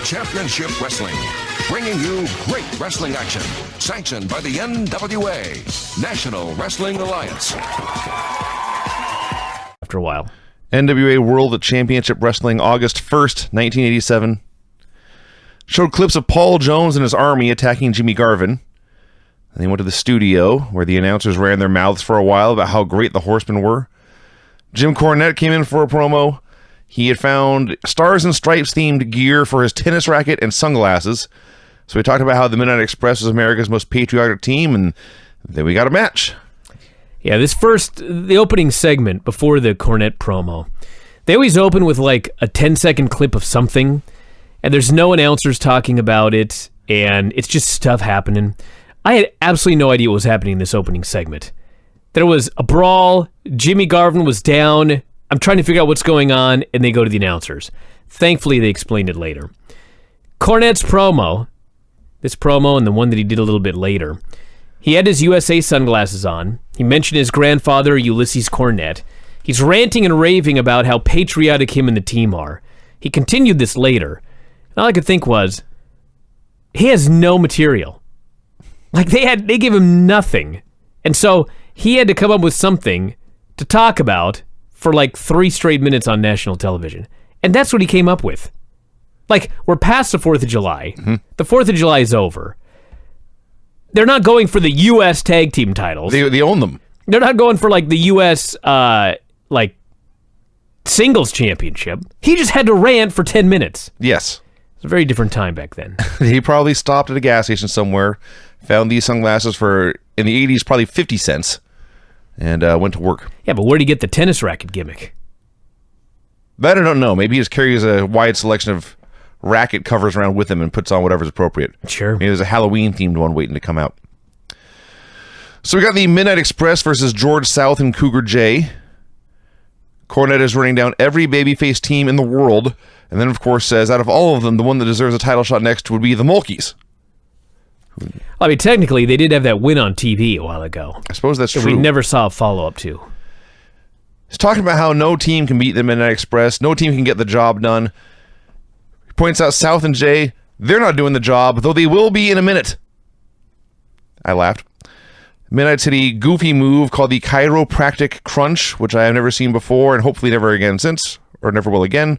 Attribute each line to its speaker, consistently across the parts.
Speaker 1: Championship Wrestling, bringing you great wrestling action, sanctioned by the NWA, National Wrestling Alliance.
Speaker 2: After a while.
Speaker 3: NWA World Championship Wrestling, August 1st, 1987. Showed clips of Paul Jones and his army attacking Jimmy Garvin. And they went to the studio, where the announcers ran their mouths for a while about how great the Horsemen were. Jim Cornette came in for a promo. He had found Stars and Stripes themed gear for his tennis racket and sunglasses. So we talked about how the Midnight Express was America's most patriotic team, and then we got a match.
Speaker 2: Yeah, the opening segment before the Cornette promo, they always open with like a 10-second clip of something, and there's no announcers talking about it, and it's just stuff happening. I had absolutely no idea what was happening in this opening segment. There was a brawl, Jimmy Garvin was down, I'm trying to figure out what's going on, and they go to the announcers. Thankfully, they explained it later. Cornette's promo, this promo and the one that he did a little bit later, he had his USA sunglasses on. He mentioned his grandfather, Ulysses Cornette. He's ranting and raving about how patriotic him and the team are. He continued this later. And all I could think was, he has no material. Like, they gave him nothing. And so he had to come up with something to talk about for like 3 straight minutes on national television. And that's what he came up with. Like, we're past the 4th of July. Mm-hmm. The 4th of July is over. They're not going for the U.S. tag team titles.
Speaker 3: They own them.
Speaker 2: They're not going for like the U.S. Singles championship. He just had to rant for 10 minutes.
Speaker 3: Yes.
Speaker 2: It's a very different time back then.
Speaker 3: He probably stopped at a gas station somewhere, found these sunglasses for, in the 80s, probably 50 cents. And went to work.
Speaker 2: Yeah, but where did he get the tennis racket gimmick?
Speaker 3: That I don't know. Maybe he just carries a wide selection of racket covers around with him and puts on whatever's appropriate.
Speaker 2: Sure.
Speaker 3: Maybe there's a Halloween-themed one waiting to come out. So we got the Midnight Express versus George South and Cougar J. Cornette is running down every babyface team in the world, and then, of course, says, out of all of them, the one that deserves a title shot next would be the Mulkeys.
Speaker 2: I mean, technically, they did have that win on TV a while ago.
Speaker 3: I suppose that's true.
Speaker 2: We never saw a follow-up to.
Speaker 3: He's talking about how no team can beat the Midnight Express. No team can get the job done. He points out South and Jay, they're not doing the job, though they will be in a minute. I laughed. Midnight City goofy move called the chiropractic crunch, which I have never seen before and hopefully never again since, or never will again.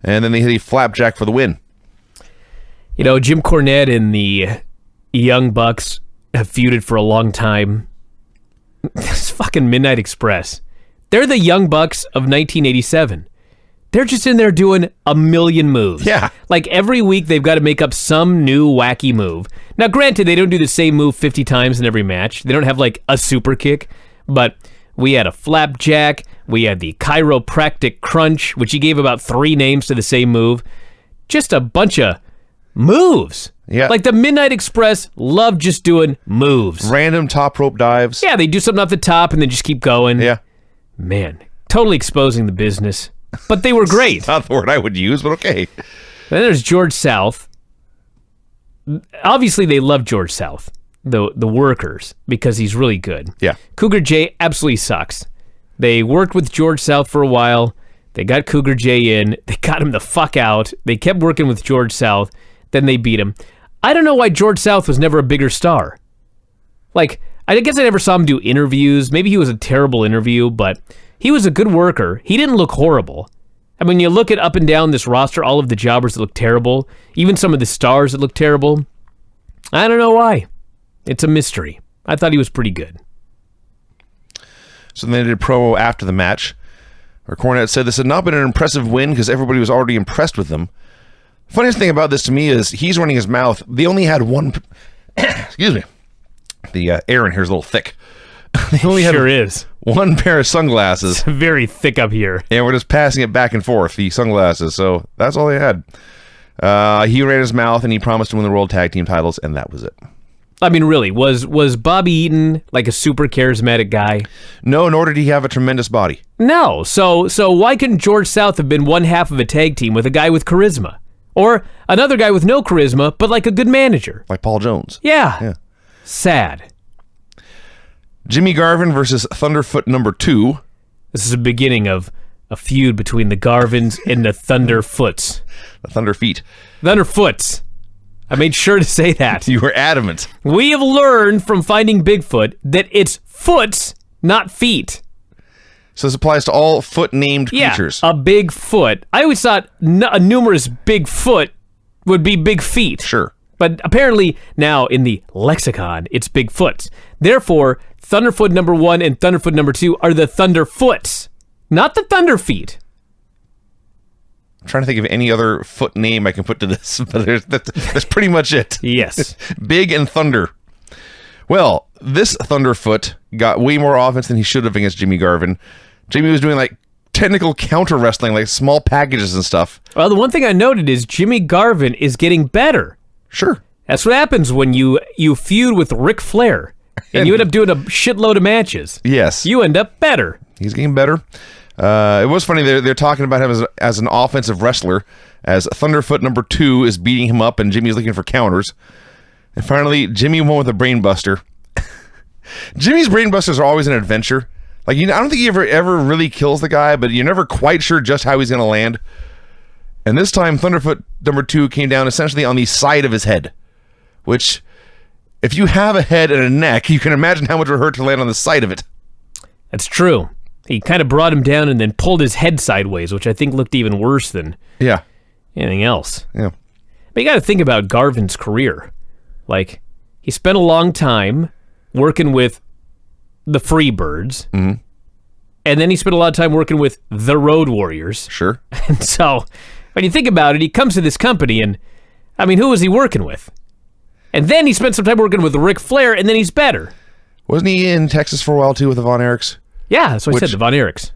Speaker 3: And then they hit a flapjack for the win.
Speaker 2: You know, Jim Cornette and the Young Bucks have feuded for a long time. This fucking Midnight Express. They're the Young Bucks of 1987. They're just in there doing a million moves.
Speaker 3: Yeah.
Speaker 2: Like every week they've got to make up some new wacky move. Now granted, they don't do the same move 50 times in every match. They don't have like a super kick, but we had a flapjack, we had the chiropractic crunch, which he gave about 3 names to the same move. Just a bunch of moves.
Speaker 3: Yeah.
Speaker 2: Like the Midnight Express love just doing moves.
Speaker 3: Random top rope dives.
Speaker 2: Yeah, they do something off the top and then just keep going.
Speaker 3: Yeah.
Speaker 2: Man, totally exposing the business. But they were great.
Speaker 3: Not the word I would use, but okay.
Speaker 2: Then there's George South. Obviously, they love George South, the workers, because he's really good.
Speaker 3: Yeah.
Speaker 2: Cougar J absolutely sucks. They worked with George South for a while. They got Cougar J in. They got him the fuck out. They kept working with George South. Then they beat him. I don't know why George South was never a bigger star. Like, I guess I never saw him do interviews. Maybe he was a terrible interview, but he was a good worker. He didn't look horrible. I mean, you look at up and down this roster, all of the jobbers that look terrible, even some of the stars that look terrible. I don't know why. It's a mystery. I thought he was pretty good.
Speaker 3: So then they did a promo after the match, where Cornette said this had not been an impressive win because everybody was already impressed with them. Funniest thing about this to me is he's running his mouth. They only had one... excuse me. The air in here is a little thick. They only
Speaker 2: Sure
Speaker 3: had
Speaker 2: is.
Speaker 3: one pair of sunglasses.
Speaker 2: It's very thick up here.
Speaker 3: And we're just passing it back and forth, the sunglasses. So that's all they had. He ran his mouth and he promised to win the World Tag Team titles, and that was it.
Speaker 2: I mean, really, was Bobby Eaton like a super charismatic guy?
Speaker 3: No, nor did he have a tremendous body.
Speaker 2: No. So why couldn't George South have been one half of a tag team with a guy with charisma? Or another guy with no charisma, but like a good manager?
Speaker 3: Like Paul Jones.
Speaker 2: Yeah. Sad.
Speaker 3: Jimmy Garvin versus Thunderfoot number 2.
Speaker 2: This is the beginning of a feud between the Garvins and the Thunderfoots.
Speaker 3: The Thunder Feet.
Speaker 2: Thunderfoots. I made sure to say that.
Speaker 3: You were adamant.
Speaker 2: We have learned from Finding Bigfoot that it's foots, not feet.
Speaker 3: So this applies to all foot-named creatures.
Speaker 2: A big foot. I always thought a numerous big foot would be big feet.
Speaker 3: Sure.
Speaker 2: But apparently now in the lexicon, it's big foots. Therefore, Thunderfoot number 1 and Thunderfoot number 2 are the Thunderfoots, not the Thunderfeet.
Speaker 3: I'm trying to think of any other foot name I can put to this, but that's pretty much it.
Speaker 2: Yes.
Speaker 3: Big and Thunder. Well, this Thunderfoot got way more offense than he should have against Jimmy Garvin. Jimmy was doing like technical counter wrestling, like small packages and stuff.
Speaker 2: Well, the one thing I noted is Jimmy Garvin is getting better.
Speaker 3: Sure.
Speaker 2: That's what happens when you feud with Ric Flair and you end up doing a shitload of matches.
Speaker 3: Yes.
Speaker 2: You end up better.
Speaker 3: He's getting better. It was funny, they're talking about him as an offensive wrestler, as Thunderfoot number 2 is beating him up and Jimmy's looking for counters. And finally, Jimmy won with a brainbuster. Jimmy's brainbusters are always an adventure. Like, I don't think he ever really kills the guy, but you're never quite sure just how he's going to land. And this time, Thunderfoot number 2 came down essentially on the side of his head, which, if you have a head and a neck, you can imagine how much it would hurt to land on the side of it.
Speaker 2: That's true. He kind of brought him down and then pulled his head sideways, which I think looked even worse than anything else.
Speaker 3: Yeah.
Speaker 2: But you got to think about Garvin's career. Like, he spent a long time working with the Freebirds, and then he spent a lot of time working with the Road Warriors.
Speaker 3: Sure.
Speaker 2: And so, when you think about it, he comes to this company, and, I mean, who was he working with? And then he spent some time working with Ric Flair, and then he's better.
Speaker 3: Wasn't he in Texas for a while, too, with the Von Erichs?
Speaker 2: Yeah, that's what I said, the Von Erichs.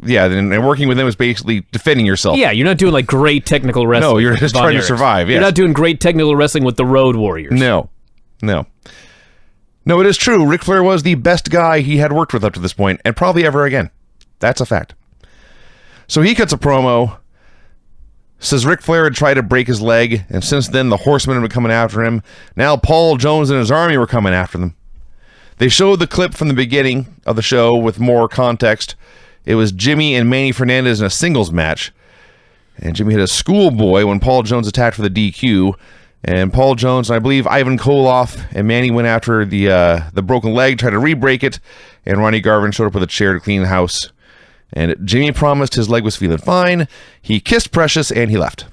Speaker 3: Yeah, and working with them is basically defending yourself.
Speaker 2: Yeah, you're not doing, like, great technical wrestling.
Speaker 3: No, you're just trying to survive, yes.
Speaker 2: You're not doing great technical wrestling with the Road Warriors.
Speaker 3: No, it is true. Ric Flair was the best guy he had worked with up to this point, and probably ever again. That's a fact. So he cuts a promo, says Ric Flair had tried to break his leg, and since then the Horsemen had been coming after him. Now Paul Jones and his army were coming after them. They showed the clip from the beginning of the show with more context. It was Jimmy and Manny Fernandez in a singles match, and Jimmy hit a schoolboy when Paul Jones attacked for the DQ. And Paul Jones and I believe Ivan Koloff and Manny went after the broken leg, tried to re-break it, and Ronnie Garvin showed up with a chair to clean the house. And Jimmy promised his leg was feeling fine. He kissed Precious, and he left.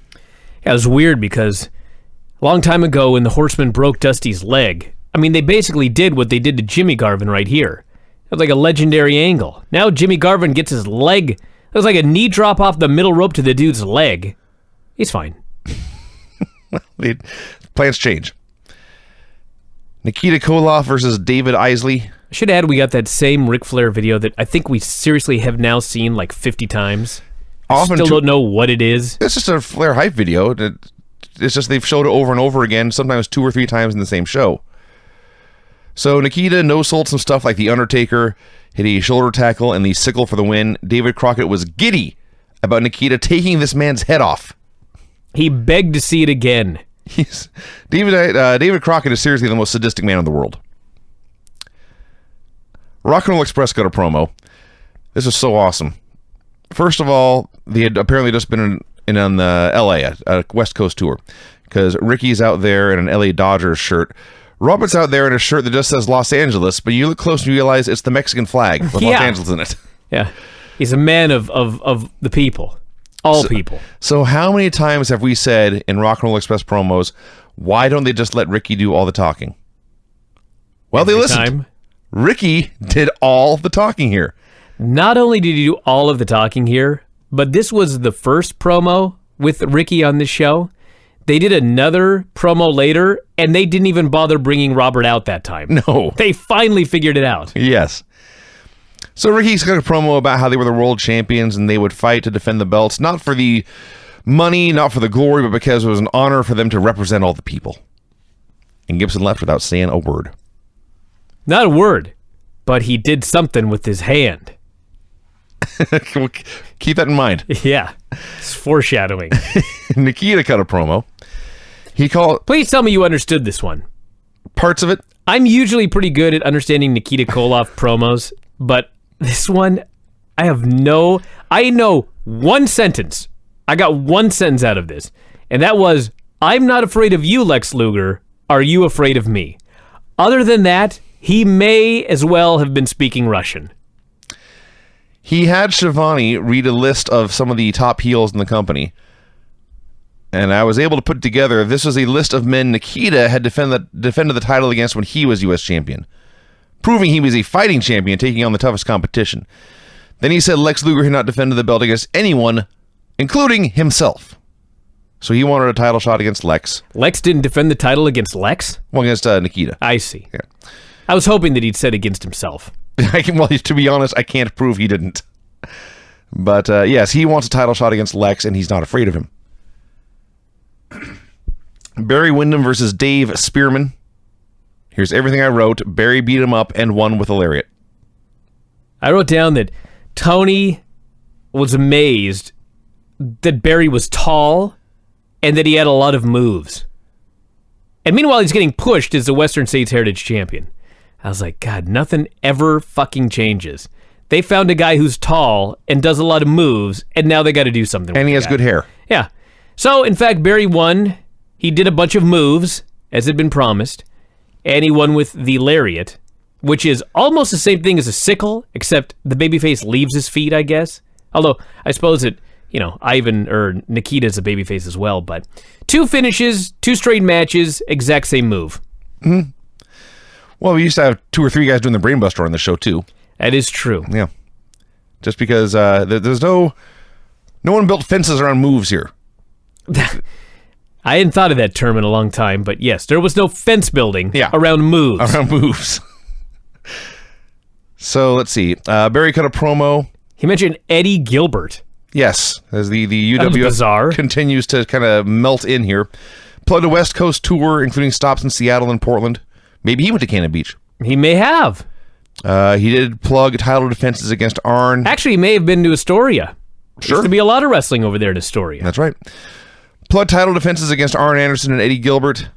Speaker 2: Yeah, it was weird because a long time ago when the Horsemen broke Dusty's leg, I mean, they basically did what they did to Jimmy Garvin right here. It was like a legendary angle. Now Jimmy Garvin gets his leg. It was like a knee drop off the middle rope to the dude's leg. He's fine.
Speaker 3: Plans change. Nikita Koloff versus David Isley.
Speaker 2: I should add we got that same Ric Flair video that I think we seriously have now seen like 50 times. Still don't know what it is.
Speaker 3: It's just a Flair hype video. It's just they've showed it over and over again, sometimes 2 or 3 times in the same show. So Nikita no-sold some stuff like The Undertaker, hit a shoulder tackle and the sickle for the win. David Crockett was giddy about Nikita taking this man's head off.
Speaker 2: He begged to see it again.
Speaker 3: David Crockett is seriously the most sadistic man in the world. Rock and Roll Express got a promo. This is so awesome. First of all, they had apparently just been on the LA, a West Coast tour, because Ricky's out there in an LA Dodgers shirt. Robert's out there in a shirt that just says Los Angeles, but you look close and you realize it's the Mexican flag with Los Angeles in it.
Speaker 2: Yeah. He's a man of the people. All people.
Speaker 3: So how many times have we said in Rock and Roll Express promos, why don't they just let Ricky do all the talking? Well, they listened. Ricky did all the talking here.
Speaker 2: Not only did he do all of the talking here, but this was the first promo with Ricky on this show. They did another promo later, and they didn't even bother bringing Robert out that time.
Speaker 3: No.
Speaker 2: They finally figured it out.
Speaker 3: Yes. So Ricky's got a promo about how they were the world champions and they would fight to defend the belts, not for the money, not for the glory, but because it was an honor for them to represent all the people. And Gibson left without saying a word.
Speaker 2: Not a word, but he did something with his hand.
Speaker 3: Keep that in mind.
Speaker 2: Yeah, it's foreshadowing.
Speaker 3: Nikita cut a promo. He called...
Speaker 2: Please tell me you understood this one.
Speaker 3: Parts of it.
Speaker 2: I'm usually pretty good at understanding Nikita Koloff promos, but this one, I know one sentence. I got one sentence out of this, and that was, I'm not afraid of you, Lex Luger. Are you afraid of me? Other than that, he may as well have been speaking Russian.
Speaker 3: He had Shivani read a list of some of the top heels in the company, and I was able to put together, this was a list of men Nikita had defended the title against when he was U.S. champion, proving he was a fighting champion taking on the toughest competition. Then he said Lex Luger had not defended the belt against anyone, including himself. So he wanted a title shot against Lex.
Speaker 2: Lex didn't defend the title against Lex?
Speaker 3: Well, against Nikita.
Speaker 2: I see.
Speaker 3: Yeah.
Speaker 2: I was hoping that he'd said against himself.
Speaker 3: Well, to be honest, I can't prove he didn't. But yes, he wants a title shot against Lex, and he's not afraid of him. Barry Windham versus Dave Spearman. Here's everything I wrote. Barry beat him up and won with a lariat.
Speaker 2: I wrote down that Tony was amazed that Barry was tall and that he had a lot of moves. And meanwhile, he's getting pushed as the Western States Heritage Champion. I was like, God, nothing ever fucking changes. They found a guy who's tall and does a lot of moves, and now they got to do something.
Speaker 3: And he has good hair.
Speaker 2: Yeah. So, in fact, Barry won. He did a bunch of moves, as had been promised, and he won with the lariat, which is almost the same thing as a sickle, except the babyface leaves his feet, I guess. Although, I suppose it, Ivan or Nikita's a babyface as well, but 2 finishes, 2 straight matches, exact same move.
Speaker 3: Mm-hmm. Well, we used to have 2 or 3 guys doing the Brainbuster on the show, too.
Speaker 2: That is true.
Speaker 3: Yeah. Just because there's no one built fences around moves here.
Speaker 2: I hadn't thought of that term in a long time, but yes, there was no fence building around moves.
Speaker 3: Around moves. So, let's see. Barry cut a promo.
Speaker 2: He mentioned Eddie Gilbert.
Speaker 3: Yes, as the UWF continues to kind of melt in here. Plugged a West Coast tour, including stops in Seattle and Portland. Maybe he went to Cannon Beach.
Speaker 2: He may have.
Speaker 3: He did plug title defenses against Arn.
Speaker 2: Actually, he may have been to Astoria.
Speaker 3: Sure.
Speaker 2: Used to be a lot of wrestling over there in Astoria.
Speaker 3: That's right. Plug title defenses against Arn Anderson and Eddie Gilbert.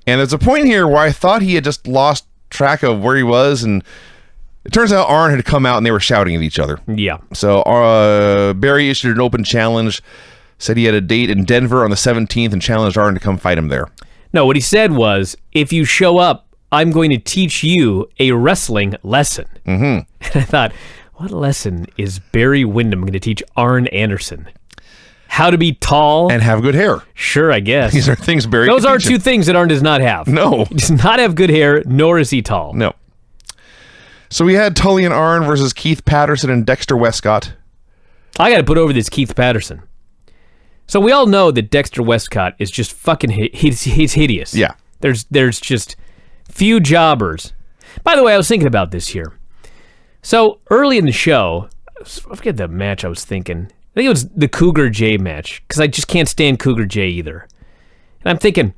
Speaker 3: And there's a point here where I thought he had just lost track of where he was, and it turns out Arn had come out and they were shouting at each other.
Speaker 2: Yeah.
Speaker 3: So Barry issued an open challenge, said he had a date in Denver on the 17th and challenged Arn to come fight him there.
Speaker 2: No, what he said was, if you show up, I'm going to teach you a wrestling lesson.
Speaker 3: Mm-hmm.
Speaker 2: And I thought, what lesson is Barry Windham going to teach Arn Anderson? How to be tall.
Speaker 3: And have good hair.
Speaker 2: Sure, I guess.
Speaker 3: These are things Barry
Speaker 2: Those are 2 things that Arn does not have.
Speaker 3: No.
Speaker 2: He does not have good hair, nor is he tall.
Speaker 3: No. So we had Tully and Arn versus Keith Patterson and Dexter Westcott.
Speaker 2: I got to put over this Keith Patterson. So we all know that Dexter Westcott is just fucking he's hideous.
Speaker 3: Yeah.
Speaker 2: There's just few jobbers. By the way, I was thinking about this here. So early in the show, I forget the match I was thinking. I think it was the Cougar J match, because I just can't stand Cougar J either. And I'm thinking,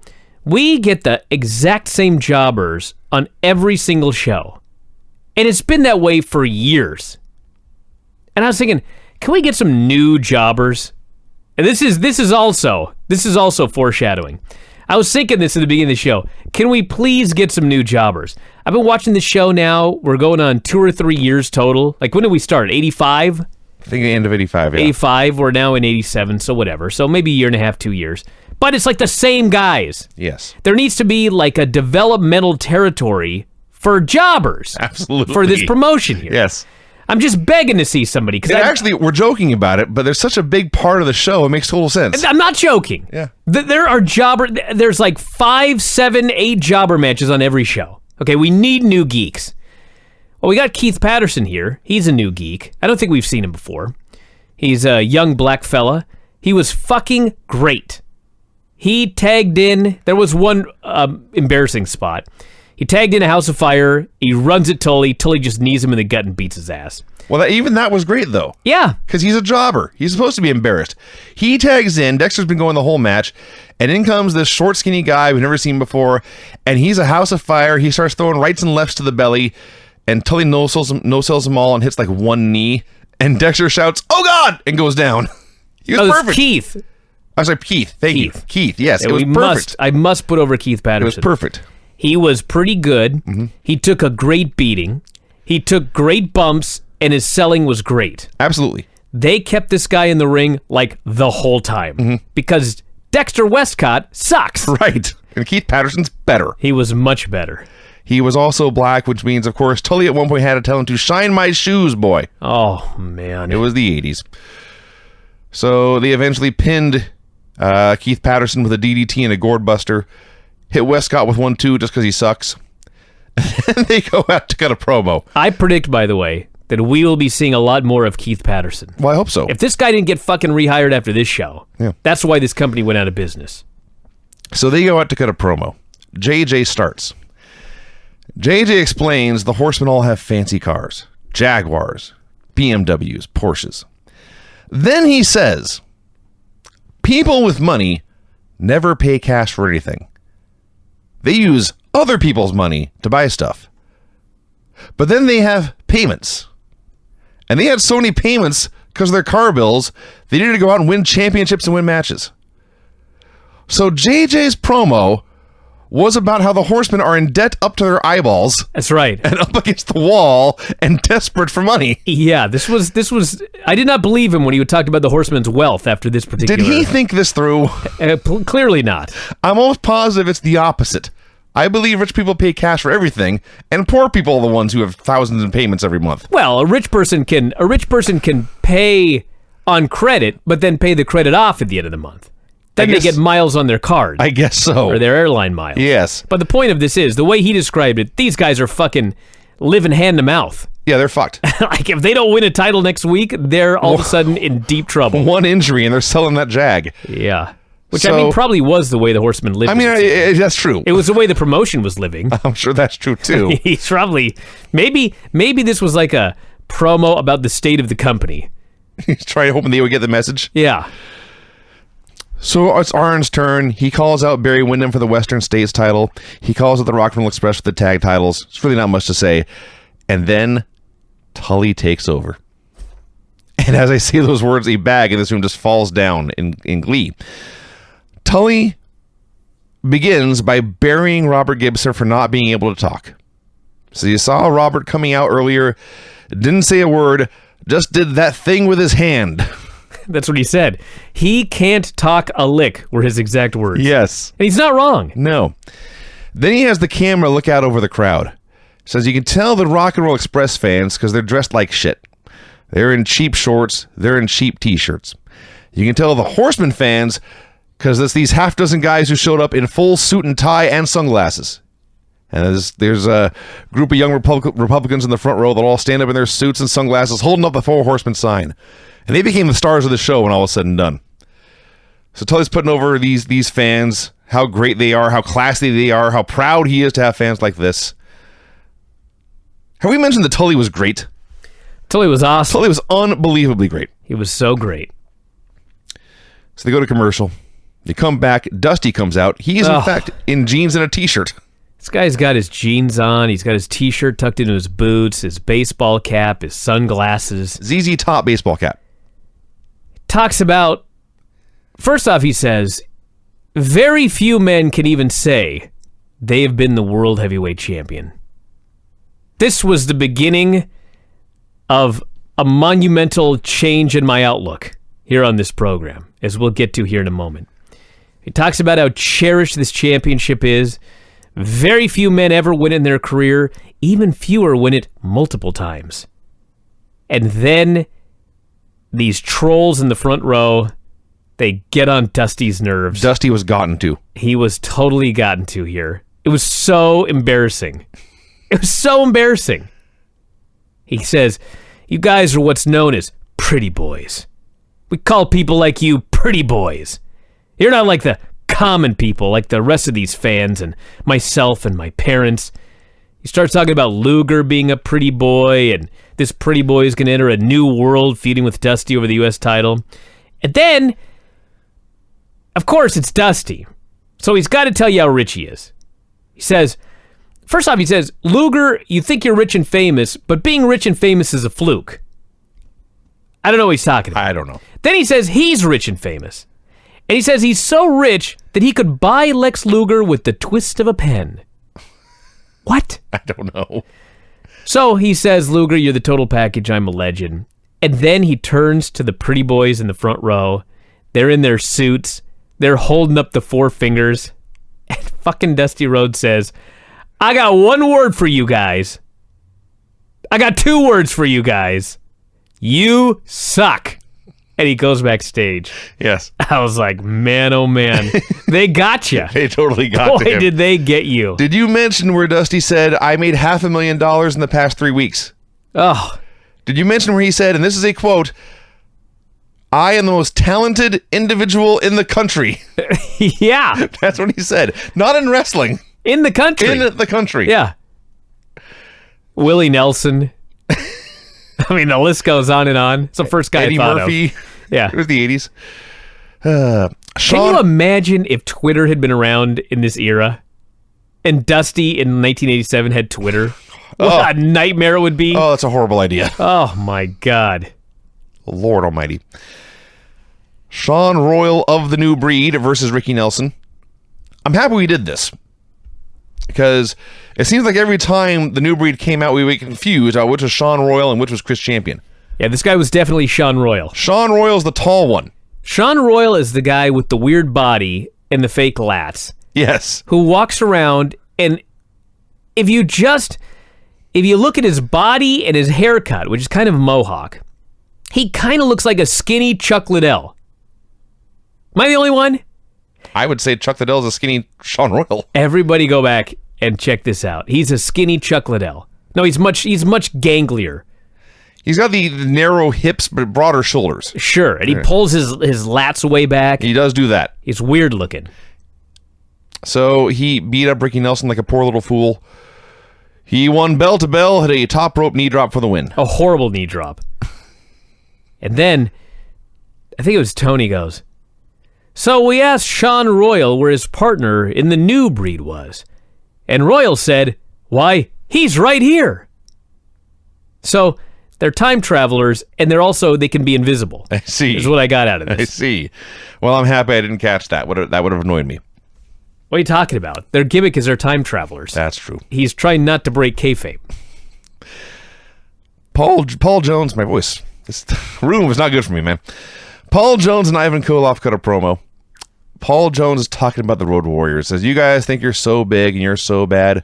Speaker 2: we get the exact same jobbers on every single show. And it's been that way for years. And I was thinking, can we get some new jobbers? And this is also foreshadowing. I was thinking this at the beginning of the show. Can we please get some new jobbers? I've been watching the show now. We're going on 2 or 3 years total. Like, when did we start? 85?
Speaker 3: I think the end of 85, yeah.
Speaker 2: 85. We're now in 87, so whatever. So maybe a year and a half, 2 years. But it's like the same guys.
Speaker 3: Yes.
Speaker 2: There needs to be like a developmental territory for jobbers.
Speaker 3: Absolutely.
Speaker 2: For this promotion here.
Speaker 3: Yes.
Speaker 2: I'm just begging to see somebody. Because
Speaker 3: actually, we're joking about it, but there's such a big part of the show, it makes total sense.
Speaker 2: I'm not joking.
Speaker 3: Yeah.
Speaker 2: There are there's like 5, 7, 8 jobber matches on every show. Okay, we need new geeks. Well, we got Keith Patterson here. He's a new geek. I don't think we've seen him before. He's a young black fella. He was fucking great. He tagged in. There was one embarrassing spot. He tagged in a House of Fire. He runs at Tully. Tully just knees him in the gut and beats his ass.
Speaker 3: Well, even that was great, though.
Speaker 2: Yeah.
Speaker 3: Because he's a jobber. He's supposed to be embarrassed. He tags in. Dexter's been going the whole match. And in comes this short, skinny guy we've never seen before. And he's a House of Fire. He starts throwing rights and lefts to the belly. And Tully no-sells them all and hits like one knee. And Dexter shouts, "Oh, God!" and goes down. He was perfect.
Speaker 2: Keith.
Speaker 3: I was like, Keith. Thank you. Keith, yes. It was perfect.
Speaker 2: I must put over Keith Patterson.
Speaker 3: It was perfect.
Speaker 2: He was pretty good. Mm-hmm. He took a great beating. He took great bumps and his selling was great.
Speaker 3: Absolutely.
Speaker 2: They kept this guy in the ring like the whole time because Dexter Westcott sucks.
Speaker 3: Right. And Keith Patterson's better.
Speaker 2: He was much better.
Speaker 3: He was also black, which means, of course, Tully at one point had to tell him to shine my shoes, boy.
Speaker 2: Oh, man.
Speaker 3: It was the 80s. So they eventually pinned Keith Patterson with a DDT and a gourd buster, hit Westcott with 1-2 just because he sucks. And they go out to cut a promo.
Speaker 2: I predict, by the way, that we will be seeing a lot more of Keith Patterson.
Speaker 3: Well, I hope so.
Speaker 2: If this guy didn't get fucking rehired after this show, that's why this company went out of business.
Speaker 3: So they go out to cut a promo. JJ starts. JJ explains the Horsemen all have fancy cars. Jaguars, BMWs, Porsches. Then he says, people with money never pay cash for anything. They use other people's money to buy stuff. But then they have payments. And they had so many payments because of their car bills, they needed to go out and win championships and win matches. So JJ's promo was about how the Horsemen are in debt up to their eyeballs.
Speaker 2: That's right.
Speaker 3: And up against the wall and desperate for money.
Speaker 2: Yeah, this was. I did not believe him when he talked about the Horsemen's wealth after this particular.
Speaker 3: Did he think this through?
Speaker 2: Clearly not.
Speaker 3: I'm almost positive it's the opposite. I believe rich people pay cash for everything, and poor people are the ones who have thousands in payments every month.
Speaker 2: Well, a rich person can pay on credit, but then pay the credit off at the end of the month. Then they get miles on their card.
Speaker 3: I guess so.
Speaker 2: Or their airline miles.
Speaker 3: Yes.
Speaker 2: But the point of this is, the way he described it, these guys are fucking living hand to mouth.
Speaker 3: Yeah, they're fucked.
Speaker 2: Like, if they don't win a title next week, they're all of a sudden in deep trouble.
Speaker 3: One injury, and they're selling that Jag.
Speaker 2: Yeah. Which, I mean, probably was the way the Horsemen lived.
Speaker 3: I mean, that's true.
Speaker 2: It was the way the promotion was living.
Speaker 3: I'm sure that's true, too.
Speaker 2: He's probably... Maybe this was like a promo about the state of the company.
Speaker 3: He's trying, hoping they would get the message.
Speaker 2: Yeah.
Speaker 3: So it's Arn's turn. He calls out Barry Windham for the Western States title. He calls out the Rock and Roll Express for the tag titles. It's really not much to say. And then Tully takes over. And as I say those words, a bag in this room just falls down in glee. Tully begins by burying Robert Gibson for not being able to talk. So you saw Robert coming out earlier, didn't say a word, just did that thing with his hand.
Speaker 2: That's what he said. He can't talk a lick, were his exact words.
Speaker 3: Yes.
Speaker 2: And he's not wrong.
Speaker 3: No. Then he has the camera look out over the crowd. Says you can tell the Rock and Roll Express fans because they're dressed like shit. They're in cheap shorts. They're in cheap t-shirts. You can tell the Horsemen fans because it's these half dozen guys who showed up in full suit and tie and sunglasses. And there's a group of young Republicans in the front row that all stand up in their suits and sunglasses holding up the Four Horsemen sign. And they became the stars of the show when all was said and done. So Tully's putting over these fans, how great they are, how classy they are, how proud he is to have fans like this. Have we mentioned that Tully was great?
Speaker 2: Tully was awesome.
Speaker 3: Tully was unbelievably great.
Speaker 2: He was so great.
Speaker 3: So they go to commercial. They come back. Dusty comes out. He is, in fact, in jeans and a t-shirt.
Speaker 2: This guy's got his jeans on. He's got his t-shirt tucked into his boots, his baseball cap, his sunglasses.
Speaker 3: ZZ Top baseball cap.
Speaker 2: Talks about, first off, he says, very few men can even say they have been the world heavyweight champion. This was the beginning of a monumental change in my outlook here on this program, as we'll get to here in a moment. He talks about how cherished this championship is. Very few men ever win in their career. Even fewer win it multiple times. And then these trolls in the front row, they get on Dusty's nerves.
Speaker 3: Dusty was gotten to.
Speaker 2: He was totally gotten to here. It was so embarrassing. It was so embarrassing. He says, you guys are what's known as pretty boys. We call people like you pretty boys. You're not like the common people, like the rest of these fans and myself and my parents. He starts talking about Luger being a pretty boy, and this pretty boy is going to enter a new world feuding with Dusty over the U.S. title. And then, of course, it's Dusty. So he's got to tell you how rich he is. He says, first off, he says, Luger, you think you're rich and famous, but being rich and famous is a fluke. I don't know what he's talking about.
Speaker 3: I don't know.
Speaker 2: Then he says he's rich and famous. And he says he's so rich that he could buy Lex Luger with the twist of a pen. What?
Speaker 3: I don't know.
Speaker 2: So he says, Luger, you're the total package. I'm a legend. And then he turns to the pretty boys in the front row. They're in their suits. They're holding up the four fingers. And fucking Dusty Rhodes says, I got one word for you guys. I got two words for you guys. You suck. And he goes backstage.
Speaker 3: Yes.
Speaker 2: I was like, man, oh man. They got you.
Speaker 3: They totally got
Speaker 2: Boy,
Speaker 3: to him.
Speaker 2: did they get you.
Speaker 3: Did you mention where Dusty said, I made $500,000 in the past 3 weeks?
Speaker 2: Oh.
Speaker 3: Did you mention where he said, and this is a quote, I am the most talented individual in the country?
Speaker 2: Yeah.
Speaker 3: That's what he said. Not in wrestling.
Speaker 2: In the country.
Speaker 3: In the country.
Speaker 2: Yeah. Willie Nelson. I mean, the list goes on and on. It's the first guy
Speaker 3: Eddie
Speaker 2: I thought
Speaker 3: Murphy.
Speaker 2: of. Yeah.
Speaker 3: It was the 80s.
Speaker 2: Can you imagine if Twitter had been around in this era and Dusty in 1987 had Twitter? What a nightmare it would be.
Speaker 3: Oh, that's a horrible idea.
Speaker 2: Oh, my God.
Speaker 3: Lord almighty. Sean Royal of the New Breed versus Ricky Nelson. I'm happy we did this, because it seems like every time the New Breed came out, we were confused about which was Sean Royal and which was Chris Champion.
Speaker 2: Yeah, this guy was definitely Sean Royal.
Speaker 3: Sean Royal's the tall one.
Speaker 2: Sean Royal is the guy with the weird body and the fake lats
Speaker 3: Yes.
Speaker 2: who walks around, and if you look at his body and his haircut, which is kind of mohawk, he kind of looks like a skinny Chuck Liddell. Am I the only one?
Speaker 3: I would say Chuck Liddell's a skinny Sean Royal.
Speaker 2: Everybody go back and check this out. He's a skinny Chuck Liddell. No, he's much ganglier.
Speaker 3: He's got the narrow hips but broader shoulders.
Speaker 2: Sure, and he pulls his lats way back.
Speaker 3: He does do that.
Speaker 2: He's weird looking.
Speaker 3: So he beat up Ricky Nelson like a poor little fool. He won bell to bell, had a top rope knee drop for the win.
Speaker 2: A horrible knee drop. And then, I think it was Tony goes, so we asked Sean Royal where his partner in the New Breed was. And Royal said, why, he's right here. So, they're time travelers, and they can be invisible.
Speaker 3: I see.
Speaker 2: Is what I got out of
Speaker 3: I
Speaker 2: this.
Speaker 3: see. Well, I'm happy I didn't catch that. That would have annoyed me.
Speaker 2: What are you talking about? Their gimmick is they're time travelers.
Speaker 3: That's true.
Speaker 2: He's trying not to break kayfabe.
Speaker 3: Paul Jones, my voice. This room is not good for me, man. Paul Jones and Ivan Koloff cut a promo. Paul Jones is talking about the Road Warriors. Says, you guys think you're so big and you're so bad.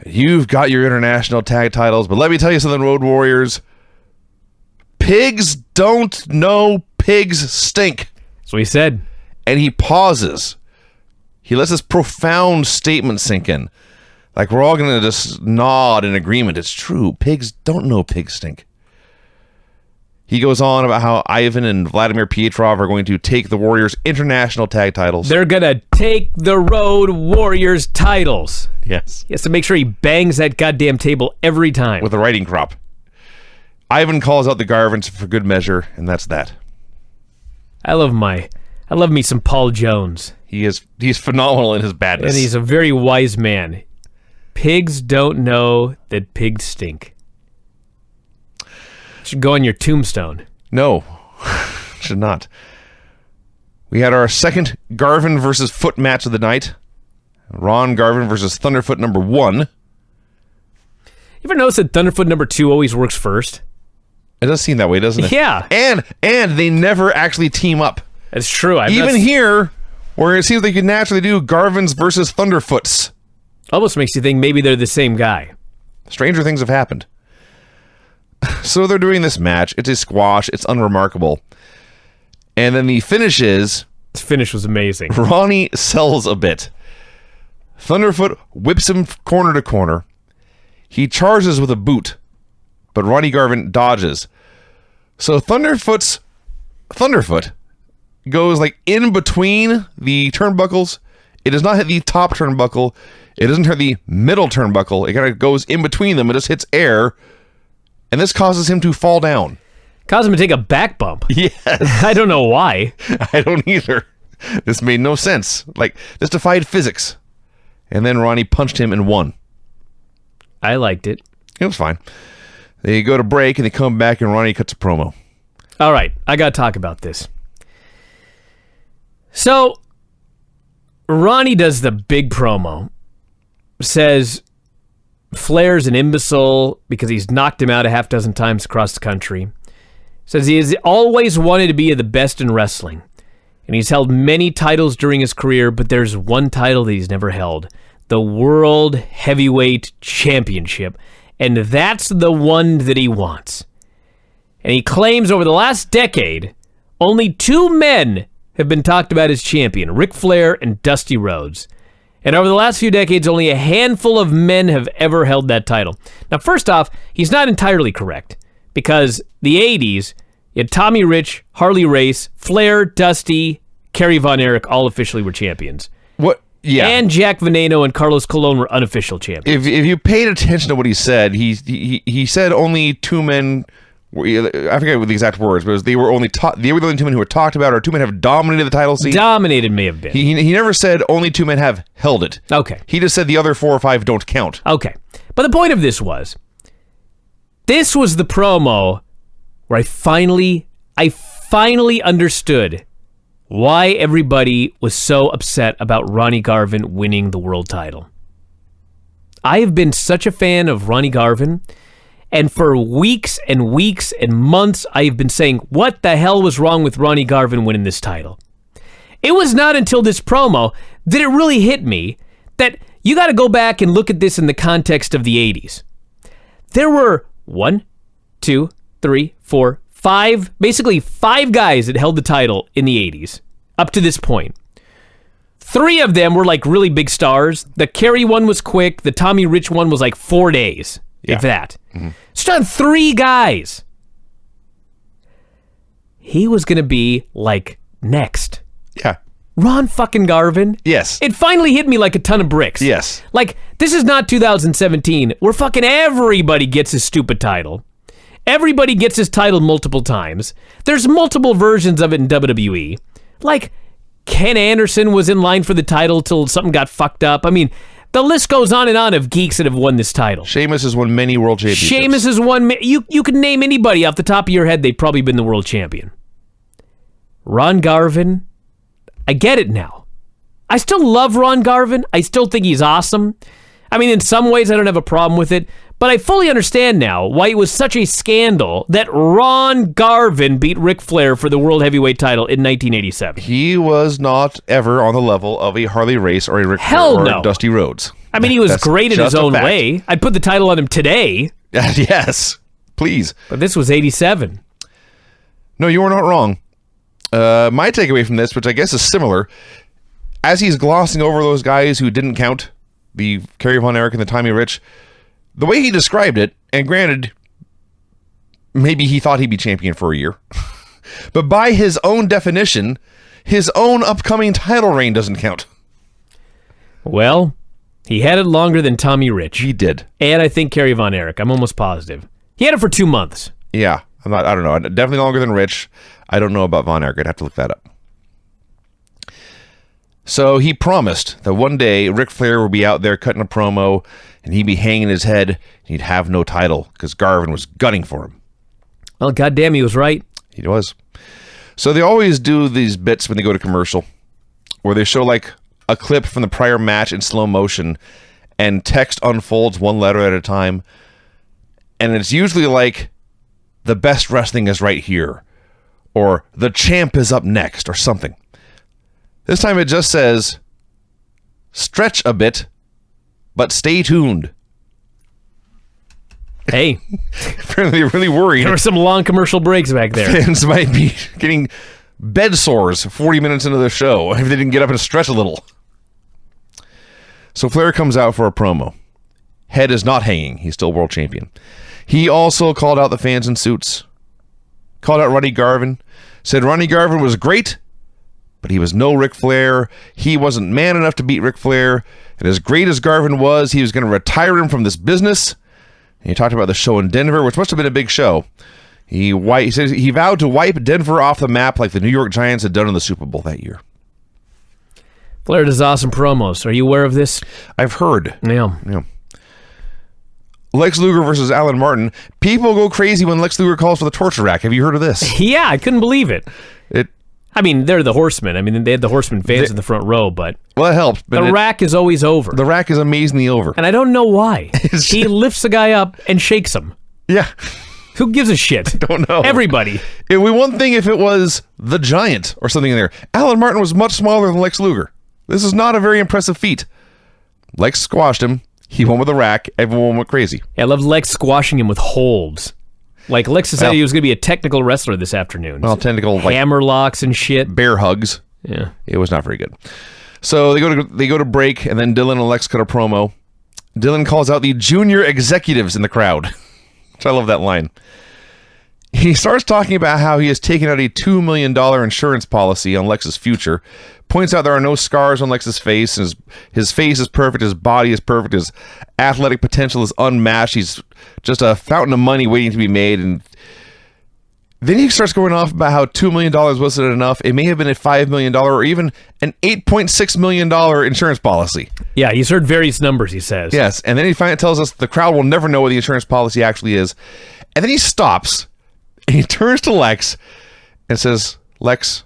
Speaker 3: You've got your international tag titles, but let me tell you something, Road Warriors. Pigs don't know pigs stink.
Speaker 2: That's what he said.
Speaker 3: And he pauses. He lets this profound statement sink in. Like we're all going to just nod in agreement. It's true. Pigs don't know pigs stink. He goes on about how Ivan and Vladimir Pietrov are going to take the Warriors' international tag titles.
Speaker 2: They're going to take the Road Warriors titles.
Speaker 3: Yes.
Speaker 2: He has to make sure he bangs that goddamn table every time.
Speaker 3: With a riding crop. Ivan calls out the Garvins for good measure, and that's that.
Speaker 2: I love me some Paul Jones.
Speaker 3: He's phenomenal in his badness.
Speaker 2: And he's a very wise man. Pigs don't know that pigs stink. Should go on your tombstone.
Speaker 3: No, should not. We had our second Garvin versus Foot match of the night. Ron Garvin versus Thunderfoot number 1.
Speaker 2: You ever notice that Thunderfoot number 2 always works first?
Speaker 3: It does seem that way, doesn't it?
Speaker 2: Yeah.
Speaker 3: And they never actually team up.
Speaker 2: That's true.
Speaker 3: Even here, where it seems they could naturally do Garvins versus Thunderfoots.
Speaker 2: Almost makes you think maybe they're the same guy.
Speaker 3: Stranger things have happened. So they're doing this match. It's a squash. It's unremarkable. And then the finish is...
Speaker 2: This finish was amazing.
Speaker 3: Ronnie sells a bit. Thunderfoot whips him corner to corner. He charges with a boot, but Ronnie Garvin dodges. So Thunderfoot goes like in between the turnbuckles. It does not hit the top turnbuckle. It doesn't hit the middle turnbuckle. It kind of goes in between them. It just hits air. And this causes him to fall down.
Speaker 2: Caused him to take a back bump.
Speaker 3: Yes.
Speaker 2: I don't know why.
Speaker 3: I don't either. This made no sense. Like, this defied physics. And then Ronnie punched him and won.
Speaker 2: I liked it.
Speaker 3: It was fine. They go to break and they come back and Ronnie cuts a promo.
Speaker 2: All right, I got to talk about this. So, Ronnie does the big promo. Says, Flair's an imbecile because he's knocked him out a half dozen times across the country. Says he has always wanted to be the best in wrestling. And he's held many titles during his career, but there's one title that he's never held. The World Heavyweight Championship. And that's the one that he wants. And he claims over the last decade, only 2 men have been talked about as champion, Ric Flair and Dusty Rhodes. And over the last few decades, only a handful of men have ever held that title. Now, first off, he's not entirely correct, because the 80s, you had Tommy Rich, Harley Race, Flair, Dusty, Kerry Von Erich all officially were champions.
Speaker 3: What? Yeah.
Speaker 2: And Jack Veneno and Carlos Colon were unofficial champions.
Speaker 3: If you paid attention to what he said, he said only 2 men. I forget what the exact words, but they were only they were the only 2 men who were talked about, or 2 men have dominated the title scene.
Speaker 2: Dominated may have been.
Speaker 3: He never said only 2 men have held it.
Speaker 2: Okay.
Speaker 3: He just said the other 4 or 5 don't count.
Speaker 2: Okay. But the point of this was the promo where I finally understood why everybody was so upset about Ronnie Garvin winning the world title. I have been such a fan of Ronnie Garvin, and for weeks and weeks and months, I have been saying, what the hell was wrong with Ronnie Garvin winning this title? It was not until this promo that it really hit me that you got to go back and look at this in the context of the 80s. There were 1, 2, 3, 4, 5, basically 5 guys that held the title in the 80s up to this point. 3 of them were like really big stars. The Kerry one was quick. The Tommy Rich one was like 4 days, if that. Mm-hmm. So done 3 guys. He was going to be like next.
Speaker 3: Yeah.
Speaker 2: Ron fucking Garvin.
Speaker 3: Yes.
Speaker 2: It finally hit me like a ton of bricks.
Speaker 3: Yes.
Speaker 2: Like, this is not 2017 where fucking everybody gets his stupid title. Everybody gets his title multiple times. There's multiple versions of it in WWE. Like, Ken Anderson was in line for the title till something got fucked up. I mean, the list goes on and on of geeks that have won this title.
Speaker 3: Sheamus has won many world championships.
Speaker 2: Sheamus has won... You could name anybody off the top of your head, they've probably been the world champion. Ron Garvin, I get it now. I still love Ron Garvin. I still think he's awesome. I mean, in some ways, I don't have a problem with it. But I fully understand now why it was such a scandal that Ron Garvin beat Ric Flair for the World Heavyweight title in 1987.
Speaker 3: He was not ever on the level of a Harley Race or a Ric Flair or
Speaker 2: no.
Speaker 3: Dusty Rhodes.
Speaker 2: I mean, he was great in his own
Speaker 3: fact.
Speaker 2: way. I'd put the title on him today.
Speaker 3: Yes, please.
Speaker 2: But this was 87.
Speaker 3: No, you are not wrong. My takeaway from this, which I guess is similar, as he's glossing over those guys who didn't count, the Kerry Von Erich and the Tommy Rich, the way he described it, and granted, maybe he thought he'd be champion for a year, but by his own definition, his own upcoming title reign doesn't count.
Speaker 2: Well, he had it longer than Tommy Rich.
Speaker 3: He did.
Speaker 2: And I think Kerry Von Erich. I'm almost positive. He had it for 2 months.
Speaker 3: Yeah, I don't know. Definitely longer than Rich. I don't know about Von Erich. I'd have to look that up. So he promised that one day Ric Flair would be out there cutting a promo and he'd be hanging his head and he'd have no title because Garvin was gunning for him.
Speaker 2: Well, goddamn, he was right.
Speaker 3: He was. So they always do these bits when they go to commercial where they show like a clip from the prior match in slow motion and text unfolds one letter at a time. And it's usually like, the best wrestling is right here, or the champ is up next, or something. This time it just says, stretch a bit, but stay tuned.
Speaker 2: Hey.
Speaker 3: Apparently they're really worried.
Speaker 2: There were some long commercial breaks back there.
Speaker 3: Fans might be getting bed sores 40 minutes into the show if they didn't get up and stretch a little. So Flair comes out for a promo. Head is not hanging. He's still world champion. He also called out the fans in suits. Called out Ronnie Garvin. Said Ronnie Garvin was great, but he was no Ric Flair. He wasn't man enough to beat Ric Flair. And as great as Garvin was, he was going to retire him from this business. And he talked about the show in Denver, which must have been a big show. He says he vowed to wipe Denver off the map like the New York Giants had done in the Super Bowl that year.
Speaker 2: Flair does awesome promos. Are you aware of this?
Speaker 3: I've heard.
Speaker 2: Yeah.
Speaker 3: Lex Luger versus Alan Martin. People go crazy when Lex Luger calls for the torture rack. Have you heard of this?
Speaker 2: Yeah, I couldn't believe it. I mean, they're the Horsemen. I mean, they had the Horsemen fans in the front row, but
Speaker 3: Well, that helps. But
Speaker 2: the rack is always over.
Speaker 3: the rack is amazingly over.
Speaker 2: And I don't know why. He lifts the guy up and shakes him.
Speaker 3: Yeah.
Speaker 2: Who gives a shit?
Speaker 3: Don't know.
Speaker 2: Everybody.
Speaker 3: It would be one thing if it was the Giant or something in there. Alan Martin was much smaller than Lex Luger. This is not a very impressive feat. Lex squashed him. He won with the rack. Everyone went crazy.
Speaker 2: Yeah, I love Lex squashing him with holds. Like, Lex decided he was going to be a technical wrestler this afternoon.
Speaker 3: Well, technical, like
Speaker 2: hammer locks and shit.
Speaker 3: bear hugs.
Speaker 2: Yeah.
Speaker 3: It was not very good. So they go to break, and then Dylan and Lex cut a promo. Dylan calls out the junior executives in the crowd, which I love that line. He starts talking about how he has taken out a $2 million insurance policy on Lex's future, points out there are no scars on Lex's face, and his face is perfect, his body is perfect, his athletic potential is unmatched, he's just a fountain of money waiting to be made, and then he starts going off about how $2 million wasn't enough. It may have been a $5 million or even an $8.6 million insurance policy.
Speaker 2: Yeah, he's heard various numbers, he says.
Speaker 3: Yes, and then he finally tells us the crowd will never know what the insurance policy actually is. And then he stops, and he turns to Lex and says, Lex,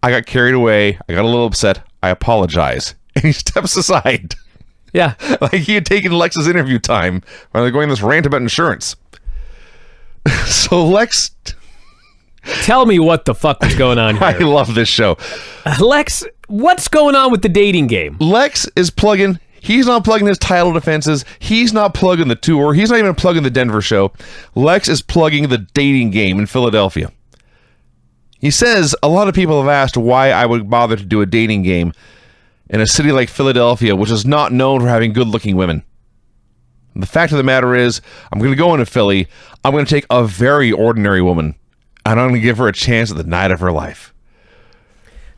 Speaker 3: I got carried away. I got a little upset. I apologize. And he steps aside.
Speaker 2: Yeah.
Speaker 3: Like he had taken Lex's interview time while they're going this rant about insurance. So Lex...
Speaker 2: Tell me what the fuck was going on here.
Speaker 3: I love this show.
Speaker 2: Lex, what's going on with the dating game?
Speaker 3: Lex is plugging... He's not plugging his title defenses. He's not plugging the tour. He's not even plugging the Denver show. Lex is plugging the dating game in Philadelphia. He says, a lot of people have asked why I would bother to do a dating game in a city like Philadelphia, which is not known for having good-looking women. The fact of the matter is, I'm going to go into Philly. I'm going to take a very ordinary woman, and I'm going to give her a chance at the night of her life.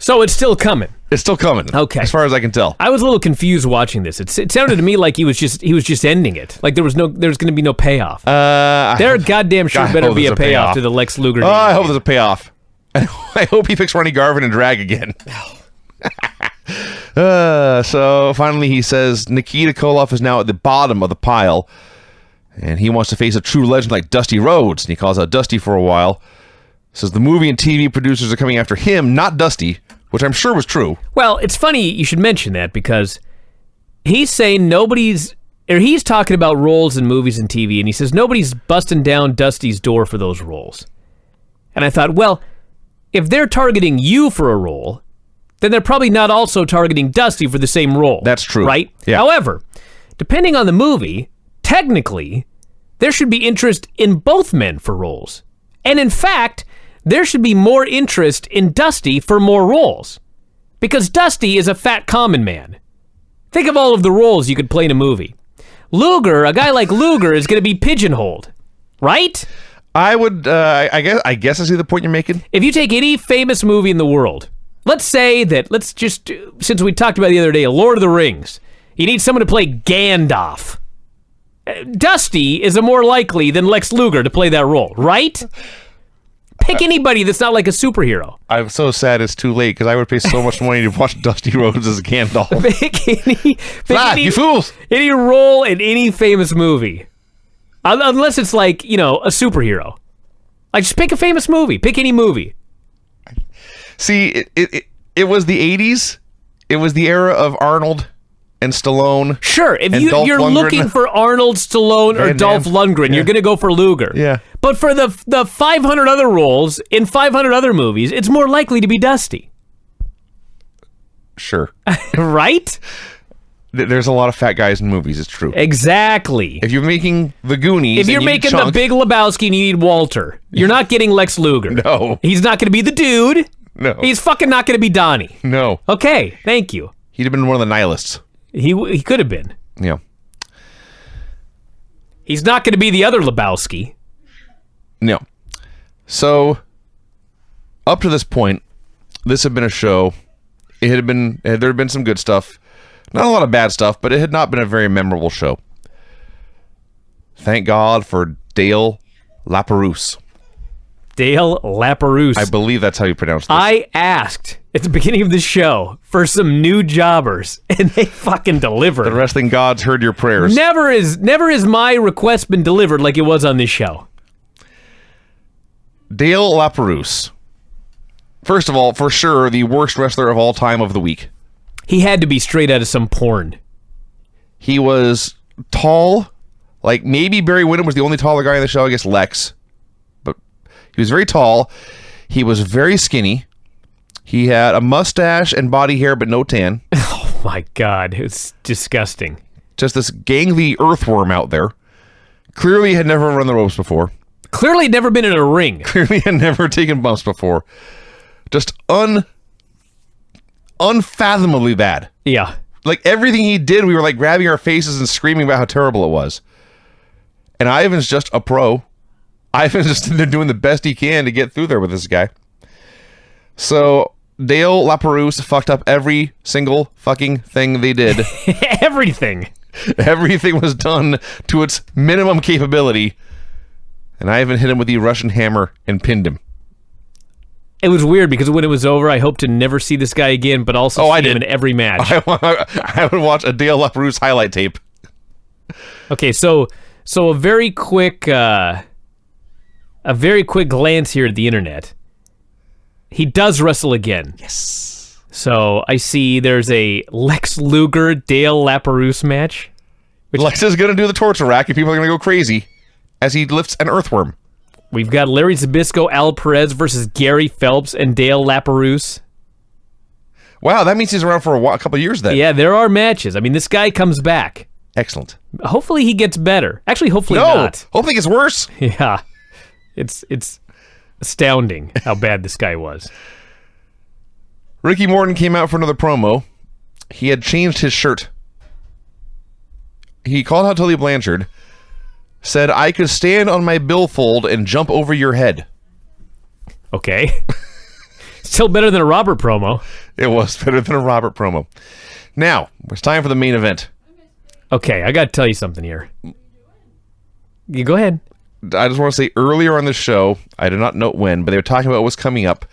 Speaker 2: So it's still coming.
Speaker 3: It's still coming.
Speaker 2: Okay.
Speaker 3: As far as I can tell.
Speaker 2: I was a little confused watching this. It sounded to me like he was just ending it. Like there was going to be no payoff. There goddamn sure better be a payoff to the Lex Luger.
Speaker 3: I hope there's a payoff. I hope he picks Ronnie Garvin and drag again. So finally he says Nikita Koloff is now at the bottom of the pile, and he wants to face a true legend like Dusty Rhodes. And he calls out Dusty for a while. Says the movie and TV producers are coming after him, not Dusty, which I'm sure was true.
Speaker 2: Well, it's funny you should mention that because he's saying he's talking about roles in movies and TV, and he says nobody's busting down Dusty's door for those roles. And I thought, well, if they're targeting you for a role, then they're probably not also targeting Dusty for the same role.
Speaker 3: That's true.
Speaker 2: Right?
Speaker 3: Yeah.
Speaker 2: However, depending on the movie, technically, there should be interest in both men for roles. And in fact, there should be more interest in Dusty for more roles. Because Dusty is a fat common man. Think of all of the roles you could play in a movie. Luger, a guy like Luger, is going to be pigeonholed. Right?
Speaker 3: I would, I guess I see the point you're making.
Speaker 2: If you take any famous movie in the world, let's just, since we talked about the other day, Lord of the Rings, you need someone to play Gandalf. Dusty is a more likely than Lex Luger to play that role, right? Pick anybody that's not like a superhero.
Speaker 3: I'm so sad it's too late because I would pay so much money to watch Dusty Rhodes as Gandalf. You fools!
Speaker 2: Any role in any famous movie. Unless it's like, a superhero. Like, just pick a famous movie. Pick any movie.
Speaker 3: See, it was the 80s. It was the era of Arnold and Stallone.
Speaker 2: Sure, if
Speaker 3: Dolph
Speaker 2: you're
Speaker 3: Lundgren.
Speaker 2: Looking for Arnold, Stallone, or
Speaker 3: Van
Speaker 2: Dolph
Speaker 3: Damme.
Speaker 2: Lundgren, you're going to go for Luger.
Speaker 3: Yeah.
Speaker 2: But for the 500 other roles in 500 other movies, it's more likely to be Dusty.
Speaker 3: Sure.
Speaker 2: Right?
Speaker 3: There's a lot of fat guys in movies, it's true.
Speaker 2: Exactly.
Speaker 3: If you're making The Goonies...
Speaker 2: If you're making The Big Lebowski and you need Walter, you're not getting Lex Luger.
Speaker 3: No.
Speaker 2: He's not going to be the dude.
Speaker 3: No.
Speaker 2: He's fucking not going to be Donnie.
Speaker 3: No.
Speaker 2: Okay, thank you.
Speaker 3: He'd have been one of the nihilists.
Speaker 2: He could have been.
Speaker 3: Yeah.
Speaker 2: He's not going to be the other Lebowski.
Speaker 3: No. So, up to this point, this had been a show. There had been some good stuff. Not a lot of bad stuff, but it had not been a very memorable show. Thank God for Dale LaPerouse.
Speaker 2: Dale LaPerouse.
Speaker 3: I believe that's how you pronounce this.
Speaker 2: I asked at the beginning of the show for some new jobbers, and they fucking delivered.
Speaker 3: The wrestling gods heard your prayers.
Speaker 2: Never has my request been delivered like it was on this show.
Speaker 3: Dale LaPerouse. First of all, for sure, the worst wrestler of all time of the week.
Speaker 2: He had to be straight out of some porn.
Speaker 3: He was tall. Like, maybe Barry Windham was the only taller guy in the show. I guess Lex. But he was very tall. He was very skinny. He had a mustache and body hair, but no tan.
Speaker 2: Oh, my God. It's disgusting.
Speaker 3: Just this gangly earthworm out there. Clearly had never run the ropes before.
Speaker 2: Clearly never been in a ring.
Speaker 3: Clearly had never taken bumps before. Just unfathomably bad.
Speaker 2: Yeah.
Speaker 3: Like, everything he did, we were like grabbing our faces and screaming about how terrible it was. And Ivan's just a pro. Ivan's just in there doing the best he can to get through there with this guy. So Dale LaPerouse fucked up every single fucking thing they did.
Speaker 2: Everything.
Speaker 3: Everything was done to its minimum capability. And Ivan hit him with the Russian hammer and pinned him.
Speaker 2: It was weird because when it was over, I hoped to never see this guy again, but also see him in every match.
Speaker 3: I would watch a Dale LaPerouse highlight tape.
Speaker 2: Okay, so a very quick glance here at the internet. He does wrestle again.
Speaker 3: Yes.
Speaker 2: So I see there's a Lex Luger Dale LaPerouse match.
Speaker 3: Lex is going to do the torture rack and people are going to go crazy as he lifts an earthworm.
Speaker 2: We've got Larry Zbyszko, Al Perez versus Gary Phelps and Dale LaPerouse.
Speaker 3: Wow, that means he's around for a couple of years then.
Speaker 2: Yeah, there are matches. I mean, this guy comes back.
Speaker 3: Excellent.
Speaker 2: Hopefully he gets better. Actually, hopefully not.
Speaker 3: Hopefully it gets worse.
Speaker 2: Yeah. It's astounding how bad this guy was.
Speaker 3: Ricky Morton came out for another promo. He had changed his shirt. He called out Tully Blanchard, said, "I could stand on my billfold and jump over your head."
Speaker 2: Okay. Still better than a Robert promo.
Speaker 3: It was better than a Robert promo. Now, it's time for the main event.
Speaker 2: Okay, I got to tell you something here. You go ahead.
Speaker 3: I just want to say, earlier on the show, I did not note when, but they were talking about what's coming up.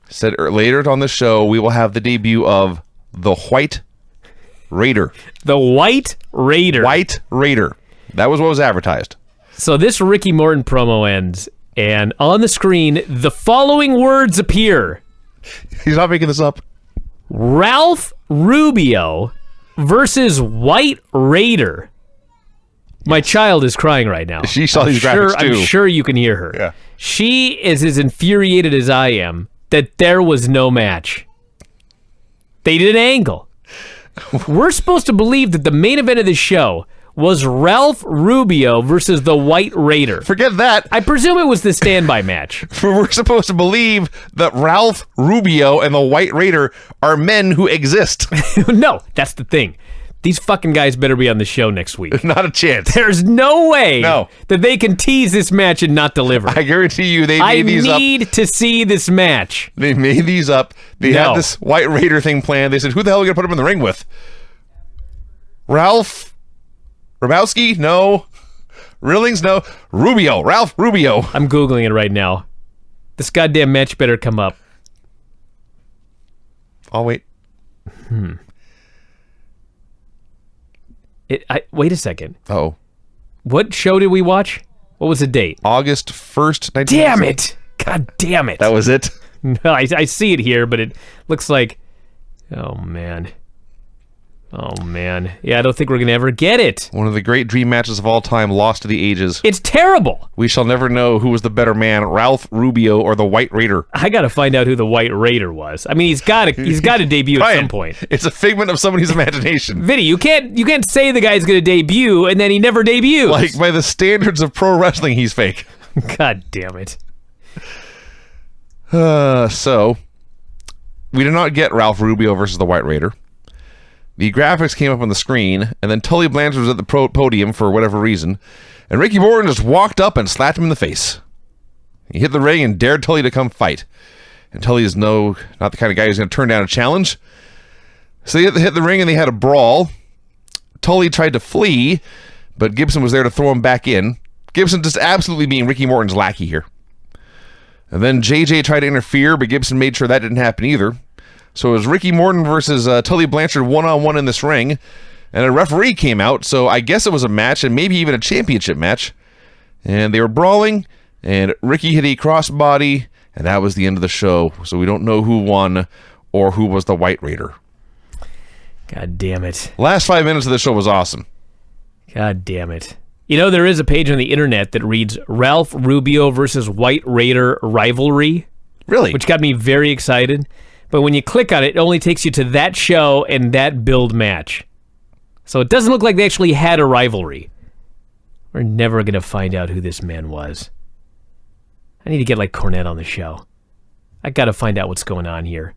Speaker 3: Said later on the show, we will have the debut of the White Raider.
Speaker 2: The White Raider.
Speaker 3: White Raider. That was what was advertised.
Speaker 2: So this Ricky Morton promo ends, and on the screen, the following words appear.
Speaker 3: He's not making this up.
Speaker 2: Ralph Rubio versus White Raider. My child is crying right now.
Speaker 3: She saw these graphics too.
Speaker 2: I'm sure you can hear her.
Speaker 3: Yeah.
Speaker 2: She is as infuriated as I am that there was no match. They did an angle. We're supposed to believe that the main event of the show was Ralph Rubio versus the White Raider.
Speaker 3: Forget that.
Speaker 2: I presume it was the standby match.
Speaker 3: We're supposed to believe that Ralph Rubio and the White Raider are men who exist.
Speaker 2: No, that's the thing. These fucking guys better be on the show next week.
Speaker 3: Not a chance.
Speaker 2: There's no way
Speaker 3: that
Speaker 2: they can tease this match and not deliver.
Speaker 3: I guarantee you they made these up.
Speaker 2: I need to see this match.
Speaker 3: They made these up. They had this White Raider thing planned. They said, who the hell are we going to put him in the ring with? Ralph Rabowski? No. Rillings? No. Rubio. Ralph Rubio.
Speaker 2: I'm Googling it right now. This goddamn match better come up.
Speaker 3: I'll wait.
Speaker 2: Wait a second.
Speaker 3: Oh.
Speaker 2: What show did we watch? What was the date?
Speaker 3: August 1st, 1997.
Speaker 2: Damn it! God damn it.
Speaker 3: That was it?
Speaker 2: No, I see it here, but it looks like... Oh, man. Oh, man. Yeah, I don't think we're going to ever get it.
Speaker 3: One of the great dream matches of all time, lost to the ages.
Speaker 2: It's terrible.
Speaker 3: We shall never know who was the better man, Ralph Rubio or the White Raider.
Speaker 2: I got to find out who the White Raider was. I mean, he's got to debut
Speaker 3: Brian,
Speaker 2: at some point.
Speaker 3: It's a figment of somebody's imagination.
Speaker 2: Vinny, you can't say the guy's going to debut and then he never debuts.
Speaker 3: Like, by the standards of pro wrestling, he's fake.
Speaker 2: God damn it.
Speaker 3: So, we did not get Ralph Rubio versus the White Raider. The graphics came up on the screen, and then Tully Blanchard was at the podium for whatever reason, and Ricky Morton just walked up and slapped him in the face. He hit the ring and dared Tully to come fight. And Tully is not the kind of guy who's going to turn down a challenge. So they hit the ring and they had a brawl. Tully tried to flee, but Gibson was there to throw him back in. Gibson just absolutely being Ricky Morton's lackey here. And then JJ tried to interfere, but Gibson made sure that didn't happen either. So it was Ricky Morton versus Tully Blanchard one-on-one in this ring. And a referee came out, so I guess it was a match, and maybe even a championship match. And they were brawling, and Ricky hit a crossbody, And that was the end of the show. So we don't know who won or who was the White Raider.
Speaker 2: God damn it.
Speaker 3: Last 5 minutes of the show was awesome.
Speaker 2: God damn it. You know, there is a page on the internet that reads Ralph Rubio versus White Raider Rivalry.
Speaker 3: Really?
Speaker 2: Which got me very excited. But when you click on it, it only takes you to that show and that build match. So it doesn't look like they actually had a rivalry. We're never going to find out who this man was. I need to get like Cornette on the show. I got to find out what's going on here.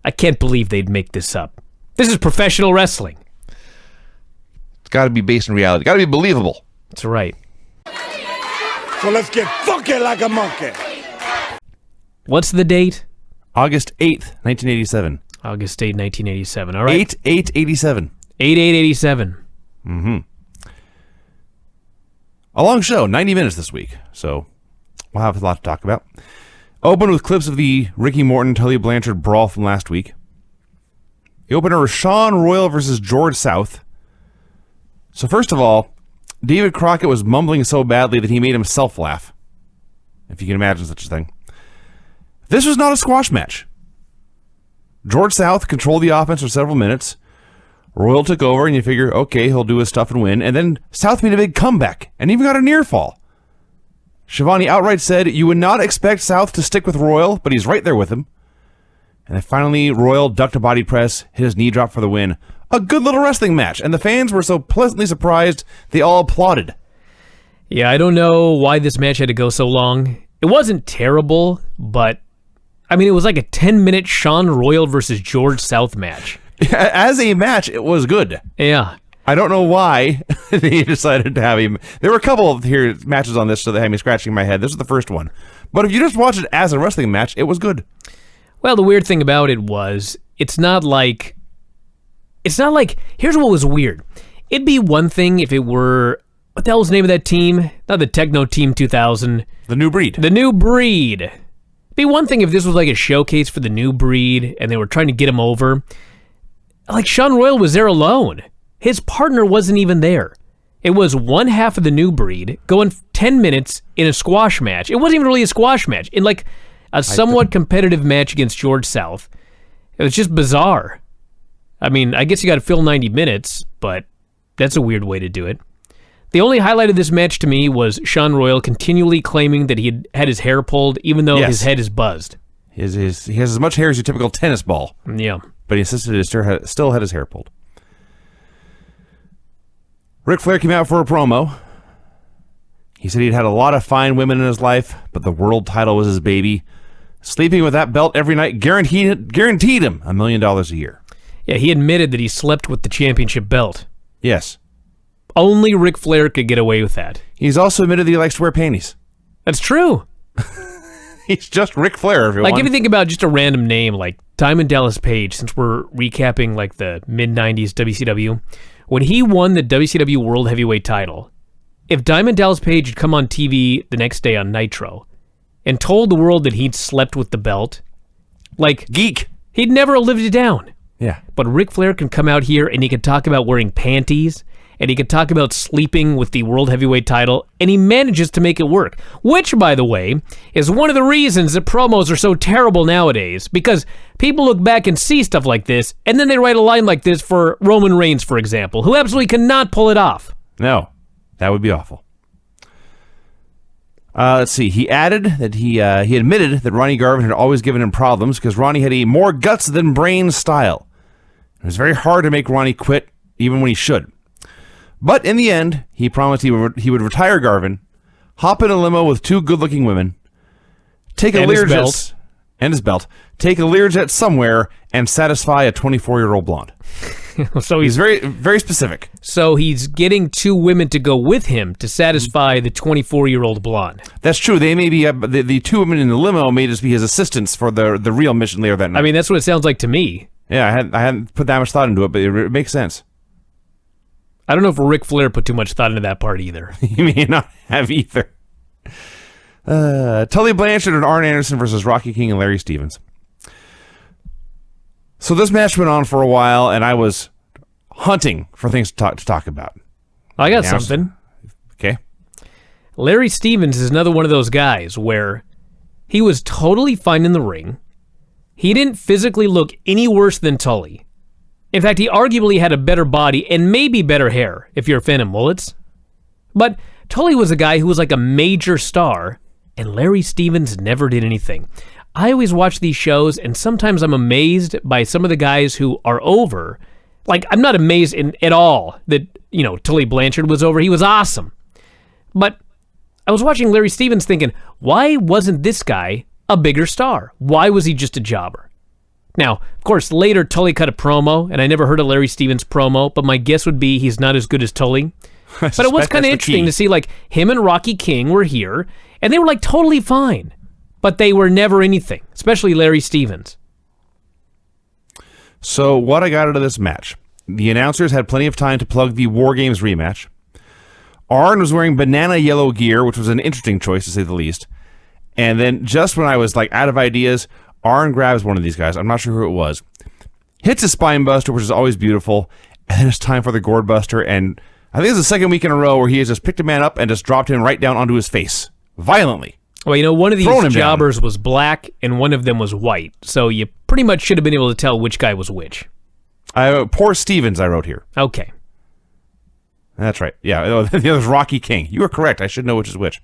Speaker 2: I can't believe they'd make this up. This is professional wrestling.
Speaker 3: It's got to be based in reality. Got to be believable.
Speaker 2: That's right.
Speaker 4: So let's get funky like a monkey.
Speaker 2: What's the date?
Speaker 5: August 8th, 1987.
Speaker 2: August 8, 1987. All right.
Speaker 5: 8/8/87.
Speaker 2: 8/8/87.
Speaker 5: Mm-hmm. A long show, 90 minutes this week, so we'll have a lot to talk about. Open with clips of the Ricky Morton, Tully Blanchard brawl from last week. The opener was Sean Royal versus George South. So first of all, David Crockett was mumbling so badly that he made himself laugh, if you can imagine such a thing. This was not a squash match. George South controlled the offense for several minutes. Royal took over, and you figure, okay, he'll do his stuff and win. And then South made a big comeback, and even got a near fall. Shivani outright said, you would not expect South to stick with Royal, but he's right there with him. And then finally, Royal ducked a body press, hit his knee drop for the win. A good little wrestling match, and the fans were so pleasantly surprised, they all applauded.
Speaker 2: Yeah, I don't know why this match had to go so long. It wasn't terrible, but I mean, it was like a 10-minute Sean Royal versus George South match.
Speaker 5: As a match, it was good.
Speaker 2: Yeah.
Speaker 5: I don't know why they decided to have him. There were a couple of here matches on this, so they had me scratching my head. This was the first one. But if you just watch it as a wrestling match, it was good.
Speaker 2: Well, the weird thing about it was, it's not like, here's what was weird. It'd be one thing if it were, what the hell was the name of that team? Not the Techno Team 2000.
Speaker 5: The New Breed.
Speaker 2: The New Breed. It'd be one thing if this was like a showcase for the New Breed, and they were trying to get him over. Like, Sean Royal was there alone. His partner wasn't even there. It was one half of the New Breed going 10 minutes in a squash match. It wasn't even really a squash match. In like a somewhat competitive match against George South. It was just bizarre. I mean, I guess you got to fill 90 minutes, but that's a weird way to do it. The only highlight of this match to me was Sean Royal continually claiming that he had his hair pulled, even though his head is buzzed.
Speaker 5: He has as much hair as your typical tennis ball.
Speaker 2: Yeah.
Speaker 5: But he insisted he still had his hair pulled. Ric Flair came out for a promo. He said he'd had a lot of fine women in his life, but the world title was his baby. Sleeping with that belt every night guaranteed him $1 million a year.
Speaker 2: Yeah, he admitted that he slept with the championship belt.
Speaker 5: Yes.
Speaker 2: Only Ric Flair could get away with that.
Speaker 5: He's also admitted that he likes to wear panties.
Speaker 2: That's true.
Speaker 5: He's just Ric Flair, everyone.
Speaker 2: Like, if you think about just a random name like Diamond Dallas Page, since we're recapping like the mid-90s WCW, when he won the WCW World Heavyweight title, if Diamond Dallas Page had come on TV the next day on Nitro and told the world that he'd slept with the belt, like,
Speaker 5: geek,
Speaker 2: he'd never have lived it down.
Speaker 5: Yeah.
Speaker 2: But Ric Flair can come out here and he can talk about wearing panties, and he can talk about sleeping with the World Heavyweight title, and he manages to make it work. Which, by the way, is one of the reasons that promos are so terrible nowadays, because people look back and see stuff like this, and then they write a line like this for Roman Reigns, for example, who absolutely cannot pull it off.
Speaker 5: No, that would be awful. Let's see. He added that he admitted that Ronnie Garvin had always given him problems because Ronnie had a more guts than brains style. It was very hard to make Ronnie quit, even when he should. But in the end, he promised he would retire Garvin, hop in a limo with two good-looking women, take a Learjet and his belt, take a Learjet somewhere, and satisfy a 24-year-old blonde.
Speaker 2: So
Speaker 5: he's very, very specific.
Speaker 2: So he's getting two women to go with him to satisfy the 24-year-old blonde.
Speaker 5: That's true. They may be the two women in the limo may just be his assistants for the real mission later that night.
Speaker 2: I mean, that's what it sounds like to me.
Speaker 5: Yeah, I hadn't put that much thought into it, but it makes sense.
Speaker 2: I don't know if Ric Flair put too much thought into that part either.
Speaker 5: He may not have either. Tully Blanchard and Arn Anderson versus Rocky King and Larry Stevens. So this match went on for a while, and I was hunting for things to talk about.
Speaker 2: I got something.
Speaker 5: Okay.
Speaker 2: Larry Stevens is another one of those guys where He was totally fine in the ring. He didn't physically look any worse than Tully. In fact, he arguably had a better body and maybe better hair, if you're a fan of mullets. But Tully was a guy who was like a major star, and Larry Stevens never did anything. I always watch these shows, and sometimes I'm amazed by some of the guys who are over. Like, I'm not amazed at all that, Tully Blanchard was over. He was awesome. But I was watching Larry Stevens thinking, why wasn't this guy a bigger star? Why was he just a jobber? Now, of course, later Tully cut a promo, and I never heard a Larry Stevens promo, but my guess would be he's not as good as Tully. But it was kind of interesting to see, like, him and Rocky King were here, and they were, like, totally fine. But they were never anything, especially Larry Stevens.
Speaker 5: So what I got out of this match, the announcers had plenty of time to plug the War Games rematch. Arn was wearing banana yellow gear, which was an interesting choice to say the least. And then just when I was like out of ideas, Arn grabs one of these guys, I'm not sure who it was, hits a spine buster, which is always beautiful, and then it's time for the gourd buster, and I think it's the second week in a row where he has just picked a man up and just dropped him right down onto his face, violently.
Speaker 2: Well, one of these jobbers was black and one of them was white, so you pretty much should have been able to tell which guy was which.
Speaker 5: Poor Stevens, I wrote here.
Speaker 2: Okay.
Speaker 5: That's right. Yeah, the other was Rocky King. You were correct. I should know which is which.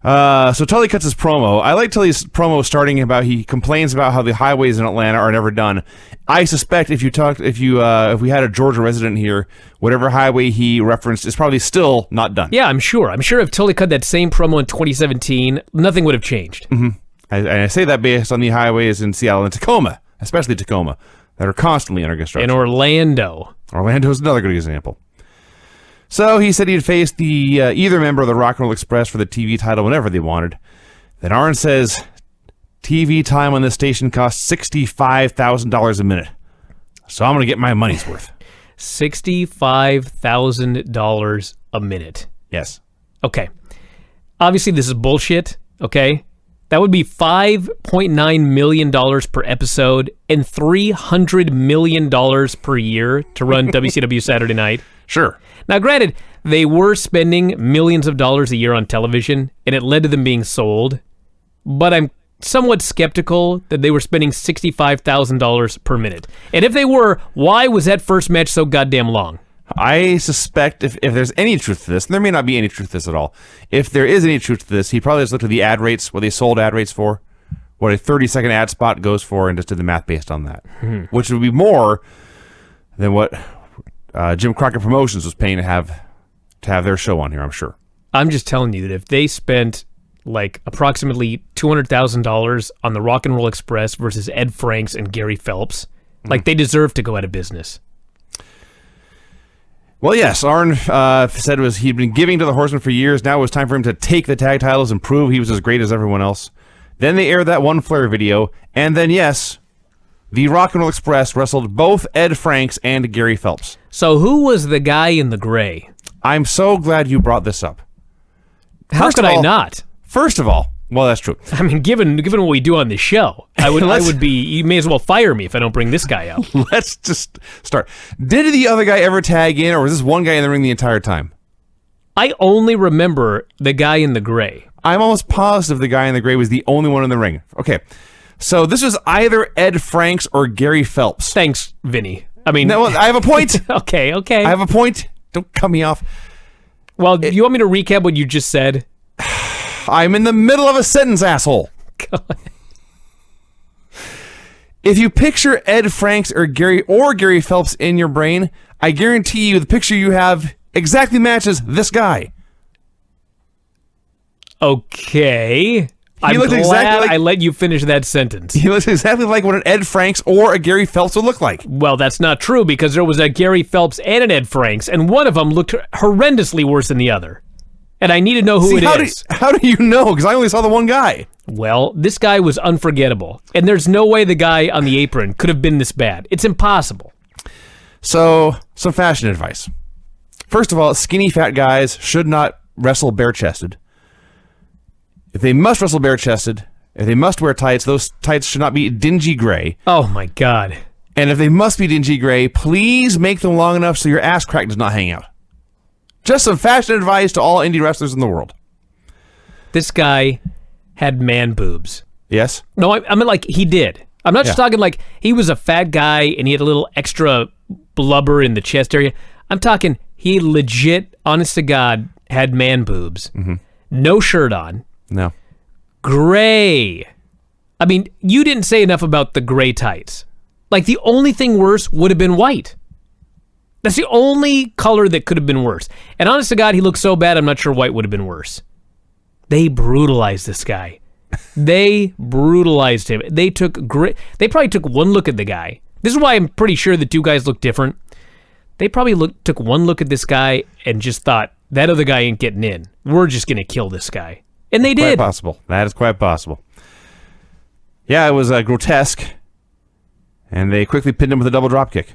Speaker 5: So Tully cuts his promo. I like Tully's promo starting about he complains about how the highways in Atlanta are never done. I suspect if we had a Georgia resident here, whatever highway he referenced is probably still not done.
Speaker 2: Yeah, I'm sure. I'm sure if Tully cut that same promo in 2017, nothing would have changed.
Speaker 5: Mm-hmm. I say that based on the highways in Seattle and Tacoma, especially Tacoma, that are constantly under construction.
Speaker 2: In Orlando.
Speaker 5: Orlando is another good example. So he said he'd face the either member of the Rock and Roll Express for the TV title whenever they wanted. Then Arn says TV time on this station costs $65,000 a minute. So I'm going to get my money's worth.
Speaker 2: $65,000 a minute.
Speaker 5: Yes.
Speaker 2: Okay. Obviously, this is bullshit, okay? That would be $5.9 million per episode and $300 million per year to run WCW Saturday Night.
Speaker 5: Sure.
Speaker 2: Now, granted, they were spending millions of dollars a year on television, and it led to them being sold, but I'm somewhat skeptical that they were spending $65,000 per minute. And if they were, why was that first match so goddamn long?
Speaker 5: I suspect if there's any truth to this, and there may not be any truth to this at all, if there is any truth to this, he probably just looked at the ad rates, what they sold ad rates for, what a 30-second ad spot goes for, and just did the math based on that, which would be more than what Jim Crockett Promotions was paying to have their show on here, I'm sure. I'm
Speaker 2: just telling you that if they spent like approximately $200,000 on the Rock and Roll Express versus Ed Franks and Gary Phelps, like they deserve to go out of business.
Speaker 5: Well, yes, Arn said he'd been giving to the Horsemen for years. Now it was time for him to take the tag titles and prove he was as great as everyone else. Then they aired that one Flair video, and then, yes, the Rock and Roll Express wrestled both Ed Franks and Gary Phelps.
Speaker 2: So who was the guy in the gray?
Speaker 5: I'm so glad you brought this up.
Speaker 2: How could I not?
Speaker 5: First of all, well, that's true.
Speaker 2: I mean, given what we do on this show, I would be. You may as well fire me if I don't bring this guy out.
Speaker 5: Let's just start. Did the other guy ever tag in, or was this one guy in the ring the entire time?
Speaker 2: I only remember the guy in the gray.
Speaker 5: I'm almost positive the guy in the gray was the only one in the ring. Okay, so this was either Ed Franks or Gary Phelps.
Speaker 2: Thanks, Vinny. I mean,
Speaker 5: no, I have a point.
Speaker 2: Okay.
Speaker 5: I have a point. Don't cut me off.
Speaker 2: Well, you want me to recap what you just said?
Speaker 5: I'm in the middle of a sentence, asshole.
Speaker 2: God.
Speaker 5: If you picture Ed Franks or Gary Phelps in your brain, I guarantee you the picture you have exactly matches this guy.
Speaker 2: Okay. I'm glad I let you finish that sentence.
Speaker 5: He looks exactly like what an Ed Franks or a Gary Phelps would look like.
Speaker 2: Well, that's not true because there was a Gary Phelps and an Ed Franks, and one of them looked horrendously worse than the other. And I need to know who it is.
Speaker 5: How do you know? Because I only saw the one guy.
Speaker 2: Well, this guy was unforgettable. And there's no way the guy on the apron could have been this bad. It's impossible.
Speaker 5: So, some fashion advice. First of all, skinny fat guys should not wrestle bare-chested. If they must wrestle bare-chested, if they must wear tights, those tights should not be dingy gray.
Speaker 2: Oh, my God.
Speaker 5: And if they must be dingy gray, please make them long enough so your ass crack does not hang out. Just some fashion advice to all indie wrestlers in the world.
Speaker 2: This guy had man boobs.
Speaker 5: Yes?
Speaker 2: No, I mean, like, he did. I'm not just talking like he was a fat guy and he had a little extra blubber in the chest area. I'm talking he legit, honest to God, had man boobs. Mm-hmm. No shirt on.
Speaker 5: No.
Speaker 2: Gray. I mean, you didn't say enough about the gray tights. Like, the only thing worse would have been white. That's the only color that could have been worse. And honest to God, he looked so bad, I'm not sure white would have been worse. They brutalized this guy. They brutalized him. They probably took one look at the guy. This is why I'm pretty sure the two guys look different. They probably took one look at this guy and just thought, that other guy ain't getting in. We're just going to kill this guy. And they did.
Speaker 5: Quite possible. That is quite possible. Yeah, it was grotesque. And they quickly pinned him with a double drop kick.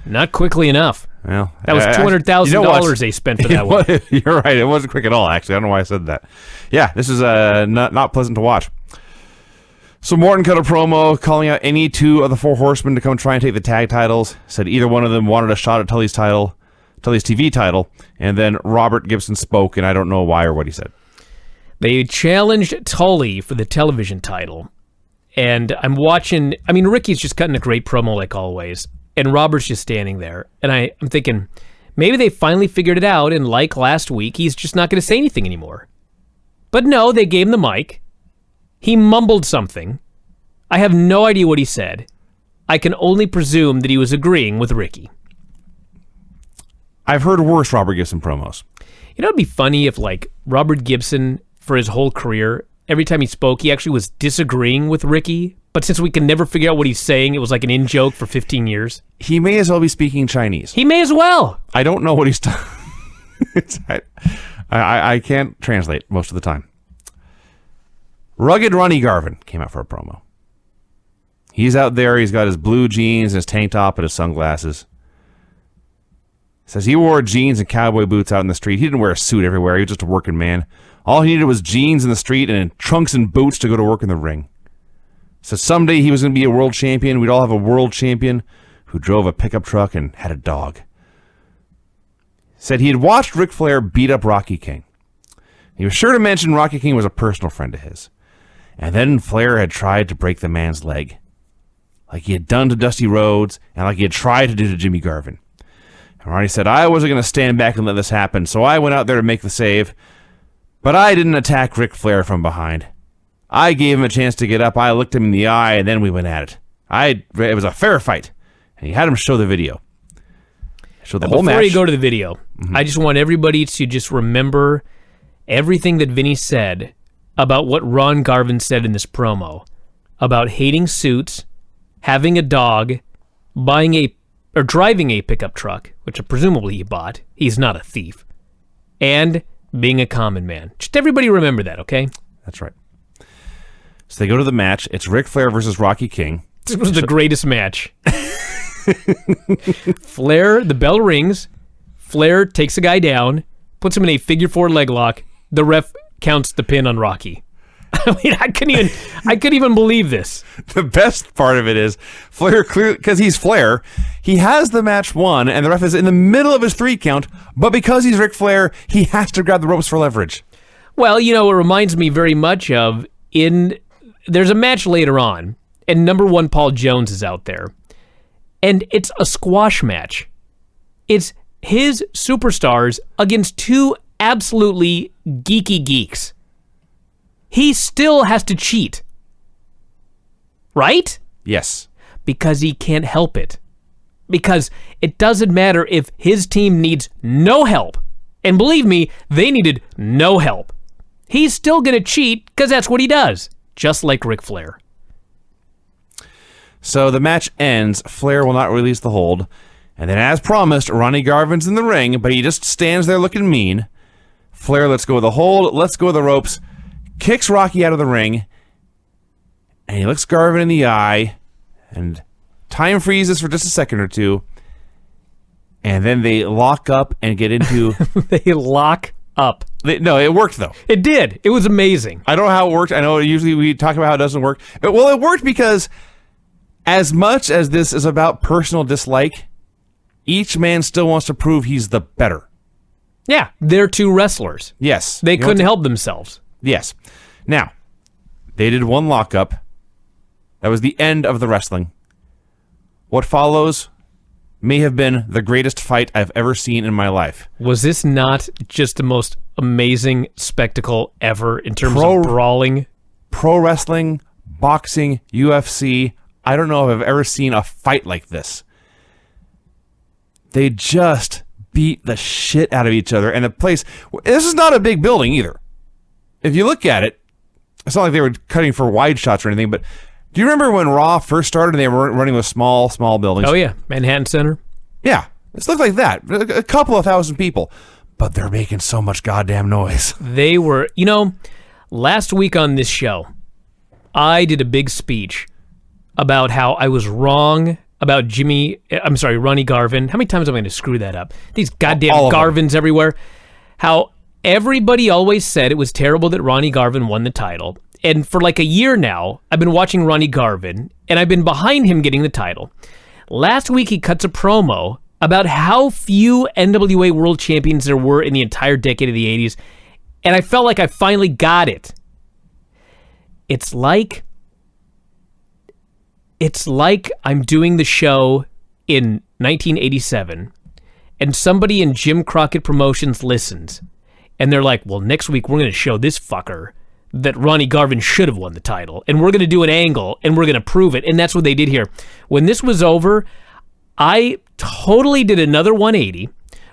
Speaker 2: Not quickly enough.
Speaker 5: Well,
Speaker 2: that was $200,000 they spent for that one.
Speaker 5: You're right. It wasn't quick at all, actually. I don't know why I said that. Yeah, this is not pleasant to watch. So Morton cut a promo calling out any two of the four horsemen to come try and take the tag titles. Said either one of them wanted a shot at Tully's TV title. And then Robert Gibson spoke, and I don't know why or what he said.
Speaker 2: They challenged Tully for the television title. And I'm watching, I mean, Ricky's just cutting a great promo like always. And Robert's just standing there. And I'm thinking, maybe they finally figured it out, and like last week, he's just not going to say anything anymore. But no, they gave him the mic. He mumbled something. I have no idea what he said. I can only presume that he was agreeing with Ricky.
Speaker 5: I've heard worse Robert Gibson promos.
Speaker 2: You know, it'd be funny if, like, Robert Gibson, for his whole career, every time he spoke, he actually was disagreeing with Ricky. But since we can never figure out what he's saying, it was like an in-joke for 15 years.
Speaker 5: He may as well be speaking Chinese.
Speaker 2: He may as well.
Speaker 5: I don't know what he's talking. I can't translate most of the time. Rugged Ronnie Garvin came out for a promo. He's out there. He's got his blue jeans and his tank top and his sunglasses. Says he wore jeans and cowboy boots out in the street. He didn't wear a suit everywhere. He was just a working man. All he needed was jeans in the street and trunks and boots to go to work in the ring. Says someday he was going to be a world champion. We'd all have a world champion who drove a pickup truck and had a dog. Said he had watched Ric Flair beat up Rocky King. He was sure to mention Rocky King was a personal friend of his. And then Flair had tried to break the man's leg, like he had done to Dusty Rhodes and like he had tried to do to Jimmy Garvin. And Ronnie said, I wasn't going to stand back and let this happen, so I went out there to make the save. But I didn't attack Ric Flair from behind. I gave him a chance to get up. I looked him in the eye, and then we went at it. It was a fair fight. And he had him show the video. Show the whole match.
Speaker 2: Before you go to the video, I just want everybody to just remember everything that Vinny said about what Ron Garvin said in this promo about hating suits, having a dog, driving a pickup truck, which presumably he bought. He's not a thief. And being a common man. Just everybody remember that, okay?
Speaker 5: That's right. So they go to the match. It's Ric Flair versus Rocky King.
Speaker 2: This was the greatest match. Flair, the bell rings. Flair takes a guy down, puts him in a figure four leg lock. The ref counts the pin on Rocky. I mean, I couldn't even believe this.
Speaker 5: The best part of it is Flair, clearly, because he's Flair, he has the match won, and the ref is in the middle of his 3 count, but because he's Ric Flair, he has to grab the ropes for leverage.
Speaker 2: Well, you know, it reminds me very much of there's a match later on, and number 1 Paul Jones is out there, and it's a squash match. It's his superstars against 2 absolutely geeky geeks. He still has to cheat. Right?
Speaker 5: Yes.
Speaker 2: Because he can't help it. Because it doesn't matter if his team needs no help. And believe me, they needed no help. He's still going to cheat because that's what he does. Just like Ric Flair.
Speaker 5: So the match ends. Flair will not release the hold. And then as promised, Ronnie Garvin's in the ring, but he just stands there looking mean. Flair lets go of the hold, lets go of the ropes, kicks Rocky out of the ring, and he looks Garvin in the eye, and time freezes for just a second or two, and then they lock up and get into...
Speaker 2: They lock up.
Speaker 5: No, it worked, though.
Speaker 2: It did. It was amazing.
Speaker 5: I don't know how it worked. I know usually we talk about how it doesn't work. Well, it worked because as much as this is about personal dislike, each man still wants to prove he's the better.
Speaker 2: Yeah, they're 2 wrestlers.
Speaker 5: Yes.
Speaker 2: They couldn't help themselves.
Speaker 5: Yes. Now, they did one lockup. That was the end of the wrestling. What follows may have been the greatest fight I've ever seen in my life.
Speaker 2: Was this not just the most amazing spectacle ever in terms of brawling?
Speaker 5: Pro wrestling, boxing, UFC. I don't know if I've ever seen a fight like this. They just beat the shit out of each other. And the place, this is not a big building either. If you look at it, it's not like they were cutting for wide shots or anything, but do you remember when Raw first started and they were running with small buildings?
Speaker 2: Oh, yeah. Manhattan Center.
Speaker 5: Yeah. It looked like that. A couple of thousand people. But they're making so much goddamn noise.
Speaker 2: They were, last week on this show, I did a big speech about how I was wrong about Ronnie Garvin. How many times am I going to screw that up? These goddamn Garvins everywhere. How everybody always said it was terrible that Ronnie Garvin won the title. And for like a year now, I've been watching Ronnie Garvin, and I've been behind him getting the title. Last week, he cuts a promo about how few NWA World Champions there were in the entire decade of the 80s, and I felt like I finally got it. It's like I'm doing the show in 1987, and somebody in Jim Crockett Promotions listens, and they're like, well, next week we're going to show this fucker that Ronnie Garvin should have won the title, and we're going to do an angle, and we're going to prove it, and that's what they did here. When this was over, I totally did another 180.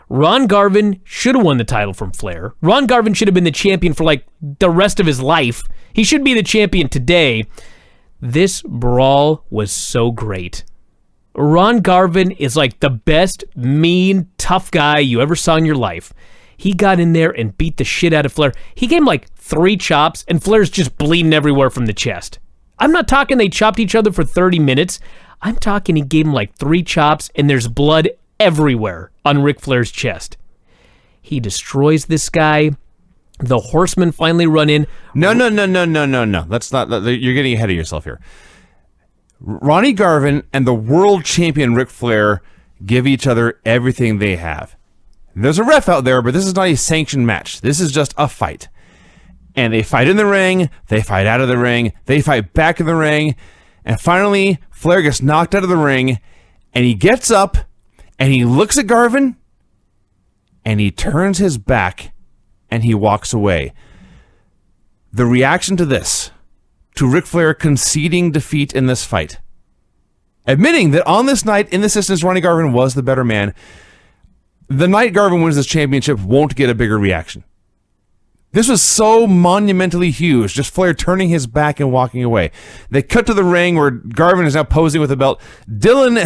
Speaker 2: Ron Garvin should have won the title from Flair. Ron Garvin should have been the champion for like the rest of his life. He should be the champion today. This brawl was so great. Ron Garvin is like the best, mean, tough guy you ever saw in your life. He got in there and beat the shit out of Flair. He gave him like 3 chops, and Flair's just bleeding everywhere from the chest. I'm not talking they chopped each other for 30 minutes. I'm talking he gave him like 3 chops, and there's blood everywhere on Ric Flair's chest. He destroys this guy. The Horsemen finally run in.
Speaker 5: No. That's not. You're getting ahead of yourself here. Ronnie Garvin and the world champion Ric Flair give each other everything they have. There's a ref out there, but this is not a sanctioned match. This is just a fight. And they fight in the ring, they fight out of the ring, they fight back in the ring, and finally, Flair gets knocked out of the ring, and he gets up, and he looks at Garvin, and he turns his back, and he walks away. The reaction to this, to Ric Flair conceding defeat in this fight, admitting that on this night, in this instance, Ronnie Garvin was the better man, the night Garvin wins this championship won't get a bigger reaction. This was so monumentally huge, just Flair turning his back and walking away. They cut to the ring where Garvin is now posing with a belt. Dylan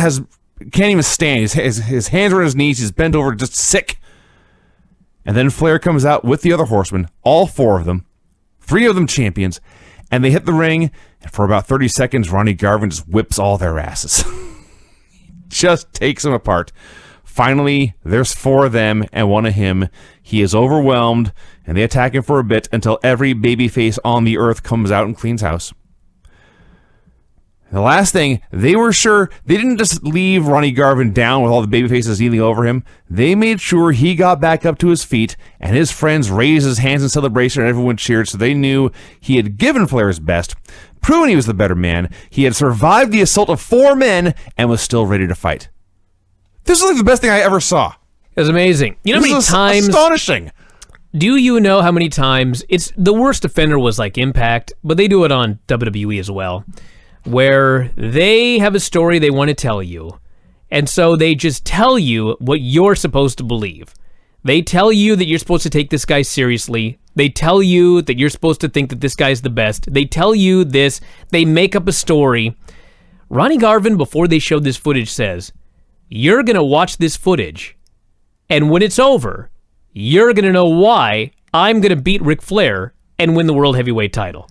Speaker 5: can't even stand. His hands are on his knees. He's bent over, just sick. And then Flair comes out with the other Horsemen, all 4 of them, 3 of them champions, and they hit the ring, and for about 30 seconds, Ronnie Garvin just whips all their asses. Just takes them apart. Finally, there's 4 of them and 1 of him. He is overwhelmed, and they attack him for a bit until every babyface on the earth comes out and cleans house. The last thing, they were sure they didn't just leave Ronnie Garvin down with all the babyfaces kneeling over him. They made sure he got back up to his feet, and his friends raised his hands in celebration, and everyone cheered, so they knew he had given Flair his best, proven he was the better man. He had survived the assault of 4 men and was still ready to fight. This is like the best thing I ever saw.
Speaker 2: It was amazing. You know how many times...
Speaker 5: Astonishing.
Speaker 2: Do you know how many times... It's the worst offender was like Impact, but they do it on WWE as well, where they have a story they want to tell you, and so they just tell you what you're supposed to believe. They tell you that you're supposed to take this guy seriously. They tell you that you're supposed to think that this guy's the best. They tell you this. They make up a story. Ronnie Garvin, before they showed this footage, says... You're going to watch this footage, and when it's over, you're going to know why I'm going to beat Ric Flair and win the World Heavyweight title.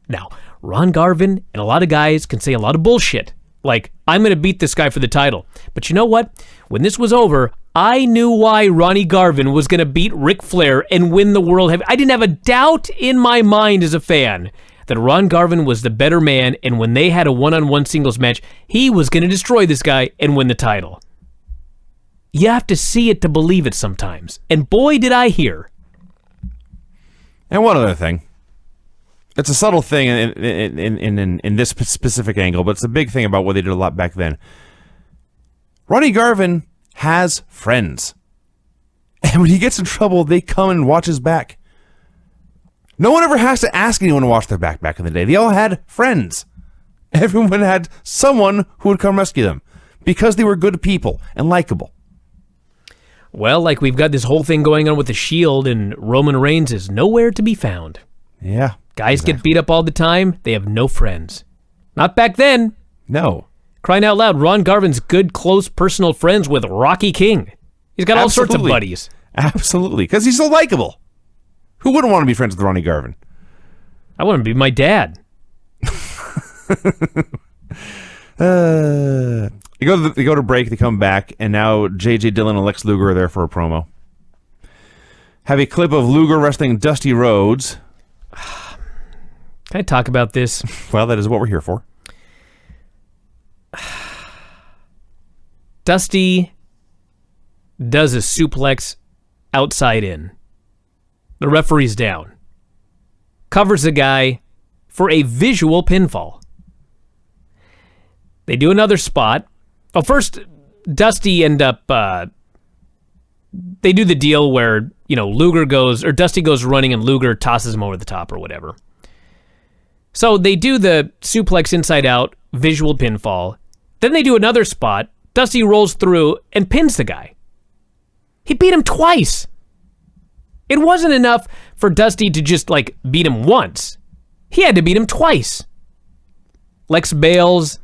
Speaker 2: Now, Ron Garvin and a lot of guys can say a lot of bullshit, like, I'm going to beat this guy for the title. But you know what? When this was over, I knew why Ronnie Garvin was going to beat Ric Flair and win the World Heavyweight. I didn't have a doubt in my mind as a fan that Ron Garvin was the better man, and when they had a one-on-one singles match, he was going to destroy this guy and win the title. You have to see it to believe it sometimes. And boy, did I hear.
Speaker 5: And one other thing. It's a subtle thing in this specific angle, but it's a big thing about what they did a lot back then. Ronnie Garvin has friends. And when he gets in trouble, they come and watch his back. No one ever has to ask anyone to watch their back in the day. They all had friends. Everyone had someone who would come rescue them because they were good people and likable.
Speaker 2: Well, like we've got this whole thing going on with the Shield, and Roman Reigns is nowhere to be found.
Speaker 5: Yeah.
Speaker 2: Guys get beat up all the time. They have no friends. Not back then.
Speaker 5: No.
Speaker 2: Crying out loud, Ron Garvin's good, close, personal friends with Rocky King. He's got all sorts of buddies.
Speaker 5: Absolutely, because he's so likable. Who wouldn't want to be friends with Ronnie Garvin?
Speaker 2: I want to be my dad.
Speaker 5: They go to break, they come back, and now J.J. Dillon and Lex Luger are there for a promo. Have a clip of Luger wrestling Dusty Rhodes.
Speaker 2: Can I talk about this?
Speaker 5: Well, that is what we're here for.
Speaker 2: Dusty does a suplex outside in. The referee's down. Covers the guy for a visual pinfall. They do another spot. Well, first, Dusty end up... they do the deal where, Dusty goes running and Luger tosses him over the top or whatever. So they do the suplex inside out, visual pinfall. Then they do another spot. Dusty rolls through and pins the guy. He beat him twice. It wasn't enough for Dusty to just, beat him once. He had to beat him twice. Lex bails.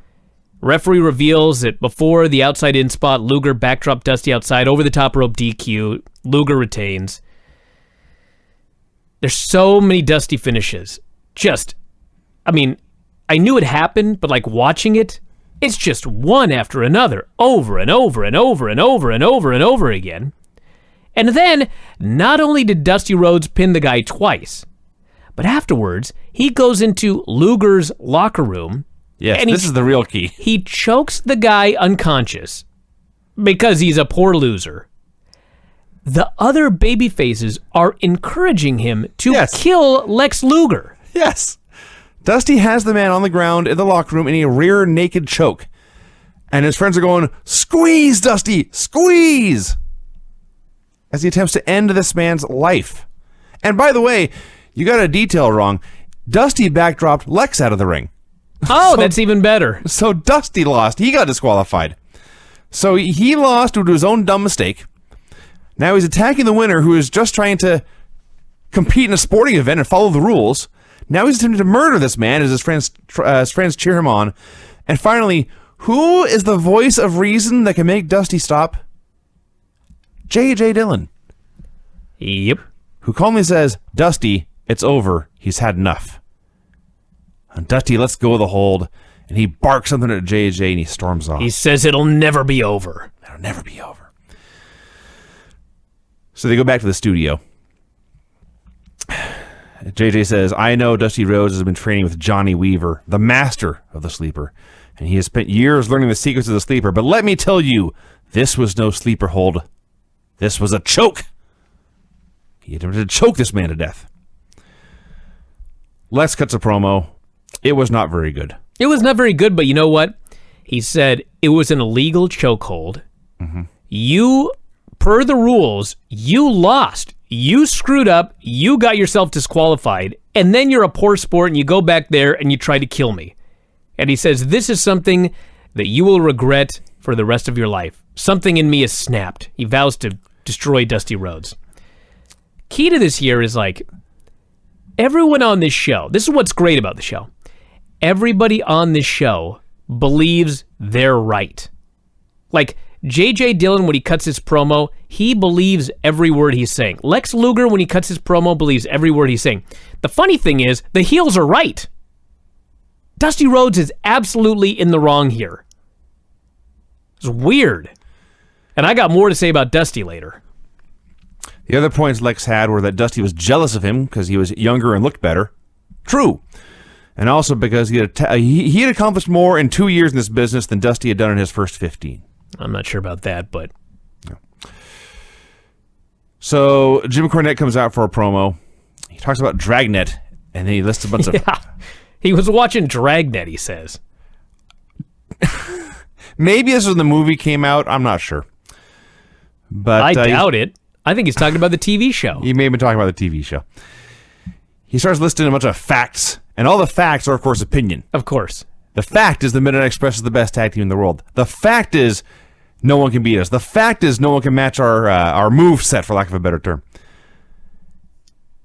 Speaker 2: Referee reveals that before the outside in spot, Luger backdropped Dusty outside, over the top rope DQ. Luger retains. There's so many Dusty finishes. I knew it happened, but watching it, it's just one after another, over and over and over and over and over and over again. And then, not only did Dusty Rhodes pin the guy twice, but afterwards, he goes into Luger's locker room.
Speaker 5: Yes, this is the real key.
Speaker 2: He chokes the guy unconscious because he's a poor loser. The other babyfaces are encouraging him to kill Lex Luger.
Speaker 5: Yes. Dusty has the man on the ground in the locker room in a rear naked choke. And his friends are going, "Squeeze, Dusty, squeeze!" as he attempts to end this man's life. And by the way, you got a detail wrong. Dusty backdropped Lex out of the ring.
Speaker 2: Oh, that's even better.
Speaker 5: So Dusty lost. He got disqualified. So he lost due to his own dumb mistake. Now he's attacking the winner, who is just trying to compete in a sporting event and follow the rules. Now he's attempting to murder this man as his friends cheer him on. And finally, who is the voice of reason that can make Dusty stop? J.J. Dillon.
Speaker 2: Yep.
Speaker 5: Who calmly says, "Dusty, it's over. He's had enough." And Dusty lets go of the hold, and he barks something at J.J. and he storms off.
Speaker 2: He says it'll never be over.
Speaker 5: It'll never be over. So they go back to the studio. JJ says, "I know Dusty Rhodes has been training with Johnny Weaver, the master of the sleeper, and he has spent years learning the secrets of the sleeper. But let me tell you, this was no sleeper hold. This was a choke. He attempted to choke this man to death." Lex cuts a promo. It was not very good.
Speaker 2: It was not very good, but you know what? He said it was an illegal chokehold. Mm-hmm. You, per the rules, you lost. You screwed up. You got yourself disqualified. And then you're a poor sport and you go back there and you try to kill me. And he says, this is something that you will regret for the rest of your life. Something in me is snapped. He vows to destroy Dusty Rhodes. Key to this here is everyone on this show, this is what's great about the show. Everybody on this show believes they're right. J.J. Dillon, when he cuts his promo, he believes every word he's saying. Lex Luger, when he cuts his promo, believes every word he's saying. The funny thing is, the heels are right. Dusty Rhodes is absolutely in the wrong here. It's weird. And I got more to say about Dusty later.
Speaker 5: The other points Lex had were that Dusty was jealous of him because he was younger and looked better. True. And also because he had accomplished more in 2 years in this business than Dusty had done in his first 15.
Speaker 2: I'm not sure about that, but...
Speaker 5: No. So Jim Cornette comes out for a promo. He talks about Dragnet And then he lists a bunch of...
Speaker 2: Yeah. He was watching Dragnet, he says.
Speaker 5: Maybe this was when the movie came out. I'm not sure. But
Speaker 2: I doubt it. I think he's talking about the TV show.
Speaker 5: He may have been talking about the TV show. He starts listing a bunch of facts, and all the facts are, of course, opinion.
Speaker 2: Of course.
Speaker 5: The fact is the Midnight Express is the best tag team in the world. The fact is no one can beat us. The fact is no one can match our move set, for lack of a better term.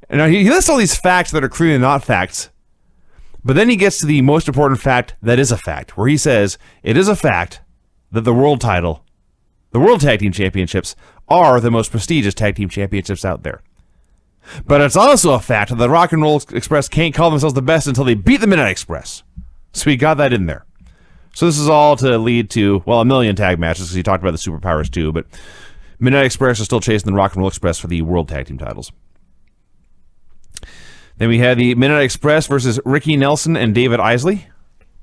Speaker 5: And now he lists all these facts that are clearly not facts, but then he gets to the most important fact that is a fact, where he says it is a fact that the world title, the World Tag Team Championships, are the most prestigious tag team championships out there. But it's also a fact that the Rock and Roll Express can't call themselves the best until they beat the Midnight Express. So he got that in there. So this is all to lead to, well, a million tag matches, because he talked about the Superpowers too, but Midnight Express is still chasing the Rock and Roll Express for the World Tag Team titles. Then we had the Midnight Express versus Ricky Nelson and David Isley.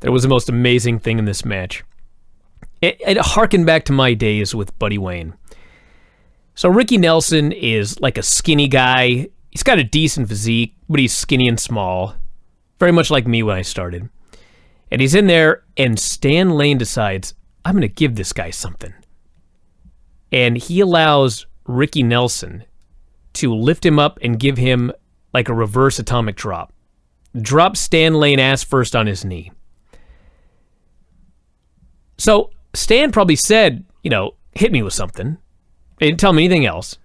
Speaker 2: There was the most amazing thing in this match. It harkened back to my days with Buddy Wayne. So Ricky Nelson is like a skinny guy. He's got a decent physique, but he's skinny and small. Very much like me when I started. And he's in there, and Stan Lane decides, I'm going to give this guy something. And he allows Ricky Nelson to lift him up and give him like a reverse atomic drop. Drop Stan Lane ass first on his knee. So Stan probably said, hit me with something. He didn't tell me anything else.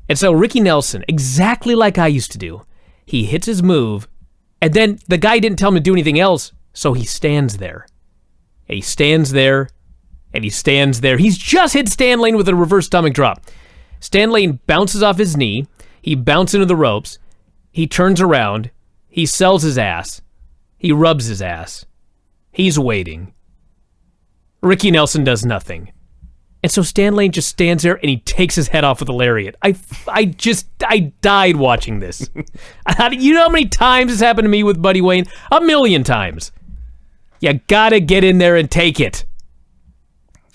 Speaker 2: And so Ricky Nelson, exactly like I used to do, he hits his move, and then the guy didn't tell him to do anything else, so he stands there. And he stands there, and he stands there. He's just hit Stan Lane with a reverse atomic drop. Stan Lane bounces off his knee. He bounces into the ropes. He turns around. He sells his ass. He rubs his ass. He's waiting. Ricky Nelson does nothing. And so Stan Lane just stands there and he takes his head off with a lariat. I died watching this. You know how many times this happened to me with Buddy Wayne? 1,000,000 times. You gotta get in there and take it.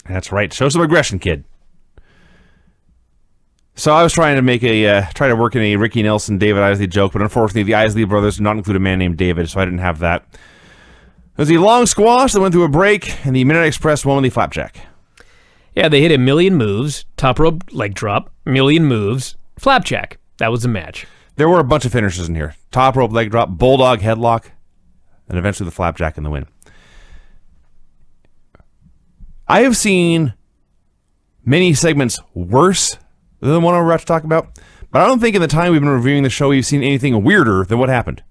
Speaker 5: That's right. Show some aggression, kid. So I was trying to work in a Ricky Nelson, David Isley joke, but unfortunately the Isley brothers do not include a man named David, so I didn't have that. There was a long squash that went through a break, and the Midnight Express won with the flapjack.
Speaker 2: Yeah, they hit 1,000,000 moves, top rope leg drop, 1,000,000 moves, flapjack. That was the match.
Speaker 5: There were a bunch of finishes in here. Top rope leg drop, bulldog headlock, and eventually the flapjack in the win. I have seen many segments worse than the one I'm about to talk about, but I don't think in the time we've been reviewing the show we've seen anything weirder than what happened.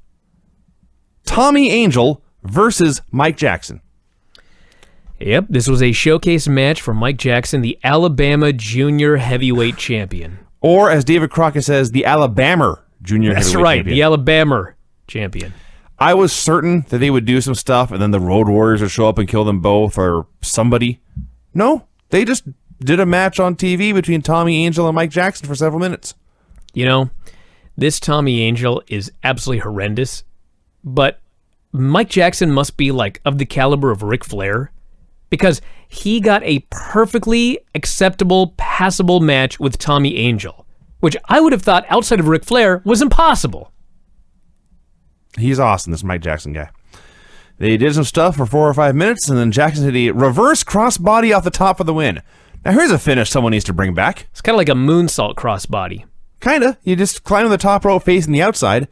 Speaker 5: Tommy Angel versus Mike Jackson.
Speaker 2: Yep, this was a showcase match for Mike Jackson, the Alabama Junior Heavyweight Champion.
Speaker 5: Or, as David Crockett says, the Alabama Junior Heavyweight Champion. That's right,
Speaker 2: the Alabama Champion.
Speaker 5: I was certain that they would do some stuff and then the Road Warriors would show up and kill them both or somebody. No, they just did a match on TV between Tommy Angel and Mike Jackson for several minutes.
Speaker 2: This Tommy Angel is absolutely horrendous, but Mike Jackson must be like of the caliber of Ric Flair, because he got a perfectly acceptable, passable match with Tommy Angel, which I would have thought outside of Ric Flair was impossible.
Speaker 5: He's awesome, this Mike Jackson guy. They did some stuff for 4 or 5 minutes, and then Jackson hit a reverse crossbody off the top for the win. Now here's a finish someone needs to bring back.
Speaker 2: It's kind of like a moonsault crossbody.
Speaker 5: Kinda. You just climb on the top rope facing the outside,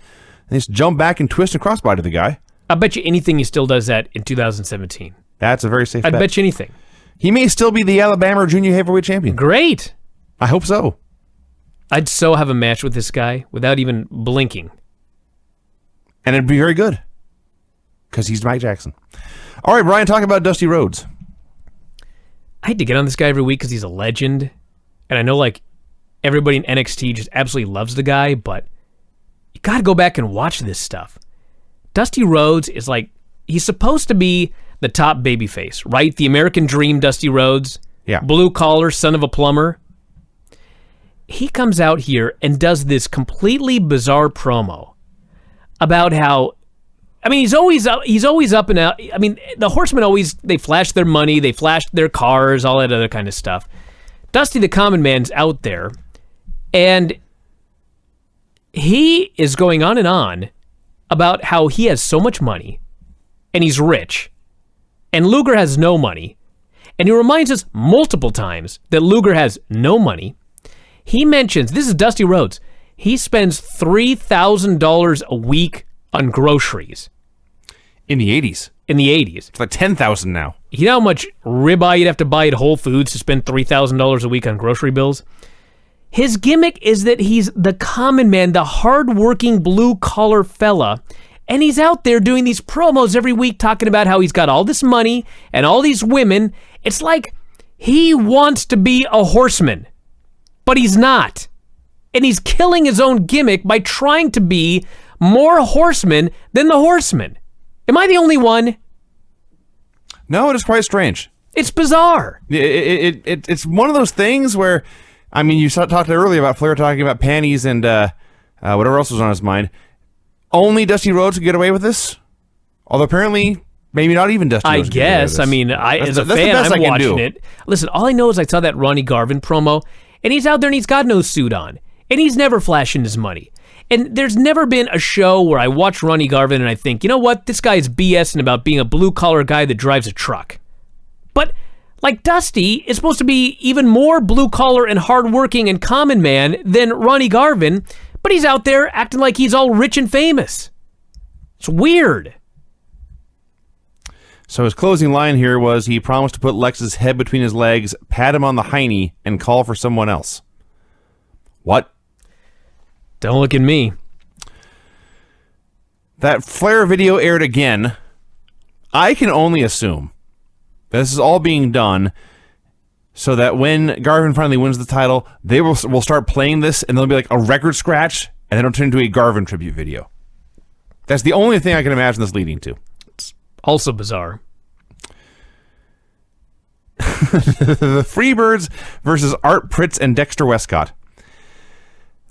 Speaker 5: and just jump back and twist and crossbody the guy.
Speaker 2: I bet you anything he still does that in 2017.
Speaker 5: That's a very safe bet.
Speaker 2: I'd bet you anything.
Speaker 5: He may still be the Alabama Junior Heavyweight Champion.
Speaker 2: Great.
Speaker 5: I hope so.
Speaker 2: I'd so have a match with this guy without even blinking.
Speaker 5: And it'd be very good. Because he's Mike Jackson. All right, Bryan, talk about Dusty Rhodes.
Speaker 2: I hate to get on this guy every week because he's a legend. And I know everybody in NXT just absolutely loves the guy, but you got to go back and watch this stuff. Dusty Rhodes is he's supposed to be the top babyface, right? The American Dream Dusty Rhodes.
Speaker 5: Yeah.
Speaker 2: Blue collar, son of a plumber. He comes out here and does this completely bizarre promo about how, he's always up and out. The Horsemen they flash their money, they flash their cars, all that other kind of stuff. Dusty the Common Man's out there, and he is going on and on about how he has so much money, and he's rich, and Luger has no money, and he reminds us multiple times that Luger has no money. He mentions, this is Dusty Rhodes, he spends $3,000 a week on groceries.
Speaker 5: In the 80s.
Speaker 2: In the 80s.
Speaker 5: It's like 10,000 now.
Speaker 2: You know how much ribeye you'd have to buy at Whole Foods to spend $3,000 a week on grocery bills? His gimmick is that he's the common man, the hard-working blue-collar fella, and he's out there doing these promos every week talking about how he's got all this money and all these women. It's like he wants to be a horseman, but he's not. And he's killing his own gimmick by trying to be more horseman than the horseman. Am I the only one?
Speaker 5: No, it is quite strange.
Speaker 2: It's bizarre.
Speaker 5: It's one of those things where, I mean, you talked earlier about Flair talking about panties and whatever else was on his mind. Only Dusty Rhodes could get away with this? Although apparently, maybe not even Dusty Rhodes.
Speaker 2: I guess. I mean, as a fan, I'm watching it. Listen, all I know is I saw that Ronnie Garvin promo, and he's out there and he's got no suit on. And he's never flashing his money. And there's never been a show where I watch Ronnie Garvin and I think, you know what, this guy's BSing about being a blue-collar guy that drives a truck. But, like, Dusty is supposed to be even more blue-collar and hard-working and common man than Ronnie Garvin, but he's out there acting like he's all rich and famous. It's weird.
Speaker 5: So his closing line here was he promised to put Lex's head between his legs, pat him on the hiney, and call for someone else. What?
Speaker 2: Don't look at me.
Speaker 5: That Flair video aired again. I can only assume this is all being done so that when Garvin finally wins the title, they will start playing this, and there'll be like a record scratch, and then it'll turn into a Garvin tribute video. That's the only thing I can imagine this leading to.
Speaker 2: It's also bizarre.
Speaker 5: The Freebirds versus Art Pritz and Dexter Westcott.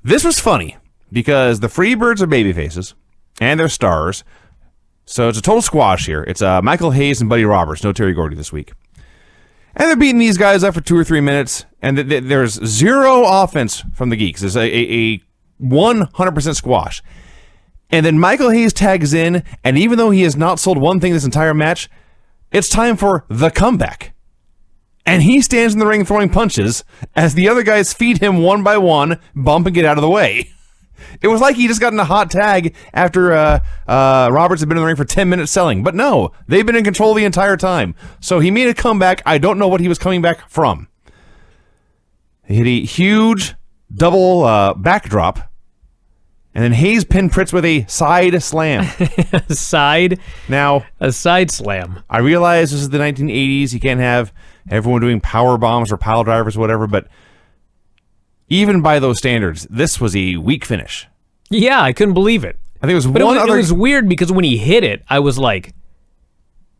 Speaker 5: This was funny because the Freebirds are babyfaces and they're stars. So it's a total squash here. It's Michael Hayes and Buddy Roberts, no Terry Gordy this week. And they're beating these guys up for 2 or 3 minutes, and there's zero offense from the Geeks. There's a 100% squash. And then Michael Hayes tags in, and even though he has not sold one thing this entire match, it's time for the comeback. And he stands in the ring throwing punches as the other guys feed him one by one, bump and get out of the way. It was like he just got in a hot tag after Roberts had been in the ring for 10 minutes selling. But no, they've been in control the entire time. So he made a comeback. I don't know what he was coming back from. He hit a huge double backdrop. And then Hayes pinned Pritz with a side slam. Now,
Speaker 2: a side slam.
Speaker 5: I realize this is the 1980s. You can't have everyone doing power bombs or pile drivers or whatever, but even by those standards, this was a weak finish.
Speaker 2: Yeah, I couldn't believe it.
Speaker 5: I think it was
Speaker 2: It was weird because when he hit it, I was like,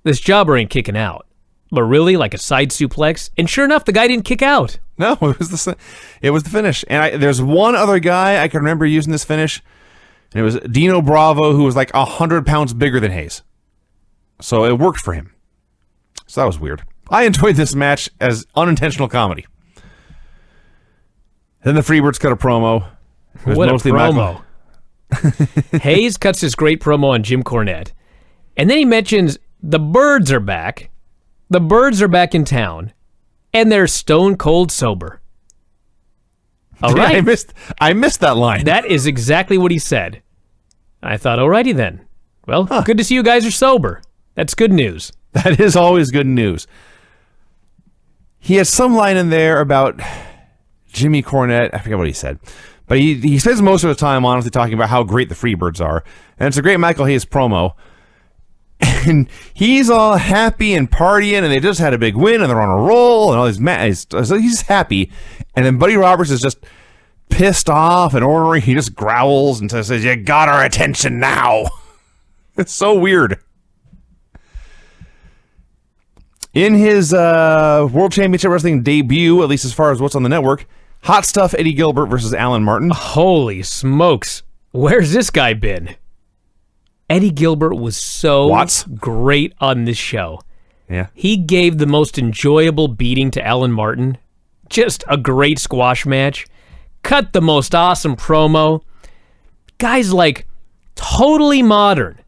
Speaker 2: this jobber ain't kicking out. But really, like a side suplex? And sure enough, the guy didn't kick out.
Speaker 5: No, it was the finish. And there's one other guy I can remember using this finish, and it was Dino Bravo, who was like 100 pounds bigger than Hayes. So it worked for him. So that was weird. I enjoyed this match as unintentional comedy. Then the Freebirds cut a promo.
Speaker 2: What a promo. Hayes cuts this great promo on Jim Cornette. And then he mentions the Birds are back. The Birds are back in town. And they're stone cold sober. All right.
Speaker 5: I missed that line.
Speaker 2: That is exactly what he said. I thought, alrighty then. Well, good to see you guys are sober. That's good news.
Speaker 5: That is always good news. He has some line in there about Jimmy Cornette. I forget what he said. But he spends most of the time honestly talking about how great the Freebirds are. And it's a great Michael Hayes promo. And he's all happy and partying, and they just had a big win, and they're on a roll, and all these he's happy. And then Buddy Roberts is just pissed off and ordering. He just growls and says, "You got our attention now." It's so weird. In his World Championship Wrestling debut, at least as far as what's on the network, Hot Stuff Eddie Gilbert versus Alan Martin.
Speaker 2: Holy smokes. Where's this guy been? Eddie Gilbert was so great on this show.
Speaker 5: Yeah.
Speaker 2: He gave the most enjoyable beating to Alan Martin. Just a great squash match. Cut the most awesome promo. Guy's like Totally modern.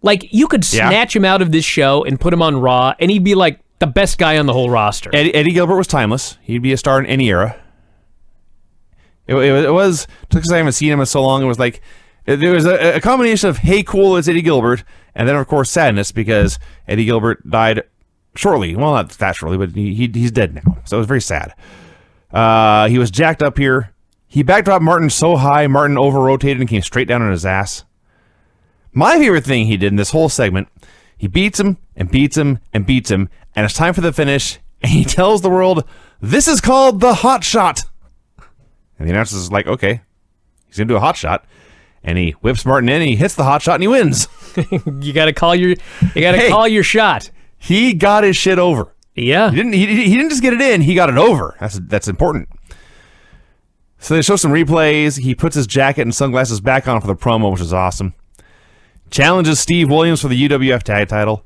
Speaker 2: Like, you could snatch him out of this show and put him on Raw, and he'd be like the best guy on the whole roster.
Speaker 5: Eddie Gilbert was timeless. He'd be a star in any era. It was, just because I haven't seen him in so long, it was like, there was a combination of, hey, cool, it's Eddie Gilbert, and then, of course, sadness, because Eddie Gilbert died shortly. Well, not that shortly, but he's dead now. So it was very sad. He was jacked up here. He backdropped Martin so high, Martin over-rotated and came straight down on his ass. My favorite thing he did in this whole segment, he beats him and beats him and beats him, and it's time for the finish, and he tells the world, this is called the hot shot. And the announcer is like, okay, he's going to do a hot shot, and he whips Martin in, and he hits the hot shot, and he wins.
Speaker 2: You got to call your shot.
Speaker 5: He got his shit over.
Speaker 2: Yeah.
Speaker 5: He didn't just get it in, he got it over. That's important. So they show some replays. He puts his jacket and sunglasses back on for the promo, which is awesome. Challenges Steve Williams for the UWF tag title.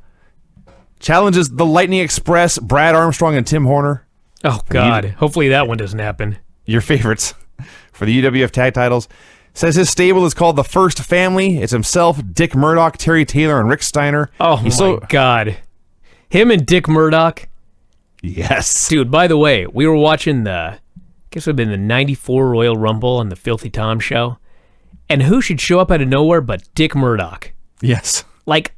Speaker 5: Challenges the Lightning Express, Brad Armstrong and Tim Horner.
Speaker 2: Oh, God. Hopefully that one doesn't happen.
Speaker 5: Your favorites for the UWF tag titles. Says his stable is called the First Family. It's himself, Dick Murdoch, Terry Taylor, and Rick Steiner.
Speaker 2: Oh, my God. Him and Dick Murdoch.
Speaker 5: Yes.
Speaker 2: Dude, by the way, we were watching I guess it would have been the 94 Royal Rumble on the Filthy Tom show. And who should show up out of nowhere but Dick Murdoch?
Speaker 5: Yes.
Speaker 2: Like,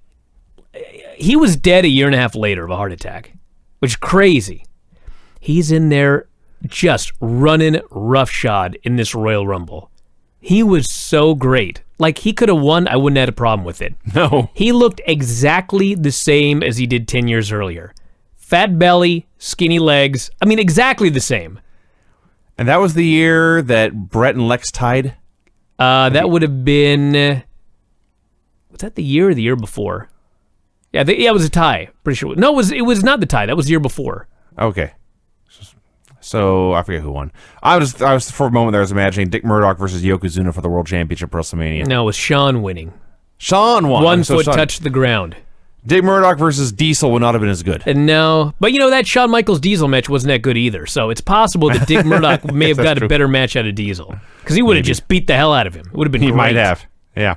Speaker 2: he was dead a year and a half later of a heart attack, which is crazy. He's in there just running roughshod in this Royal Rumble. He was so great. Like, he could have won. I wouldn't have had a problem with it.
Speaker 5: No.
Speaker 2: He looked exactly the same as he did 10 years earlier. Fat belly, skinny legs. I mean, exactly the same.
Speaker 5: And that was the year that Brett and Lex tied?
Speaker 2: That would have been... was that the year or the year before? Yeah, it was a tie. Pretty sure. No, it was not the tie. That was the year before.
Speaker 5: Okay. So, I forget who won. I was for a moment there, I was imagining Dick Murdoch versus Yokozuna for the World Championship at WrestleMania.
Speaker 2: No, it was Shawn winning.
Speaker 5: Shawn won.
Speaker 2: One foot touched the ground.
Speaker 5: Dick Murdoch versus Diesel would not have been as good.
Speaker 2: No, but that Shawn Michaels Diesel match wasn't that good either. So it's possible that Dick Murdoch may have got a better match out of Diesel because he would have just beat the hell out of him. It would have been. He great.
Speaker 5: Might have. Yeah.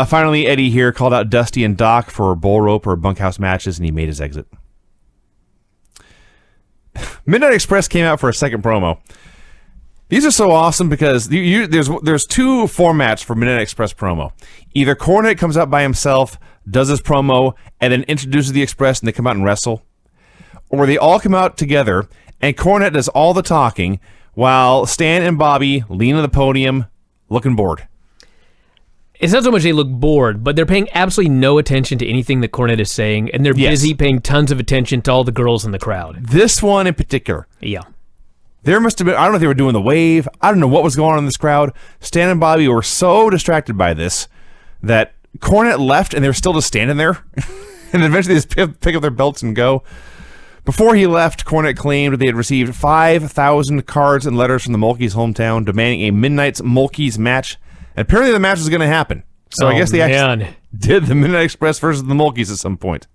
Speaker 5: Finally, Eddie here called out Dusty and Doc for bull rope or bunkhouse matches, and he made his exit. Midnight Express came out for a second promo. These are so awesome because there's two formats for Midnight Express promo. Either Cornette comes out by himself, does his promo, and then introduces the Express and they come out and wrestle. Or they all come out together and Cornette does all the talking while Stan and Bobby lean on the podium looking bored.
Speaker 2: It's not so much they look bored, but they're paying absolutely no attention to anything that Cornette is saying, and they're busy paying tons of attention to all the girls in the crowd.
Speaker 5: This one in particular.
Speaker 2: Yeah.
Speaker 5: There must have been, I don't know if they were doing the wave. I don't know what was going on in this crowd. Stan and Bobby were so distracted by this that Cornette left and they were still just standing there. And eventually they just pick up their belts and go. Before he left, Cornette claimed they had received 5,000 cards and letters from the Mulkeys' hometown demanding a Midnight's Mulkeys match. And apparently the match was going to happen. So I guess they actually did the Midnight Express versus the Mulkeys at some point.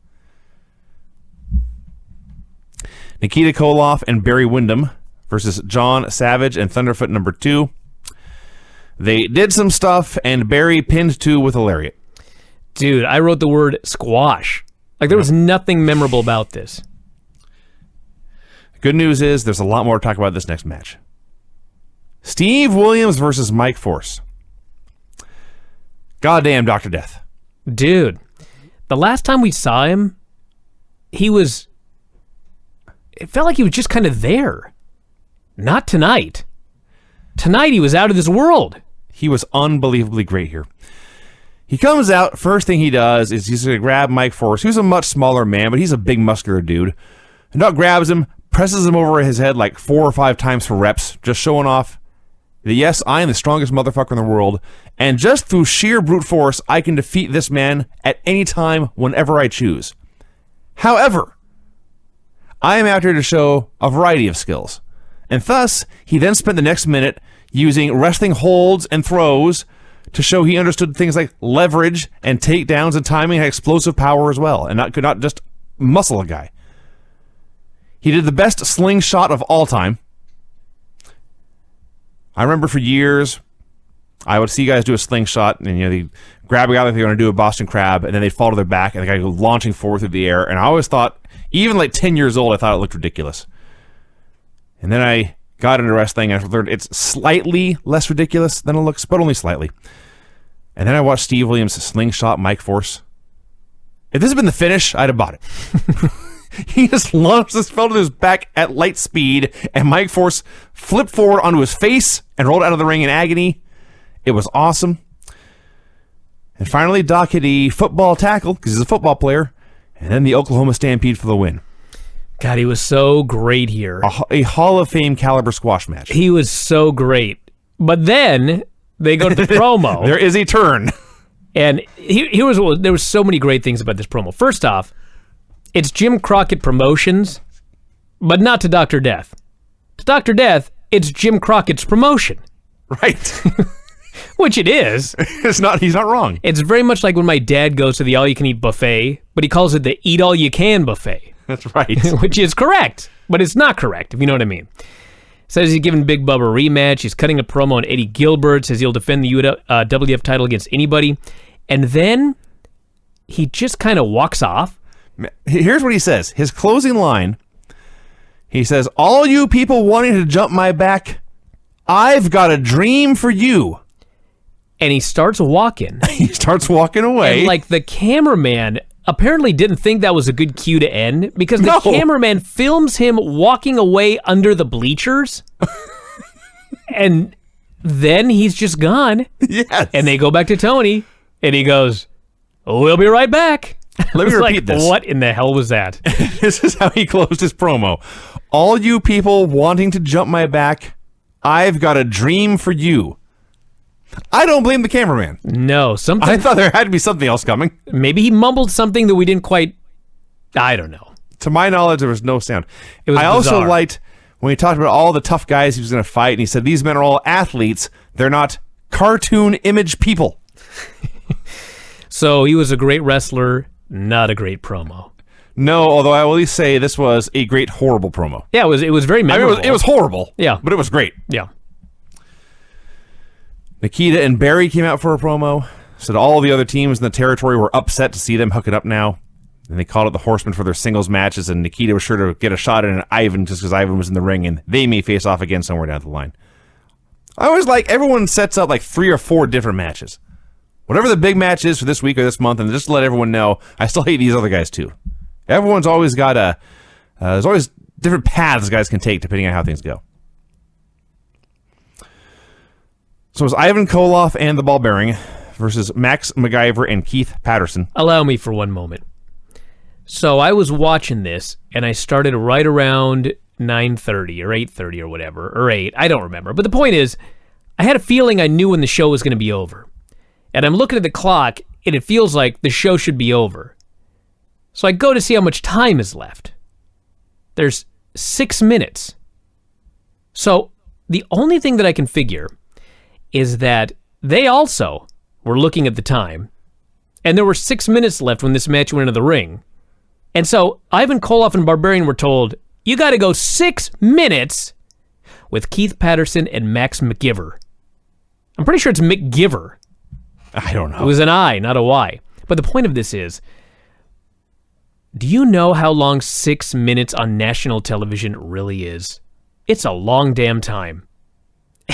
Speaker 5: Nikita Koloff and Barry Windham versus John Savage and Thunderfoot number 2. They did some stuff, and Barry pinned 2 with a lariat.
Speaker 2: Dude, I wrote the word squash. Like, there was nothing memorable about this.
Speaker 5: Good news is there's a lot more to talk about this next match. Steve Williams versus Mike Force. Goddamn Dr. Death.
Speaker 2: Dude, the last time we saw him, it felt like he was just kind of there. Not tonight. Tonight he was out of this world.
Speaker 5: He was unbelievably great here. He comes out, first thing he does is he's going to grab Mike Force, who's a much smaller man, but he's a big muscular dude. And Doc grabs him, presses him over his head like 4 or 5 times for reps, just showing off that, yes, I am the strongest motherfucker in the world, and just through sheer brute force, I can defeat this man at any time, whenever I choose. However, I am out here to show a variety of skills. And thus, he then spent the next minute using wrestling holds and throws to show he understood things like leverage and takedowns and timing and explosive power as well, and could not just muscle a guy. He did the best slingshot of all time. I remember for years, I would see guys do a slingshot, and they grab a guy like they're going to do a Boston Crab, and then they'd fall to their back, and the guy go launching forward through the air. And I always thought, even like 10 years old, I thought it looked ridiculous. And then I got into wrestling, and I learned it's slightly less ridiculous than it looks, but only slightly. And then I watched Steve Williams slingshot Mike Force. If this had been the finish, I'd have bought it. He just launched this fell to his back at light speed, and Mike Force flipped forward onto his face and rolled out of the ring in agony. It was awesome. And finally, Doc hit a football tackle, because he's a football player, and then the Oklahoma Stampede for the win.
Speaker 2: God, he was so great here.
Speaker 5: A Hall of Fame caliber squash match.
Speaker 2: He was so great. But then they go to the promo.
Speaker 5: There is a turn.
Speaker 2: And there was so many great things about this promo. First off, it's Jim Crockett Promotions, but not to Dr. Death. To Dr. Death, it's Jim Crockett's promotion.
Speaker 5: Right.
Speaker 2: Which it is.
Speaker 5: He's not wrong.
Speaker 2: It's very much like when my dad goes to the all-you-can-eat buffet, but he calls it the eat-all-you-can buffet.
Speaker 5: That's right.
Speaker 2: Which is correct, but it's not correct, if you know what I mean. Says he's giving Big Bubba a rematch. He's cutting a promo on Eddie Gilbert. Says he'll defend the WWF title against anybody. And then he just kind of walks off.
Speaker 5: Here's what he says. His closing line. He says, "All you people wanting to jump my back, I've got a dream for you."
Speaker 2: And he starts walking.
Speaker 5: He starts walking away.
Speaker 2: And like the cameraman apparently didn't think that was a good cue to end, because the cameraman films him walking away under the bleachers. And then he's just gone.
Speaker 5: Yes.
Speaker 2: And they go back to Tony, and he goes, "We'll be right back."
Speaker 5: Let me repeat this.
Speaker 2: What in the hell was that?
Speaker 5: This is how he closed his promo. "All you people wanting to jump my back, I've got a dream for you." I don't blame the cameraman.
Speaker 2: No, something.
Speaker 5: I thought there had to be something else coming.
Speaker 2: Maybe he mumbled something that we didn't quite. I don't know.
Speaker 5: To my knowledge, there was no sound.
Speaker 2: It was
Speaker 5: I also
Speaker 2: bizarre.
Speaker 5: liked when he talked about all the tough guys he was going to fight, and he said these men are all athletes. They're not cartoon image people.
Speaker 2: So he was a great wrestler, not a great promo.
Speaker 5: No, although I will at least say this was a great horrible promo.
Speaker 2: Yeah, it was very memorable.
Speaker 5: I mean, it was horrible.
Speaker 2: Yeah,
Speaker 5: but it was great.
Speaker 2: Yeah.
Speaker 5: Nikita and Barry came out for a promo. Said all the other teams in the territory were upset to see them hooking up now. And they called it the Horsemen for their singles matches, and Nikita was sure to get a shot at Ivan just because Ivan was in the ring, and they may face off again somewhere down the line. I always like, everyone sets up like 3 or 4 different matches. Whatever the big match is for this week or this month, and just to let everyone know, I still hate these other guys too. Everyone's always got there's always different paths guys can take depending on how things go. So it was Ivan Koloff and the Ball Bearing versus Max MacGyver and Keith Patterson.
Speaker 2: Allow me for one moment. So I was watching this, and I started right around 9:30 or 8:30 or whatever, or 8. I don't remember. But the point is, I had a feeling I knew when the show was going to be over. And I'm looking at the clock, and it feels like the show should be over. So I go to see how much time is left. There's 6 minutes. So the only thing that I can figure is that they also were looking at the time, and there were 6 minutes left when this match went into the ring. And so Ivan Koloff and Barbarian were told, you got to go 6 minutes with Keith Patterson and Max MacGyver. I'm pretty sure it's McGiver.
Speaker 5: I don't know.
Speaker 2: It was an I, not a Y. But the point of this is, do you know how long 6 minutes on national television really is? It's a long damn time.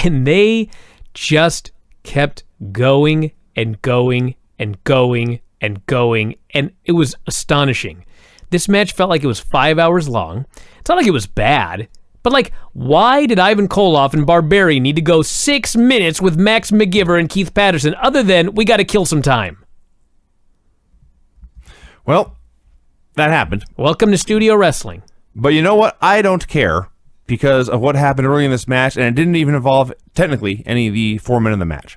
Speaker 2: And they just kept going and going and going and going, and it was astonishing. This match felt like it was 5 hours long. It's not like it was bad, but like, why did Ivan Koloff and Barbarian need to go 6 minutes with Max MacGyver and Keith Patterson other than we got to kill some time?
Speaker 5: Well, that happened.
Speaker 2: Welcome to Studio Wrestling.
Speaker 5: But you know what? I don't care because of what happened early in this match, and it didn't even involve, technically, any of the 4 men in the match.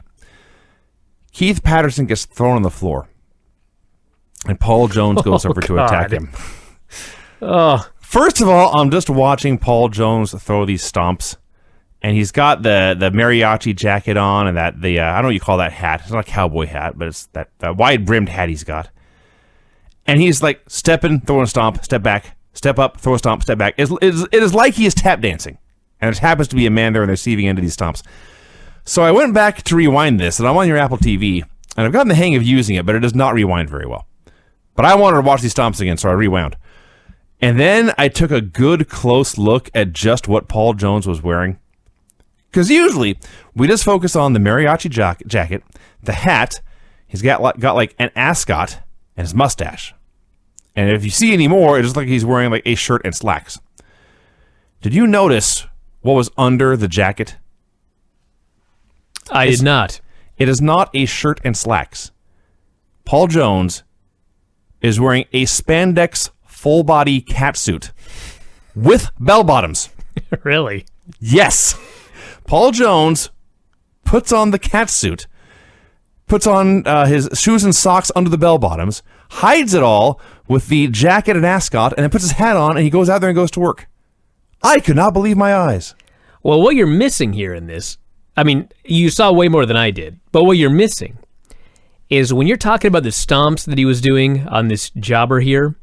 Speaker 5: Keith Patterson gets thrown on the floor, and Paul Jones goes over to attack him. First of all, I'm just watching Paul Jones throw these stomps, and he's got the mariachi jacket on, and I don't know what you call that hat. It's not a cowboy hat, but it's that wide-brimmed hat he's got. And he's like stepping, throwing a stomp, step back, step up, throw a stomp, step back. It is like he is tap dancing, and it happens to be a man there on the receiving end of these stomps. So I went back to rewind this, and I'm on your Apple TV, and I've gotten the hang of using it, but it does not rewind very well. But I wanted to watch these stomps again, so I rewound. And then I took a good close look at just what Paul Jones was wearing. Because usually, we just focus on the mariachi jacket, the hat, he's got like an ascot, and his mustache. And if you see any more, it's just like he's wearing like a shirt and slacks. Did you notice what was under the jacket?
Speaker 2: I did not.
Speaker 5: It is not a shirt and slacks. Paul Jones is wearing a spandex full-body catsuit with bell bottoms.
Speaker 2: Really?
Speaker 5: Yes. Paul Jones puts on the catsuit, puts on his shoes and socks under the bell bottoms, hides it all with the jacket and ascot, and then puts his hat on, and he goes out there and goes to work. I could not believe my eyes.
Speaker 2: Well, what you're missing here in this, I mean, you saw way more than I did, but what you're missing is when you're talking about the stomps that he was doing on this jobber here,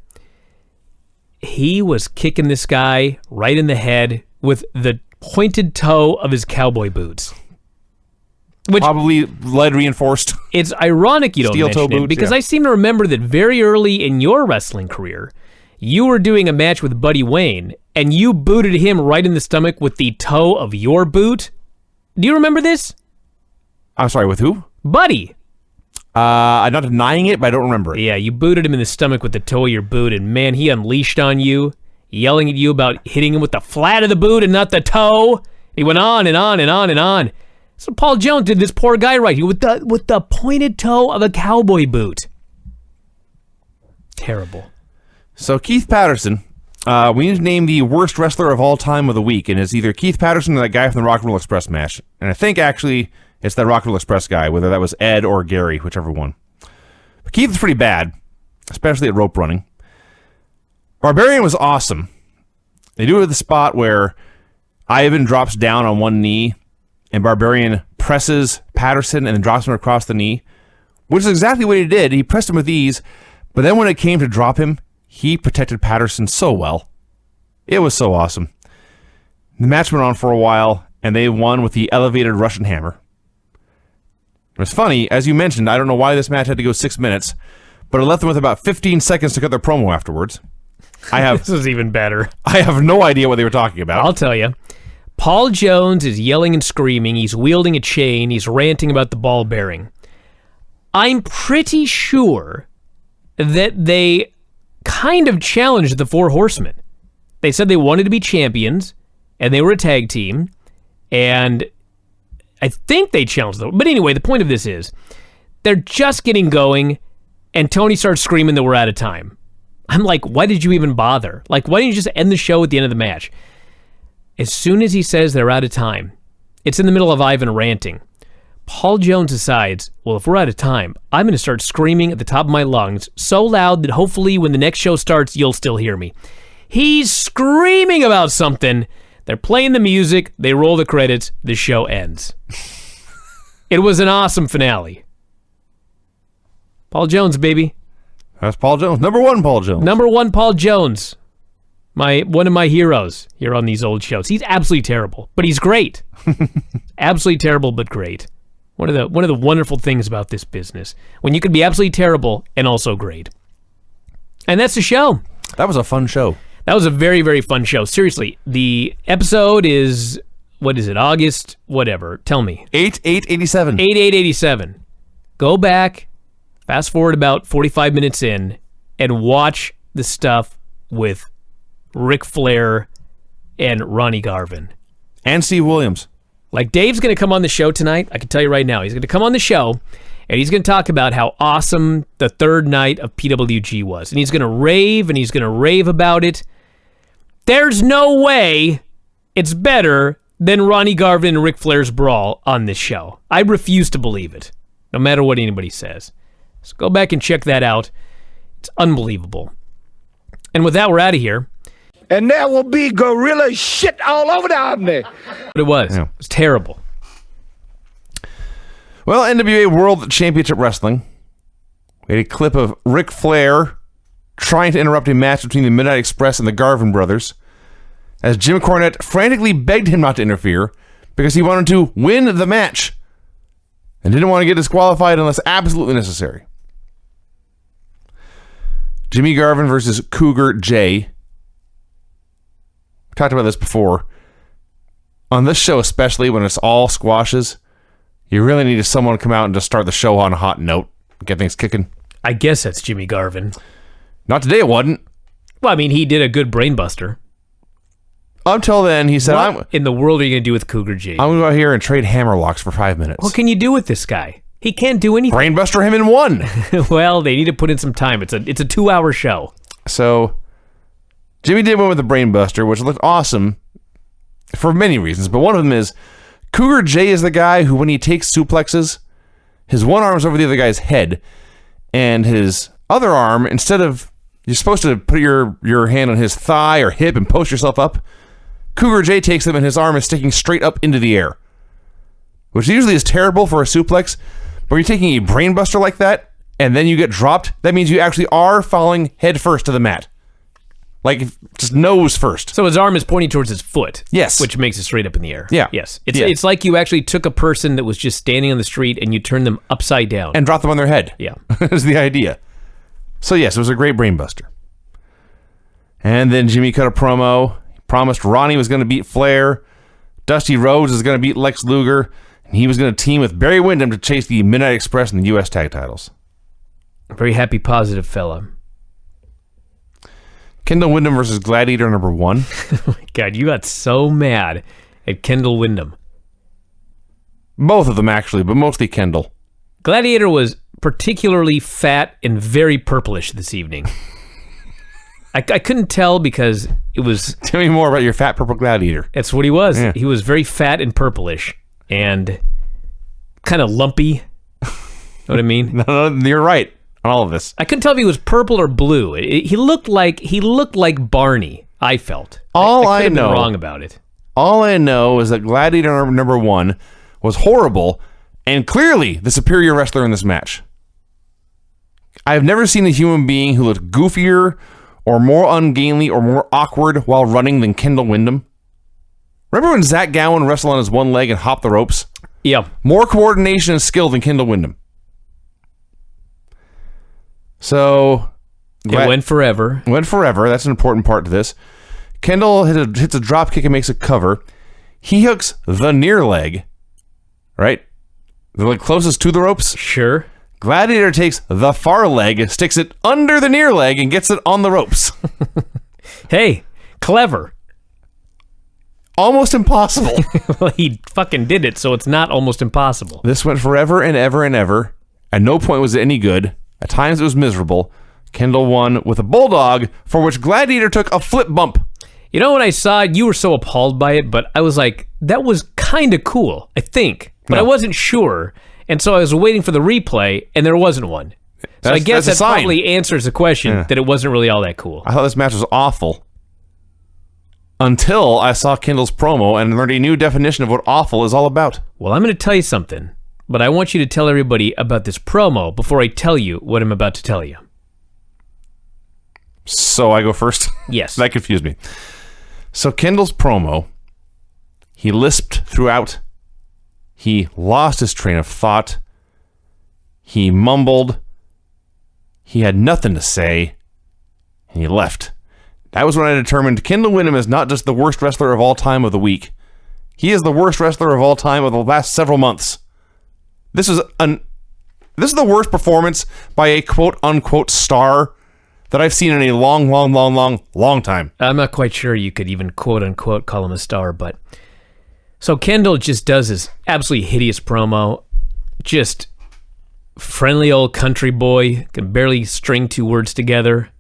Speaker 2: he was kicking this guy right in the head with the pointed toe of his cowboy boots. Which,
Speaker 5: probably lead reinforced.
Speaker 2: It's ironic you don't
Speaker 5: Steel toe
Speaker 2: mention it
Speaker 5: boots,
Speaker 2: because
Speaker 5: yeah.
Speaker 2: I seem to remember that very early in your wrestling career, you were doing a match with Buddy Wayne, and you booted him right in the stomach with the toe of your boot. Do you remember this?
Speaker 5: I'm sorry, with who?
Speaker 2: Buddy.
Speaker 5: I'm not denying it, but I don't remember it.
Speaker 2: Yeah, you booted him in the stomach with the toe of your boot, and man, he unleashed on you, yelling at you about hitting him with the flat of the boot and not the toe. He went on and on and on and on. So Paul Jones did this poor guy right here with the pointed toe of a cowboy boot. Terrible.
Speaker 5: So Keith Patterson, we need to name the worst wrestler of all time of the week, and it's either Keith Patterson or that guy from the Rock and Roll Express match. And I think actually it's that Rock and Roll Express guy, whether that was Ed or Gary, whichever one. But Keith is pretty bad, especially at rope running. Barbarian was awesome. They do it at the spot where Ivan drops down on one knee, and Barbarian presses Patterson and then drops him across the knee, which is exactly what he did. He pressed him with ease, but then when it came to drop him, he protected Patterson so well. It was so awesome. The match went on for a while, and they won with the elevated Russian hammer. It was funny, as you mentioned, I don't know why this match had to go 6 minutes, but it left them with about 15 seconds to cut their promo afterwards.
Speaker 2: This is even better.
Speaker 5: I have no idea what they were talking about.
Speaker 2: I'll tell you. Paul Jones is yelling and screaming. He's wielding a chain. He's ranting about the ball bearing. I'm pretty sure that they kind of challenged the Four Horsemen. They said they wanted to be champions, and they were a tag team, and I think they challenged them. But anyway, the point of this is, they're just getting going, and Tony starts screaming that we're out of time. I'm like, why did you even bother? Like, why didn't you just end the show at the end of the match? As soon as he says they're out of time, it's in the middle of Ivan ranting. Paul Jones decides, well, if we're out of time, I'm going to start screaming at the top of my lungs so loud that hopefully when the next show starts, you'll still hear me. He's screaming about something. They're playing the music. They roll the credits. The show ends. It was an awesome finale. Paul Jones, baby.
Speaker 5: That's Paul Jones. Number one, Paul Jones.
Speaker 2: Number one, Paul Jones. One of my heroes here on these old shows. He's absolutely terrible, but he's great. Absolutely terrible, but great. One of the wonderful things about this business, when you can be absolutely terrible and also great. And that's the show.
Speaker 5: That was a fun show.
Speaker 2: That was a very, very fun show. Seriously, the episode is, what is it, August, whatever. Tell me.
Speaker 5: 8/8/87.
Speaker 2: 8/8/87. Go back, fast forward about 45 minutes in, and watch the stuff with Ric Flair and Ronnie Garvin.
Speaker 5: And Steve Williams.
Speaker 2: Like, Dave's going to come on the show tonight. I can tell you right now. He's going to come on the show, and he's going to talk about how awesome the third night of PWG was. And he's going to rave about it. There's no way it's better than Ronnie Garvin and Ric Flair's brawl on this show. I refuse to believe it, no matter what anybody says. So go back and check that out. It's unbelievable. And with that, we're out of here.
Speaker 4: And there will be gorilla shit all over the Omni.
Speaker 2: But it was.
Speaker 5: Yeah.
Speaker 2: It was terrible.
Speaker 5: Well, NWA World Championship Wrestling. We had a clip of Ric Flair trying to interrupt a match between the Midnight Express and the Garvin brothers, as Jim Cornette frantically begged him not to interfere because he wanted to win the match.
Speaker 3: and didn't want to get disqualified unless absolutely necessary. Jimmy Garvin versus Cougar J. We talked about this before. On this show, especially when it's all squashes, you really need someone to come out and just start the show on a hot note, get things kicking.
Speaker 2: I guess that's Jimmy Garvin.
Speaker 3: Not today, it wasn't.
Speaker 2: Well, I mean, he did a good brainbuster.
Speaker 3: Until then, he said,
Speaker 2: What in the world are you going to do with Cougar J?
Speaker 3: I'm going to go out here and trade hammerlocks for 5 minutes.
Speaker 2: What can you do with this guy? He can't do anything.
Speaker 3: Brainbuster him in one.
Speaker 2: Well, they need to put in some time. It's a 2-hour show.
Speaker 3: So, Jimmy did win with the Brainbuster, which looked awesome for many reasons. But one of them is, Cougar J is the guy who, when he takes suplexes, his one arm's over the other guy's head, and his other arm, instead of, you're supposed to put your hand on his thigh or hip and post yourself up, Cougar J takes them and his arm is sticking straight up into the air, which usually is terrible for a suplex. But you're taking a brainbuster like that, and then you get dropped, that means you actually are falling head first to the mat. Like, just nose first.
Speaker 2: So his arm is pointing towards his foot.
Speaker 3: Yes.
Speaker 2: Which makes it straight up in the air.
Speaker 3: Yeah.
Speaker 2: Yes. It's like you actually took a person that was just standing on the street and you turned them upside down.
Speaker 3: And dropped them on their head.
Speaker 2: Yeah.
Speaker 3: Is the idea. So, yes, it was a great brainbuster. And then Jimmy cut a promo. He promised Ronnie was going to beat Flair. Dusty Rhodes is going to beat Lex Luger. And he was going to team with Barry Windham to chase the Midnight Express and the U.S. tag titles.
Speaker 2: A very happy, positive fella.
Speaker 3: Kendall Windham versus Gladiator number 1.
Speaker 2: Oh my God, you got so mad at Kendall Windham.
Speaker 3: Both of them, actually, but mostly Kendall.
Speaker 2: Gladiator was particularly fat and very purplish this evening. I couldn't tell because it was...
Speaker 3: Tell me more about your fat purple Gladiator.
Speaker 2: That's what he was.
Speaker 3: Yeah.
Speaker 2: He was very fat and purplish and kind of lumpy. Know what I mean?
Speaker 3: No, you're right on all of this.
Speaker 2: I couldn't tell if he was purple or blue. He looked like Barney, I felt. I could have been wrong about it.
Speaker 3: All I know is that Gladiator number 1 was horrible and clearly the superior wrestler in this match. I've never seen a human being who looked goofier or more ungainly or more awkward while running than Kendall Windham. Remember when Zach Gowen wrestled on his one leg and hopped the ropes?
Speaker 2: Yeah.
Speaker 3: More coordination and skill than Kendall Windham. So...
Speaker 2: It went forever.
Speaker 3: Went forever. That's an important part to this. Kendall hits a drop kick and makes a cover. He hooks the near leg, right? The leg closest to the ropes.
Speaker 2: Sure.
Speaker 3: Gladiator takes the far leg, sticks it under the near leg, and gets it on the ropes.
Speaker 2: Hey, clever.
Speaker 3: Almost impossible.
Speaker 2: Well, he fucking did it, so it's not almost impossible.
Speaker 3: This went forever and ever and ever. At no point was it any good. At times it was miserable. Kendall won with a bulldog, for which Gladiator took a flip bump.
Speaker 2: You know, when I saw it, you were so appalled by it, but I was like, that was kind of cool, I think. But I wasn't sure. And so I was waiting for the replay, and there wasn't one. So I guess that probably answers the question that it wasn't really all that cool.
Speaker 3: I thought this match was awful. Until I saw Kendall's promo and learned a new definition of what awful is all about.
Speaker 2: Well, I'm going to tell you something, but I want you to tell everybody about this promo before I tell you what I'm about to tell you.
Speaker 3: So I go first?
Speaker 2: Yes.
Speaker 3: That confused me. So Kendall's promo, he lisped throughout. He lost his train of thought. He mumbled. He had nothing to say. And he left. That was when I determined Kendall Windham is not just the worst wrestler of all time of the week. He is the worst wrestler of all time of the last several months. This is the worst performance by a quote-unquote star that I've seen in a long time.
Speaker 2: I'm not quite sure you could even quote-unquote call him a star, but... So Kendall just does this absolutely hideous promo. Just friendly old country boy, can barely string 2 words together.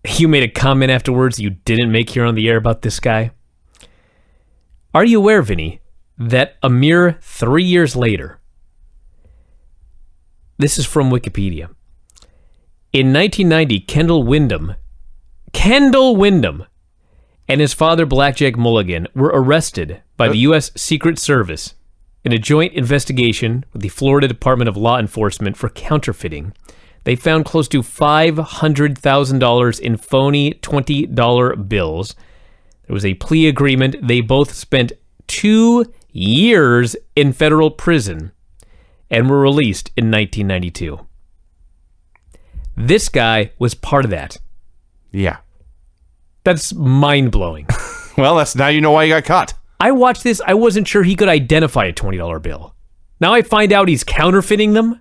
Speaker 2: You made a comment afterwards you didn't make here on the air about this guy. Are you aware, Vinny, that a mere 3 years later, this is from Wikipedia, in 1990, Kendall Windham, and his father, Blackjack Mulligan, were arrested by the U.S. Secret Service in a joint investigation with the Florida Department of Law Enforcement for counterfeiting. They found close to $500,000 in phony $20 bills. There was a plea agreement. They both spent 2 years in federal prison. and were released in 1992. This guy was part of that.
Speaker 5: Yeah.
Speaker 2: That's mind-blowing.
Speaker 5: Well, that's now you know why he got caught.
Speaker 2: I watched this. I wasn't sure he could identify a $20 bill. Now I find out he's counterfeiting them.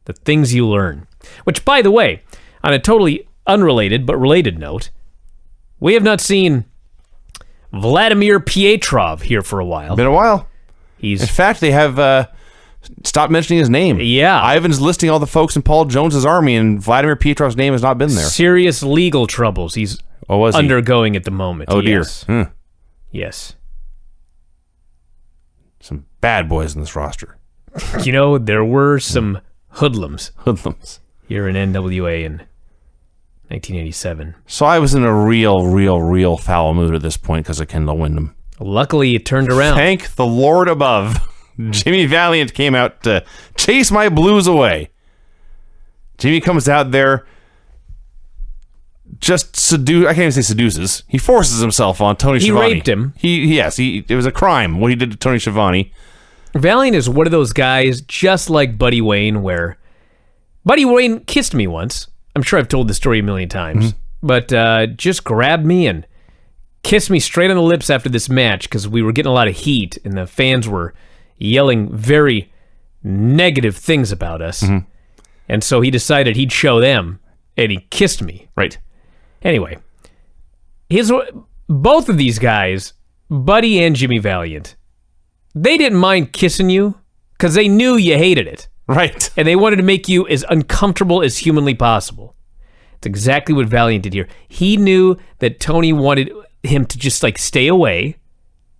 Speaker 2: The things you learn. Which, by the way, on a totally unrelated but related note, we have not seen Vladimir Pietrov here for a while.
Speaker 5: Been a while. In
Speaker 2: He's
Speaker 5: fact, they have stopped mentioning his name.
Speaker 2: Yeah.
Speaker 5: Ivan's listing all the folks in Paul Jones's army, and Vladimir Pietrov's name has not been there.
Speaker 2: serious legal troubles he's
Speaker 5: Oh, was he?
Speaker 2: undergoing at the moment.
Speaker 5: Oh, dear.
Speaker 2: Yes. Yes.
Speaker 5: Some bad boys in this roster.
Speaker 2: You know, there were some hoodlums
Speaker 5: Hoodlums.
Speaker 2: here in NWA in 1987.
Speaker 5: So I was in a real foul mood at this point because of Kendall Windham.
Speaker 2: Luckily, it turned around.
Speaker 5: Thank the Lord above. Jimmy Valiant came out to chase my blues away. Jimmy comes out there, just I can't even say seduces. He forces himself on Tony
Speaker 2: He
Speaker 5: Schiavone.
Speaker 2: raped him.
Speaker 5: It was a crime what he did to Tony Schiavone.
Speaker 2: Valiant is one of those guys, just like Buddy Wayne, where Buddy Wayne kissed me once. I'm sure I've told the story a million times, but just grabbed me and kissed me straight on the lips after this match because we were getting a lot of heat and the fans were yelling very negative things about us. And so he decided he'd show them, and he kissed me.
Speaker 5: Right.
Speaker 2: Anyway, both of these guys, Buddy and Jimmy Valiant, they didn't mind kissing you because they knew you hated it.
Speaker 5: Right.
Speaker 2: And they wanted to make you as uncomfortable as humanly possible. It's exactly what Valiant did here. He knew that Tony wanted him to just like stay away,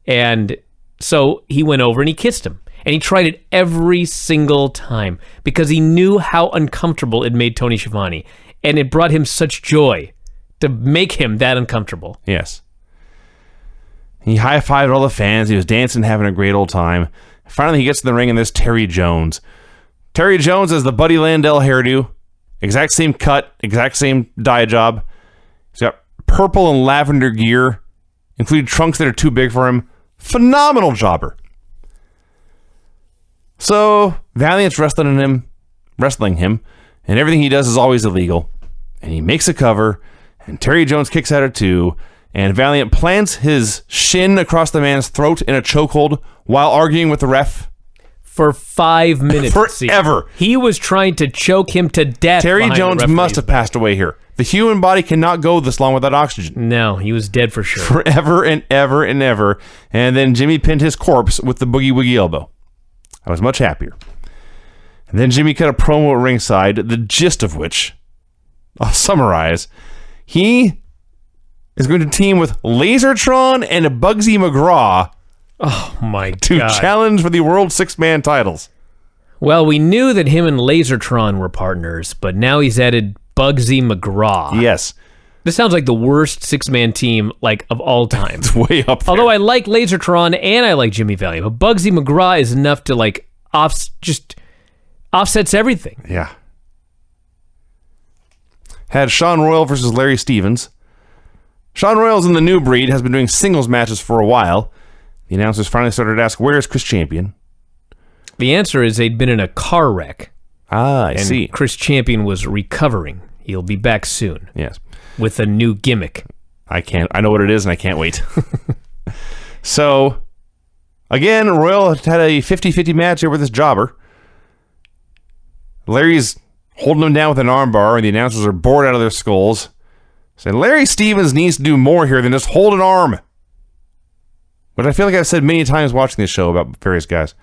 Speaker 2: and so he went over and he kissed him. And he tried it every single time because he knew how uncomfortable it made Tony Schiavone. And it brought him such joy to make him that uncomfortable.
Speaker 5: Yes. He high-fived all the fans. He was dancing, having a great old time. Finally, he gets in the ring, and there's Terry Jones. Terry Jones has the Buddy Landell hairdo. Exact same cut, exact same dye job. He's got purple and lavender gear, including trunks that are too big for him. Phenomenal jobber. So, Valiant's wrestling him, and everything he does is always illegal. And he makes a cover, and Terry Jones kicks out at 2, and Valiant plants his shin across the man's throat in a chokehold while arguing with the ref.
Speaker 2: For 5 minutes.
Speaker 5: Forever.
Speaker 2: He was trying to choke him to death.
Speaker 5: Terry
Speaker 2: behind the
Speaker 5: Jones
Speaker 2: referee's
Speaker 5: must have
Speaker 2: back.
Speaker 5: passed away here. The human body cannot go this long without oxygen.
Speaker 2: No, he was dead for sure.
Speaker 5: Forever and ever and ever. And then Jimmy pinned his corpse with the boogie woogie elbow. I was much happier. And then Jimmy cut a promo at ringside, the gist of which, I'll summarize. He is going to team with Lasertron and Bugsy McGraw
Speaker 2: Oh my
Speaker 5: to
Speaker 2: God.
Speaker 5: challenge for the World Six-Man titles.
Speaker 2: Well, we knew that him and Lasertron were partners, but now he's added Bugsy McGraw.
Speaker 5: Yes.
Speaker 2: This sounds like the worst six-man team like of all time.
Speaker 5: It's way up there.
Speaker 2: Although I like Lasertron and I like Jimmy Valiant, but Bugsy McGraw is enough to like just offsets everything.
Speaker 5: Yeah. Had Sean Royal versus Larry Stevens. Sean Royal's in the new breed, has been doing singles matches for a while. The announcers finally started to ask, where's Chris Champion?
Speaker 2: The answer is they'd been in a car wreck,
Speaker 5: Ah, I
Speaker 2: and
Speaker 5: see.
Speaker 2: Chris Champion was recovering. He'll be back soon
Speaker 5: Yes.
Speaker 2: with a new gimmick.
Speaker 5: I know what it is, and I can't wait. So, again, Royal had a 50-50 match here with this jobber. Larry's holding him down with an armbar, and the announcers are bored out of their skulls, saying Larry Stevens needs to do more here than just hold an arm. But I feel like I've said many times watching this show about various guys.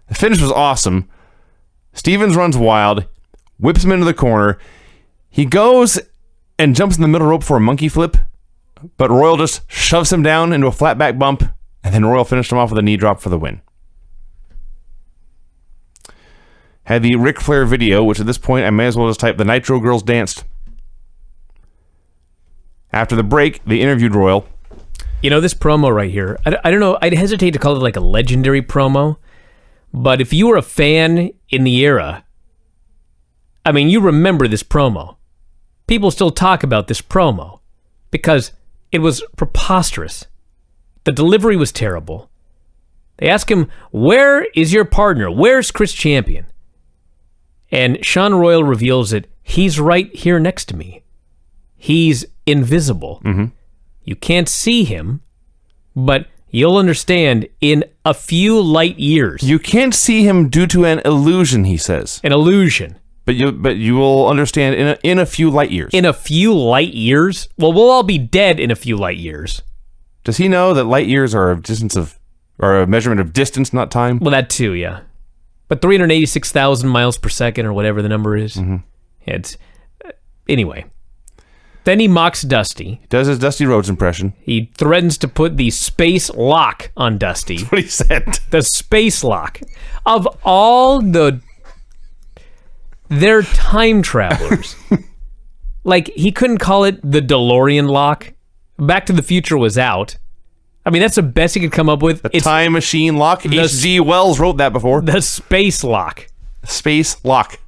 Speaker 5: The finish was awesome. Stevens runs wild, whips him into the corner. He goes and jumps in the middle rope for a monkey flip, but Royal just shoves him down into a flat back bump, and then Royal finished him off with a knee drop for the win. Had the Ric Flair video, which at this point I may as well just type the Nitro Girls danced. After the break, they interviewed Royal.
Speaker 2: You know, this promo right here, I don't know, I'd hesitate to call it like a legendary promo, but if you were a fan in the era, I mean, you remember this promo. People still talk about this promo because it was preposterous. The delivery was terrible. They ask him, where is your partner? Where's Chris Champion? And Sean Royal reveals that he's right here next to me. He's invisible.
Speaker 5: Mm-hmm.
Speaker 2: You can't see him, but you'll understand in a few light years.
Speaker 5: You can't see him due to an illusion, he says.
Speaker 2: An illusion.
Speaker 5: But you will understand in a few light years.
Speaker 2: In a few light years? Well, we'll all be dead in a few light years.
Speaker 5: Does he know that light years are a measurement of distance, not time?
Speaker 2: Well, that too, yeah. But 386,000 miles per second or whatever the number is.
Speaker 5: Mm-hmm.
Speaker 2: It's anyway. Then he mocks Dusty.
Speaker 5: He does his Dusty Rhodes impression.
Speaker 2: He threatens to put the space lock on Dusty.
Speaker 5: That's what he said.
Speaker 2: The space lock. Of all they're time travelers. Like, he couldn't call it the DeLorean lock. Back to the Future was out. I mean, that's the best he could come up with.
Speaker 5: The time machine lock. H.G. Wells wrote that before.
Speaker 2: The space lock.
Speaker 5: Space lock.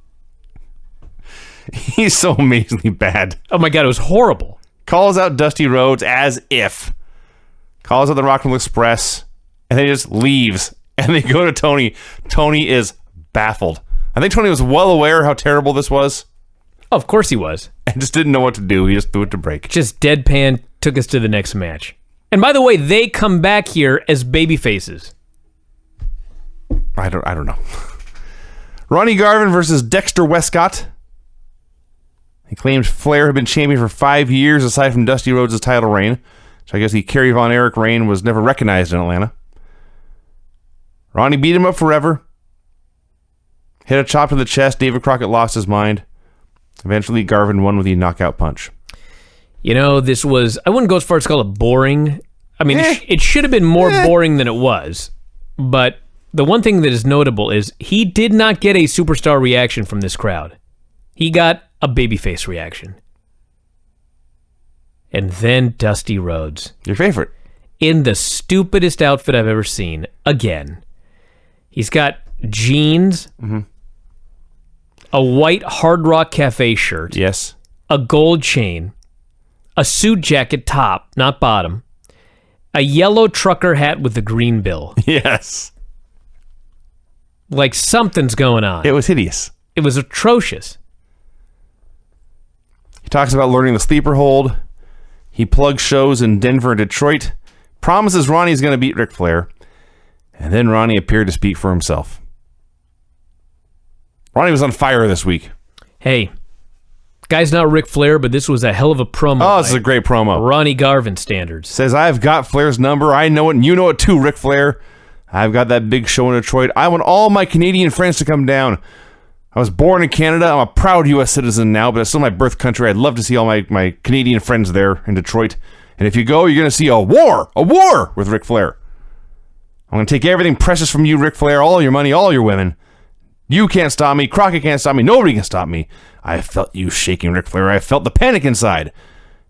Speaker 5: He's so amazingly bad.
Speaker 2: Oh my God, it was horrible.
Speaker 5: Calls out Dusty Rhodes as if. Calls out the Rock and Roll Express. And then he just leaves. And they go to Tony. Tony is baffled. I think Tony was well aware how terrible this was.
Speaker 2: Oh, of course he was.
Speaker 5: And just didn't know what to do. He just threw it to break.
Speaker 2: Just deadpan took us to the next match. And by the way, they come back here as baby faces.
Speaker 5: I don't know. Ronnie Garvin versus Dexter Westcott. He claimed Flair had been champion for 5 years aside from Dusty Rhodes' title reign. So I guess the Kerry Von Erich reign was never recognized in Atlanta. Ronnie beat him up forever. Hit a chop to the chest. David Crockett lost his mind. Eventually, Garvin won with the knockout punch.
Speaker 2: You know, this was, I wouldn't go as far as to call it boring. I mean, it should have been more boring than it was. But the one thing that is notable is he did not get a superstar reaction from this crowd. He got a babyface reaction. And then Dusty Rhodes.
Speaker 5: Your favorite.
Speaker 2: In the stupidest outfit I've ever seen. Again. He's got jeans, a white Hard Rock Cafe shirt,
Speaker 5: Yes.
Speaker 2: a gold chain, a suit jacket top, not bottom, a yellow trucker hat with the green bill.
Speaker 5: Yes.
Speaker 2: Like something's going on.
Speaker 5: It was hideous.
Speaker 2: It was atrocious.
Speaker 5: He talks about learning the sleeper hold. He plugs shows in Denver and Detroit. Promises Ronnie's going to beat Ric Flair. And then Ronnie appeared to speak for himself. Ronnie was on fire this week.
Speaker 2: Hey, guy's not Ric Flair, but this was a hell of a promo.
Speaker 5: Oh, this is a great promo.
Speaker 2: Ronnie Garvin standards.
Speaker 5: Says, I've got Flair's number. I know it, and you know it too, Ric Flair. I've got that big show in Detroit. I want all my Canadian friends to come down. I was born in Canada. I'm a proud U.S. citizen now, but it's still my birth country. I'd love to see all my Canadian friends there in Detroit. And if you go, you're going to see a war with Ric Flair. I'm going to take everything precious from you, Ric Flair, all your money, all your women. You can't stop me. Crockett can't stop me. Nobody can stop me. I felt you shaking, Ric Flair. I felt the panic inside.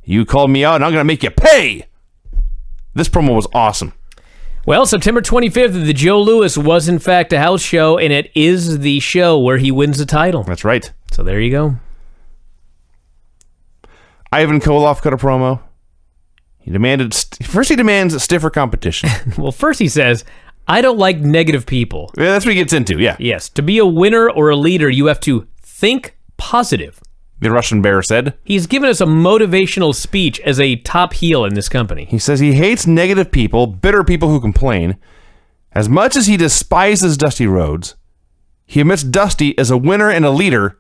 Speaker 5: You called me out, and I'm going to make you pay. This promo was awesome.
Speaker 2: Well, September 25th, the Joe Louis was in fact a house show, and it is the show where he wins the title.
Speaker 5: That's right.
Speaker 2: So there you go.
Speaker 5: Ivan Koloff cut a promo. He demands stiffer competition.
Speaker 2: Well, first he says, I don't like negative people.
Speaker 5: Yeah, that's what he gets into, yeah.
Speaker 2: Yes, to be a winner or a leader, you have to think positive.
Speaker 5: The Russian Bear said.
Speaker 2: He's given us a motivational speech as a top heel in this company.
Speaker 5: He says he hates negative people, bitter people who complain. As much as he despises Dusty Rhodes, he admits Dusty as a winner and a leader,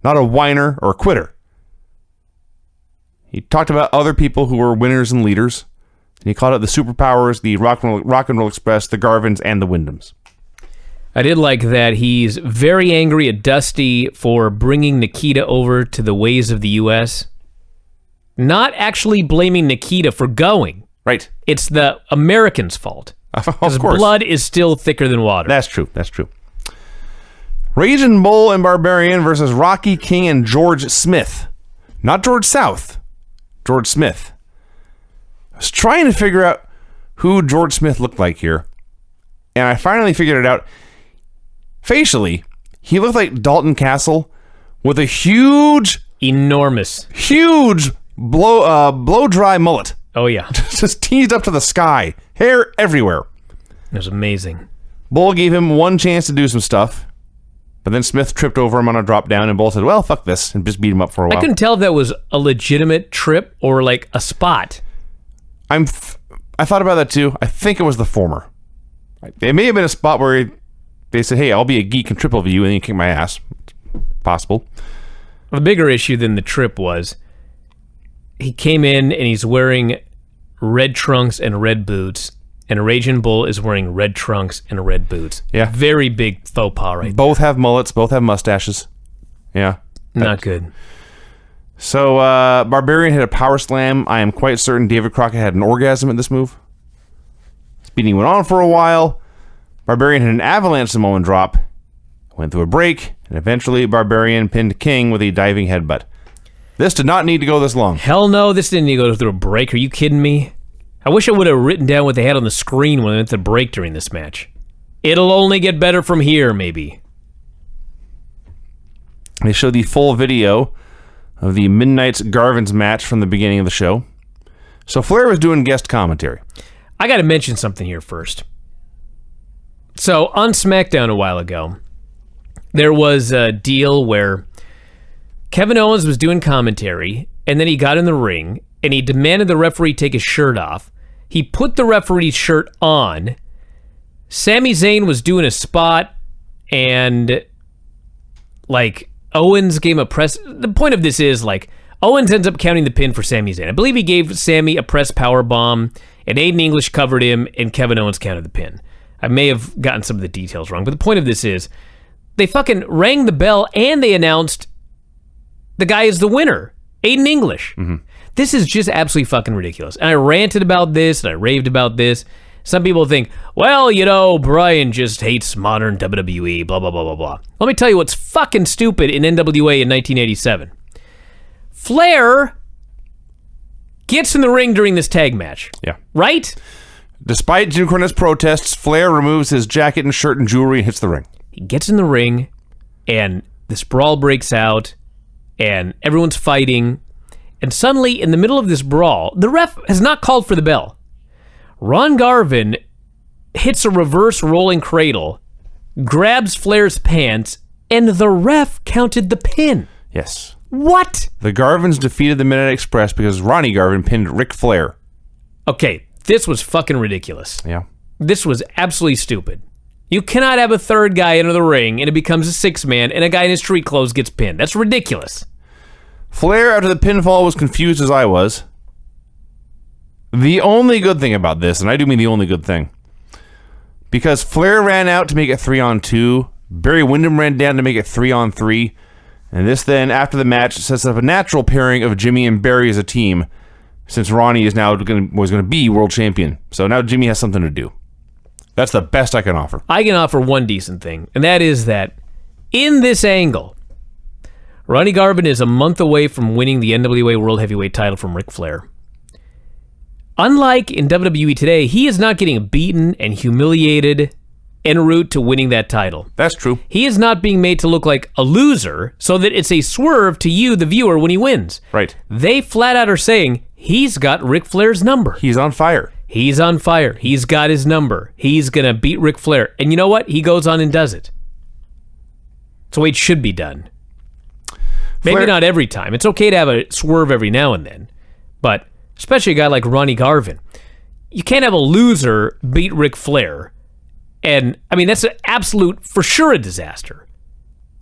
Speaker 5: not a whiner or a quitter. He talked about other people who were winners and leaders. And he called out the Superpowers, the Rock and Roll Express, the Garvins, and the Wyndhams.
Speaker 2: I did like that he's very angry at Dusty for bringing Nikita over to the ways of the U.S. Not actually blaming Nikita for going.
Speaker 5: Right.
Speaker 2: It's the Americans' fault.
Speaker 5: Of
Speaker 2: Because
Speaker 5: course.
Speaker 2: blood is still thicker than water.
Speaker 5: That's true. Raging Bull and Barbarian versus Rocky King and George Smith. Not George South. George Smith. I was trying to figure out who George Smith looked like here. And I finally figured it out. Facially, he looked like Dalton Castle with a
Speaker 2: enormous
Speaker 5: blow dry mullet.
Speaker 2: Oh, yeah.
Speaker 5: Just teased up to the sky. Hair everywhere.
Speaker 2: It was amazing.
Speaker 5: Bull gave him one chance to do some stuff, but then Smith tripped over him on a drop down, and Bull said, well, fuck this, and just beat him up for a while.
Speaker 2: I couldn't tell if that was a legitimate trip or like a spot.
Speaker 5: I thought about that too. I think it was the former. It may have been a spot where they said, hey, I'll be a geek and trip over you, and then you kick my ass. Possible.
Speaker 2: The bigger issue than the trip was he came in and he's wearing red trunks and red boots, and a Raging Bull is wearing red trunks and red boots.
Speaker 5: Yeah.
Speaker 2: Very big faux pas right
Speaker 5: Both have mullets, both have mustaches. Yeah.
Speaker 2: there. Not good.
Speaker 5: So, Barbarian hit a power slam. I am quite certain David Crockett had an orgasm at this move. Speeding went on for a while. Barbarian hit an avalanche Samoan drop, went through a break, and eventually Barbarian pinned King with a diving headbutt. This did not need to go this long.
Speaker 2: Hell no, this didn't need to go through a break. Are you kidding me? I wish I would have written down what they had on the screen when they went to break during this match. It'll only get better from here, maybe.
Speaker 5: They showed the full video of the Midnight's Garvin's match from the beginning of the show. So Flair was doing guest commentary.
Speaker 2: I got to mention something here first. So on SmackDown a while ago, there was a deal where Kevin Owens was doing commentary, and then he got in the ring, and he demanded the referee take his shirt off. He put the referee's shirt on. Sami Zayn was doing a spot, and like Owens gave him a press. The point of this is like Owens ends up counting the pin for Sami Zayn. I believe he gave Sami a press power bomb, and Aiden English covered him, and Kevin Owens counted the pin. I may have gotten some of the details wrong, but the point of this is they fucking rang the bell and they announced the guy is the winner, Aiden English. Mm-hmm. This is just absolutely fucking ridiculous. And I ranted about this and I raved about this. Some people think, well, you know, Bryan just hates modern WWE, blah, blah, blah, blah, blah. Let me tell you what's fucking stupid in NWA in 1987. Flair gets in the ring during this tag match.
Speaker 5: Yeah.
Speaker 2: Right?
Speaker 5: Despite Jim Cornette's protests, Flair removes his jacket and shirt and jewelry and hits the ring.
Speaker 2: He gets in the ring, and this brawl breaks out, and everyone's fighting, and suddenly, in the middle of this brawl, the ref has not called for the bell. Ron Garvin hits a reverse rolling cradle, grabs Flair's pants, and the ref counted the pin.
Speaker 5: Yes.
Speaker 2: What?
Speaker 5: The Garvins defeated the Midnight Express because Ronnie Garvin pinned Ric Flair.
Speaker 2: Okay, this was fucking ridiculous.
Speaker 5: Yeah.
Speaker 2: This was absolutely stupid. You cannot have a third guy enter the ring and it becomes a six-man and a guy in his street clothes gets pinned. That's ridiculous.
Speaker 5: Flair, after the pinfall, was confused as I was. The only good thing about this, and I do mean the only good thing, because Flair ran out to make it 3-on-2, Barry Windham ran down to make it 3-on-3, and this then, after the match, sets up a natural pairing of Jimmy and Barry as a team, since Ronnie is now was going to be world champion. So now Jimmy has something to do. That's the best I can offer.
Speaker 2: I can offer one decent thing, and that is that in this angle, Ronnie Garvin is a month away from winning the NWA World Heavyweight title from Ric Flair. Unlike in WWE today, he is not getting beaten and humiliated en route to winning that title.
Speaker 5: That's true.
Speaker 2: He is not being made to look like a loser so that it's a swerve to you, the viewer, when he wins.
Speaker 5: Right.
Speaker 2: They flat out are saying he's got Ric Flair's number.
Speaker 5: He's on fire.
Speaker 2: He's on fire. He's got his number. He's going to beat Ric Flair. And you know what? He goes on and does it. It's the way it should be done. Maybe
Speaker 5: Flair,
Speaker 2: not every time. It's okay to have a swerve every now and then. But especially a guy like Ronnie Garvin. You can't have a loser beat Ric Flair. And, I mean, that's an absolute, for sure, a disaster.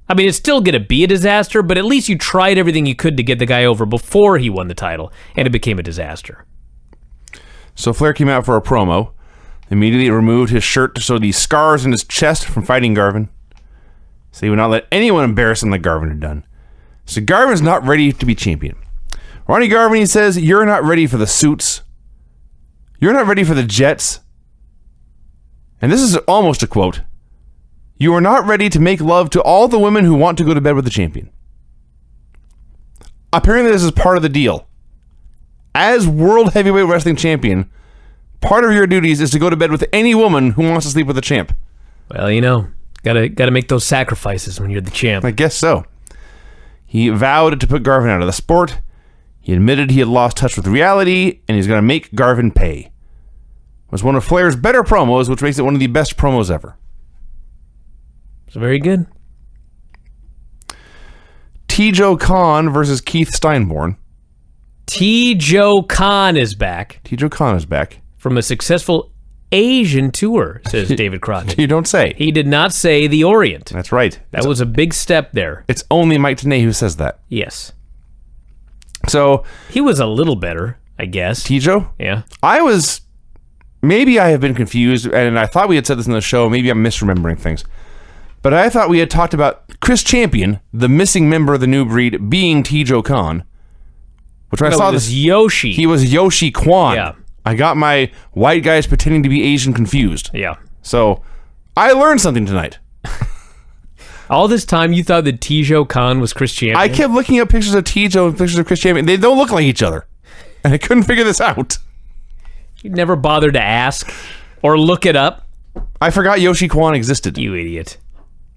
Speaker 2: I mean, it's still going to be a disaster, but at least you tried everything you could to get the guy over before he won the title, and it became a disaster.
Speaker 5: So Flair came out for a promo, immediately removed his shirt to show the scars in his chest from fighting Garvin. So he would not let anyone embarrass him like Garvin had done. So Garvin's not ready to be champion. Ronnie Garvin, he says, you're not ready for the suits. You're not ready for the jets. And this is almost a quote. You are not ready to make love to all the women who want to go to bed with the champion. Apparently this is part of the deal. As World Heavyweight Wrestling Champion, part of your duties is to go to bed with any woman who wants to sleep with the champ.
Speaker 2: Well, you know, gotta make those sacrifices when you're the champ.
Speaker 5: I guess so. He vowed to put Garvin out of the sport. He admitted he had lost touch with reality, and he's going to make Garvin pay. was one of Flair's better promos, which makes it one of the best promos ever.
Speaker 2: It's very good.
Speaker 5: T-Joe Khan versus Keith Steinborn.
Speaker 2: T-Joe Khan is back
Speaker 5: T-Joe Khan is back.
Speaker 2: from a successful Asian tour, says David Crockett.
Speaker 5: You don't say.
Speaker 2: He did not say the Orient.
Speaker 5: That's right.
Speaker 2: That was a big step there.
Speaker 5: It's only Mike Tenay who says that.
Speaker 2: Yes.
Speaker 5: So,
Speaker 2: He was a little better, I guess.
Speaker 5: T-Joe?
Speaker 2: Yeah.
Speaker 5: Maybe I have been confused, and I thought we had said this in the show. Maybe I'm misremembering things. But I thought we had talked about Chris Champion, the missing member of the New Breed, being T-Joe Khan. Which when I saw
Speaker 2: it was
Speaker 5: this,
Speaker 2: Yoshi.
Speaker 5: he was Yoshi Kwan.
Speaker 2: Yeah.
Speaker 5: I got my white guys pretending to be Asian confused.
Speaker 2: Yeah.
Speaker 5: So, I learned something tonight.
Speaker 2: All this time you thought that T-Joe Khan was Chris Champion?
Speaker 5: I kept looking up pictures of T-Joe and pictures of Chris Champion. They don't look like each other. And I couldn't figure this out.
Speaker 2: You never bothered to ask or look it up?
Speaker 5: I forgot Yoshi Kwan existed.
Speaker 2: You idiot.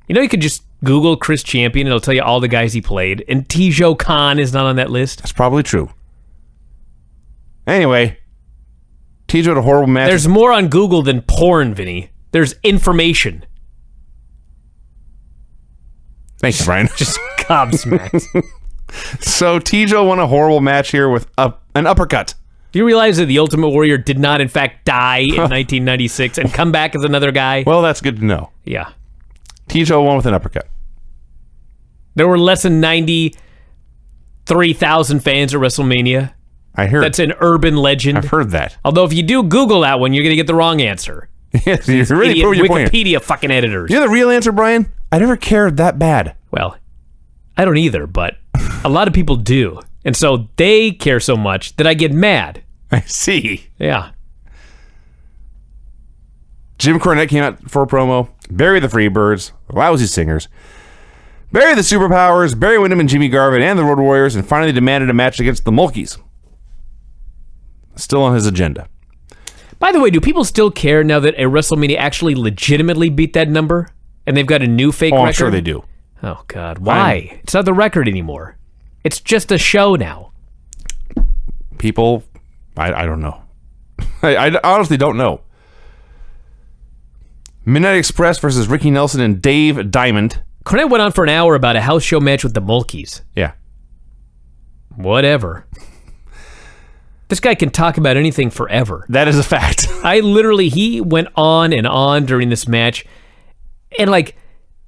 Speaker 2: You know, you could just Google Chris Champion and it'll tell you all the guys he played, and T-Joe Khan is not on that list.
Speaker 5: That's probably true. Anyway, T-Joe had a horrible match.
Speaker 2: There's more on Google than porn, Vinny. There's information.
Speaker 5: Thanks, Brian.
Speaker 2: Just gobsmacked.
Speaker 5: So T-Joe won a horrible match here with an uppercut.
Speaker 2: Do you realize that the Ultimate Warrior did not, in fact, die in 1996 and come back as another guy?
Speaker 5: Well, that's good to know.
Speaker 2: Yeah.
Speaker 5: T-Joe won with an uppercut.
Speaker 2: There were less than 93,000 fans at WrestleMania.
Speaker 5: I heard.
Speaker 2: That's an urban legend.
Speaker 5: I've heard that.
Speaker 2: Although if you do Google that one, you're going to get the wrong answer.
Speaker 5: Yes, you're really
Speaker 2: Idiot
Speaker 5: proving your point.
Speaker 2: Wikipedia fucking editors.
Speaker 5: You know the real answer, Brian? I never cared that bad.
Speaker 2: Well, I don't either, but a lot of people do. And so they care so much that I get mad.
Speaker 5: I see.
Speaker 2: Yeah.
Speaker 5: Jim Cornette came out for a promo. Bury the Freebirds, lousy singers. Bury the Superpowers, Barry Windham and Jimmy Garvin and the Road Warriors, and finally demanded a match against the Mulkeys. Still on his agenda.
Speaker 2: By the way, do people still care now that a WrestleMania actually legitimately beat that number? And they've got a new fake record?
Speaker 5: I'm sure they do.
Speaker 2: Oh, God. Why? It's not the record anymore. It's just a show now.
Speaker 5: People, I don't know. I honestly don't know. Midnight Express versus Ricky Nelson and Dave Diamond.
Speaker 2: Cornette went on for an hour about a house show match with the Mulkeys.
Speaker 5: Yeah.
Speaker 2: Whatever. This guy can talk about anything forever.
Speaker 5: That is a fact.
Speaker 2: He went on and on during this match. And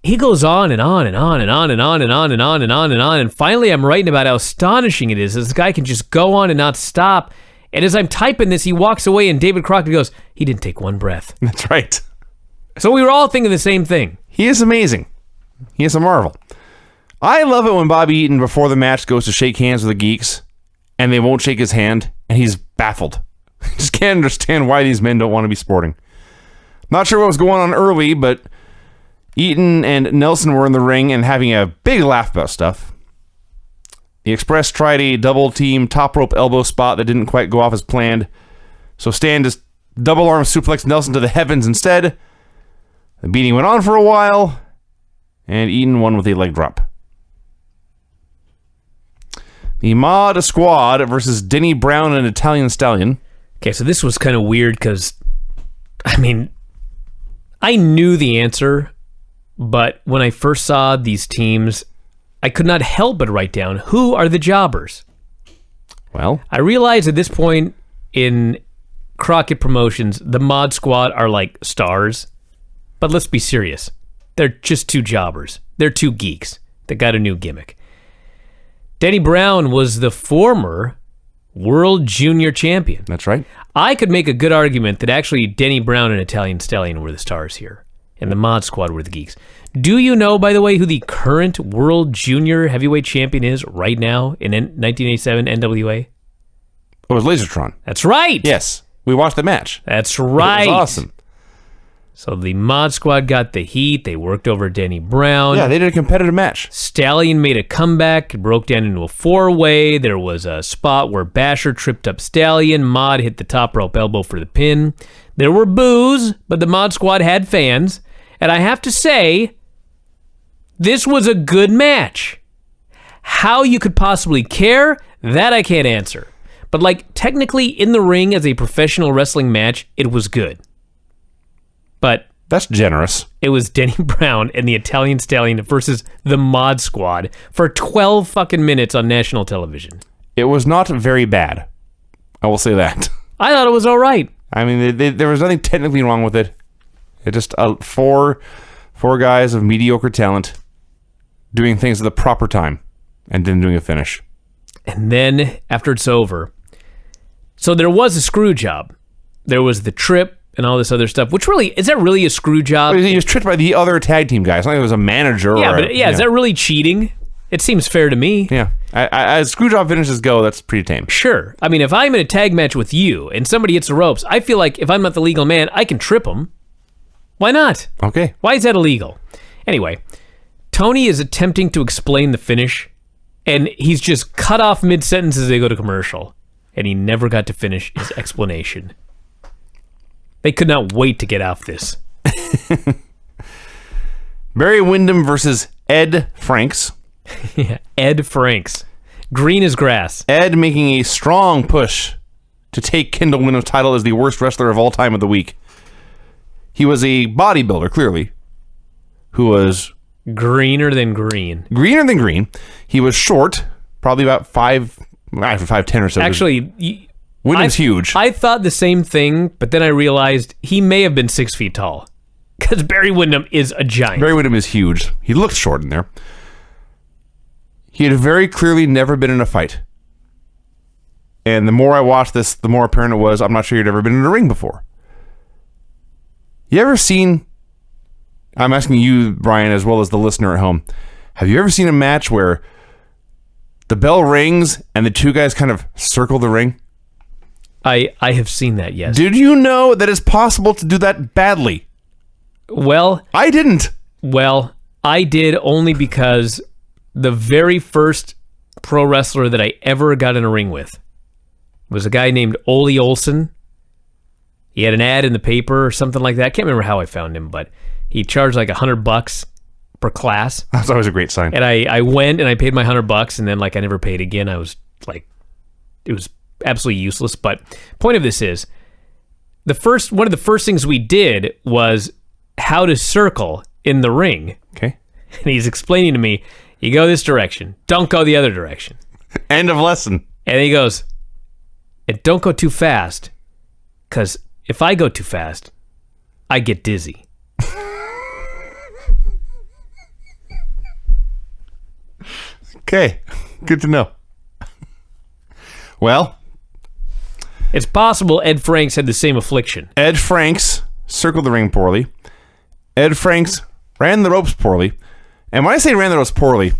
Speaker 2: he goes on and on and on and on and on and on and on and on and on. And finally, I'm writing about how astonishing it is this guy can just go on and not stop. And as I'm typing this, he walks away and David Crockett goes, he didn't take one breath.
Speaker 5: That's right.
Speaker 2: So we were all thinking the same thing.
Speaker 5: He is amazing. He is a marvel. I love it when Bobby Eaton, before the match, goes to shake hands with the Geeks, and they won't shake his hand, and he's baffled. I just can't understand why these men don't want to be sporting. Not sure what was going on early, but Eaton and Nelson were in the ring and having a big laugh about stuff. The Express tried a double-team top rope elbow spot that didn't quite go off as planned, so Stan just double-arm suplexed Nelson to the heavens instead. The beating went on for a while, and Eaton won with a leg drop. The Mod Squad versus Denny Brown and Italian Stallion.
Speaker 2: Okay, so this was kind of weird because, I knew the answer, but when I first saw these teams, I could not help but write down, who are the jobbers?
Speaker 5: Well,
Speaker 2: I realized at this point in Crockett Promotions, the Mod Squad are like stars, but let's be serious. They're just two jobbers. They're two geeks that got a new gimmick. Denny Brown was the former World Junior Champion.
Speaker 5: that's right.
Speaker 2: I could make a good argument that actually Denny Brown and Italian Stallion were the stars here, and the Mod Squad were the geeks. Do you know, by the way, who the current World Junior Heavyweight Champion is right now in 1987 NWA?
Speaker 5: It was Lasertron.
Speaker 2: That's right.
Speaker 5: Yes. We watched the match.
Speaker 2: That's right.
Speaker 5: It was awesome.
Speaker 2: So the Mod Squad got the heat. They worked over Denny Brown.
Speaker 5: Yeah, they did a competitive match.
Speaker 2: Stallion made a comeback. It broke down into a four-way. There was a spot where Basher tripped up Stallion. Mod hit the top rope elbow for the pin. There were boos, but the Mod Squad had fans. And I have to say, this was a good match. How you could possibly care, that I can't answer. But, like, technically in the ring as a professional wrestling match, it was good. But
Speaker 5: That's generous.
Speaker 2: it was Denny Brown and the Italian Stallion versus the Mod Squad for 12 fucking minutes on national television.
Speaker 5: It was not very bad. I will say that.
Speaker 2: I thought it was all right.
Speaker 5: I mean, there was nothing technically wrong with it. It just four guys of mediocre talent doing things at the proper time and then doing a finish.
Speaker 2: And then, after it's over, so there was a screw job. There was the trip and all this other stuff, which really, is that really a screw job?
Speaker 5: He was tricked by the other tag team guys. It's not like it was a manager.
Speaker 2: Is that really cheating? It seems fair to me.
Speaker 5: Yeah. As screw job finishes go, that's pretty tame.
Speaker 2: Sure. I mean, if I'm in a tag match with you and somebody hits the ropes, I feel like if I'm not the legal man, I can trip them. Why not?
Speaker 5: Okay.
Speaker 2: Why is that illegal? Anyway, Tony is attempting to explain the finish, and he's just cut off mid-sentence as they go to commercial, and he never got to finish his explanation. They could not wait to get off this.
Speaker 5: Barry Windham versus Ed Franks.
Speaker 2: Yeah, Ed Franks. Green as grass.
Speaker 5: Ed making a strong push to take Kendall Windham's title as the worst wrestler of all time of the week. He was a bodybuilder, clearly, who was
Speaker 2: greener than green.
Speaker 5: Greener than green. He was short, probably about 5'10" or so.
Speaker 2: Actually,
Speaker 5: Windham's huge.
Speaker 2: I thought the same thing, but then I realized he may have been 6 feet tall. Because Barry Windham is a giant.
Speaker 5: Barry Windham is huge. He looked short in there. He had very clearly never been in a fight. And the more I watched this, the more apparent it was, I'm not sure he'd ever been in a ring before. You ever seen, I'm asking you, Brian, as well as the listener at home, have you ever seen a match where the bell rings and the two guys kind of circle the ring?
Speaker 2: I have seen that, yes.
Speaker 5: Did you know that it's possible to do that badly?
Speaker 2: Well,
Speaker 5: I didn't.
Speaker 2: Well, I did only because the very first pro wrestler that I ever got in a ring with was a guy named Ole Olsen. He had an ad in the paper or something like that. I can't remember how I found him, but he charged like $100 per class.
Speaker 5: That's always a great sign.
Speaker 2: And I went and I paid my $100, and then like I never paid again. I was like, it was absolutely useless. But point of this is, one of the first things we did was how to circle in the ring.
Speaker 5: Okay.
Speaker 2: And he's explaining to me, you go this direction, don't go the other direction.
Speaker 5: End of lesson.
Speaker 2: And he goes, and don't go too fast, because if I go too fast, I get dizzy.
Speaker 5: Okay, good to know. Well,
Speaker 2: it's possible Ed Franks had the same affliction.
Speaker 5: Ed Franks circled the ring poorly. Ed Franks ran the ropes poorly. And when I say ran the ropes poorly,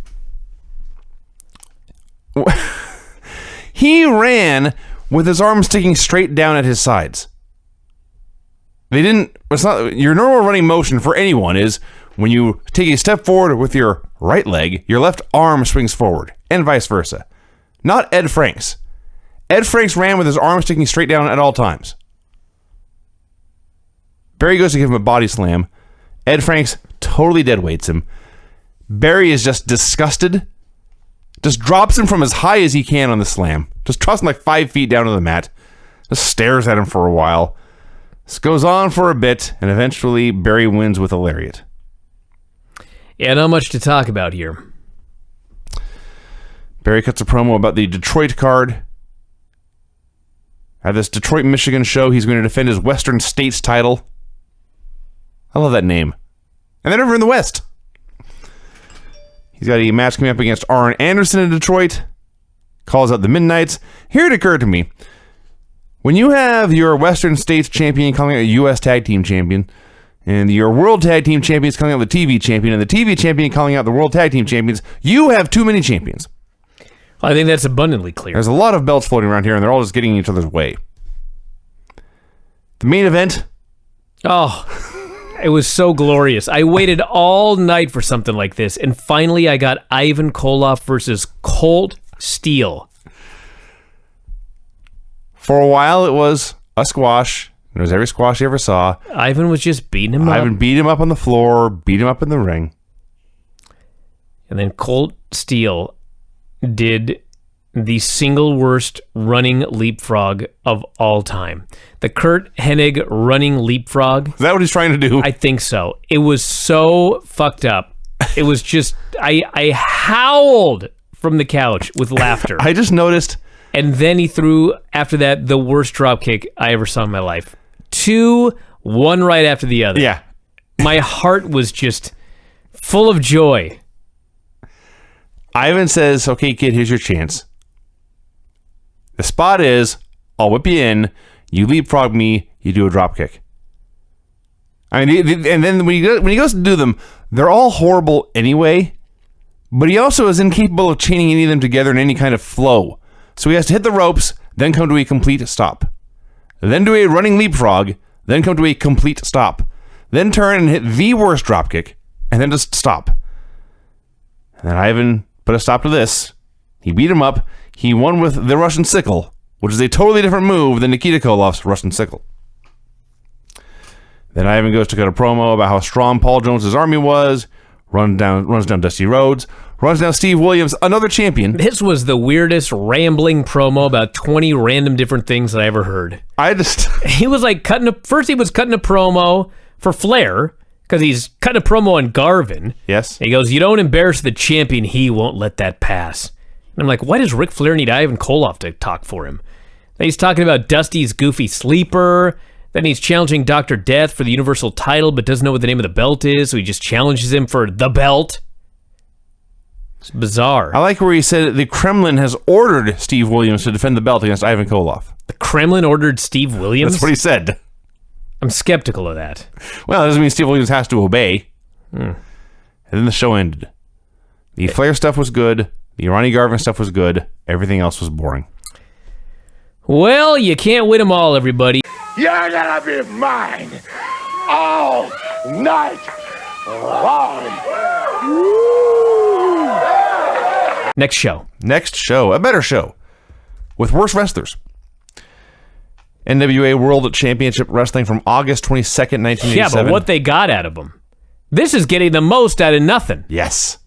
Speaker 5: he ran with his arms sticking straight down at his sides. It's not your normal running motion for anyone is when you take a step forward with your right leg, your left arm swings forward, and vice versa. Not Ed Franks. Ed Franks ran with his arm sticking straight down at all times. Barry goes to give him a body slam. Ed Franks totally deadweights him. Barry is just disgusted. Just drops him from as high as he can on the slam. Just drops him like 5 feet down to the mat. Just stares at him for a while. This goes on for a bit, and eventually Barry wins with a lariat.
Speaker 2: Yeah, not much to talk about here.
Speaker 5: Barry cuts a promo about the Detroit card. At this Detroit, Michigan show, he's going to defend his Western States title. I love that name. And they're over in the West. He's got a match coming up against Arn Anderson in Detroit. Calls out the Midnights. Here it occurred to me. When you have your Western States champion calling out a U.S. Tag Team champion, and your World Tag Team champion is calling out the TV champion, and the TV champion calling out the World Tag Team champions, you have too many champions.
Speaker 2: I think that's abundantly clear.
Speaker 5: There's a lot of belts floating around here, and they're all just getting in each other's way. The main event.
Speaker 2: Oh, it was so glorious. I waited all night for something like this, and finally I got Ivan Koloff versus Colt Steele.
Speaker 5: For a while, it was a squash. It was every squash you ever saw.
Speaker 2: Ivan was just beating him up.
Speaker 5: Ivan beat him up on the floor, beat him up in the ring.
Speaker 2: And then Colt Steele did the single worst running leapfrog of all time. The Kurt Hennig running leapfrog.
Speaker 5: Is that what he's trying to do?
Speaker 2: I think so. It was so fucked up. It was just, I howled from the couch with laughter.
Speaker 5: I just noticed.
Speaker 2: And then he threw, after that, the worst drop kick I ever saw in my life. 2, one right after the other.
Speaker 5: Yeah.
Speaker 2: My heart was just full of joy.
Speaker 5: Ivan says, okay, kid, here's your chance. The spot is, I'll whip you in, you leapfrog me, you do a drop kick. I mean, and then when he goes to do them, they're all horrible anyway, but he also is incapable of chaining any of them together in any kind of flow. So he has to hit the ropes, then come to a complete stop. Then do a running leapfrog, then come to a complete stop. Then turn and hit the worst dropkick, and then just stop. And then Ivan put a stop to this. He beat him up. He won with the Russian sickle, which is a totally different move than Nikita Koloff's Russian sickle. Then Ivan goes to cut a promo about how strong Paul Jones' army was, runs down Dusty Rhodes, runs down Steve Williams, another champion.
Speaker 2: This was the weirdest rambling promo about 20 random different things that I ever heard. He was like first he was cutting a promo for Flair, because he's cutting a promo on Garvin.
Speaker 5: Yes.
Speaker 2: And he goes, you don't embarrass the champion, he won't let that pass. And I'm like, why does Ric Flair need Ivan Koloff to talk for him? Then he's talking about Dusty's goofy sleeper. Then he's challenging Dr. Death for the Universal title, but doesn't know what the name of the belt is, so he just challenges him for the belt. It's bizarre.
Speaker 5: I like where he said the Kremlin has ordered Steve Williams to defend the belt against Ivan Koloff.
Speaker 2: The Kremlin ordered Steve Williams?
Speaker 5: That's what he said.
Speaker 2: I'm skeptical of that.
Speaker 5: Well, that doesn't mean Steve Williams has to obey. And then the show ended. The Flair stuff was good. The Ronnie Garvin stuff was good. Everything else was boring.
Speaker 2: Well, you can't win them all, everybody.
Speaker 4: You're gonna be mine all night long.
Speaker 2: Next show.
Speaker 5: A better show. With worse wrestlers. NWA World Championship Wrestling from August 22nd, 1987.
Speaker 2: Yeah, but what they got out of them. This is getting the most out of nothing.
Speaker 5: Yes.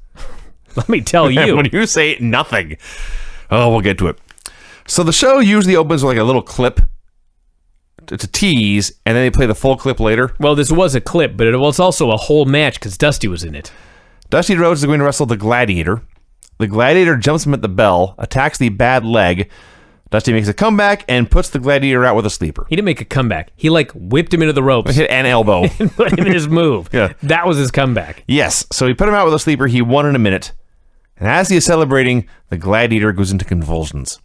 Speaker 2: Let me tell you.
Speaker 5: When you say nothing. Oh, we'll get to it. So the show usually opens with like a little clip to tease, and then they play the full clip later.
Speaker 2: Well, this was a clip, but it was also a whole match because Dusty was in it.
Speaker 5: Dusty Rhodes is going to wrestle the Gladiator. The Gladiator jumps him at the bell, attacks the bad leg. Dusty makes a comeback and puts the Gladiator out with a sleeper.
Speaker 2: He didn't make a comeback. He whipped him into the ropes.
Speaker 5: Hit an elbow.
Speaker 2: And put him in his move.
Speaker 5: Yeah.
Speaker 2: That was his comeback.
Speaker 5: Yes. So he put him out with a sleeper. He won in a minute. And as he is celebrating, the Gladiator goes into convulsions.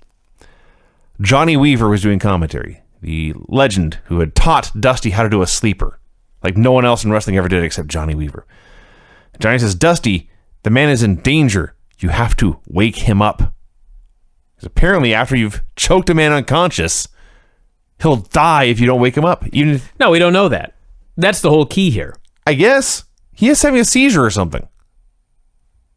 Speaker 5: Johnny Weaver was doing commentary. The legend who had taught Dusty how to do a sleeper. Like no one else in wrestling ever did except Johnny Weaver. Johnny says, Dusty, the man is in danger. You have to wake him up. Because apparently after you've choked a man unconscious, he'll die if you don't wake him up.
Speaker 2: No, we don't know that. That's the whole key here.
Speaker 5: I guess. He is having a seizure or something.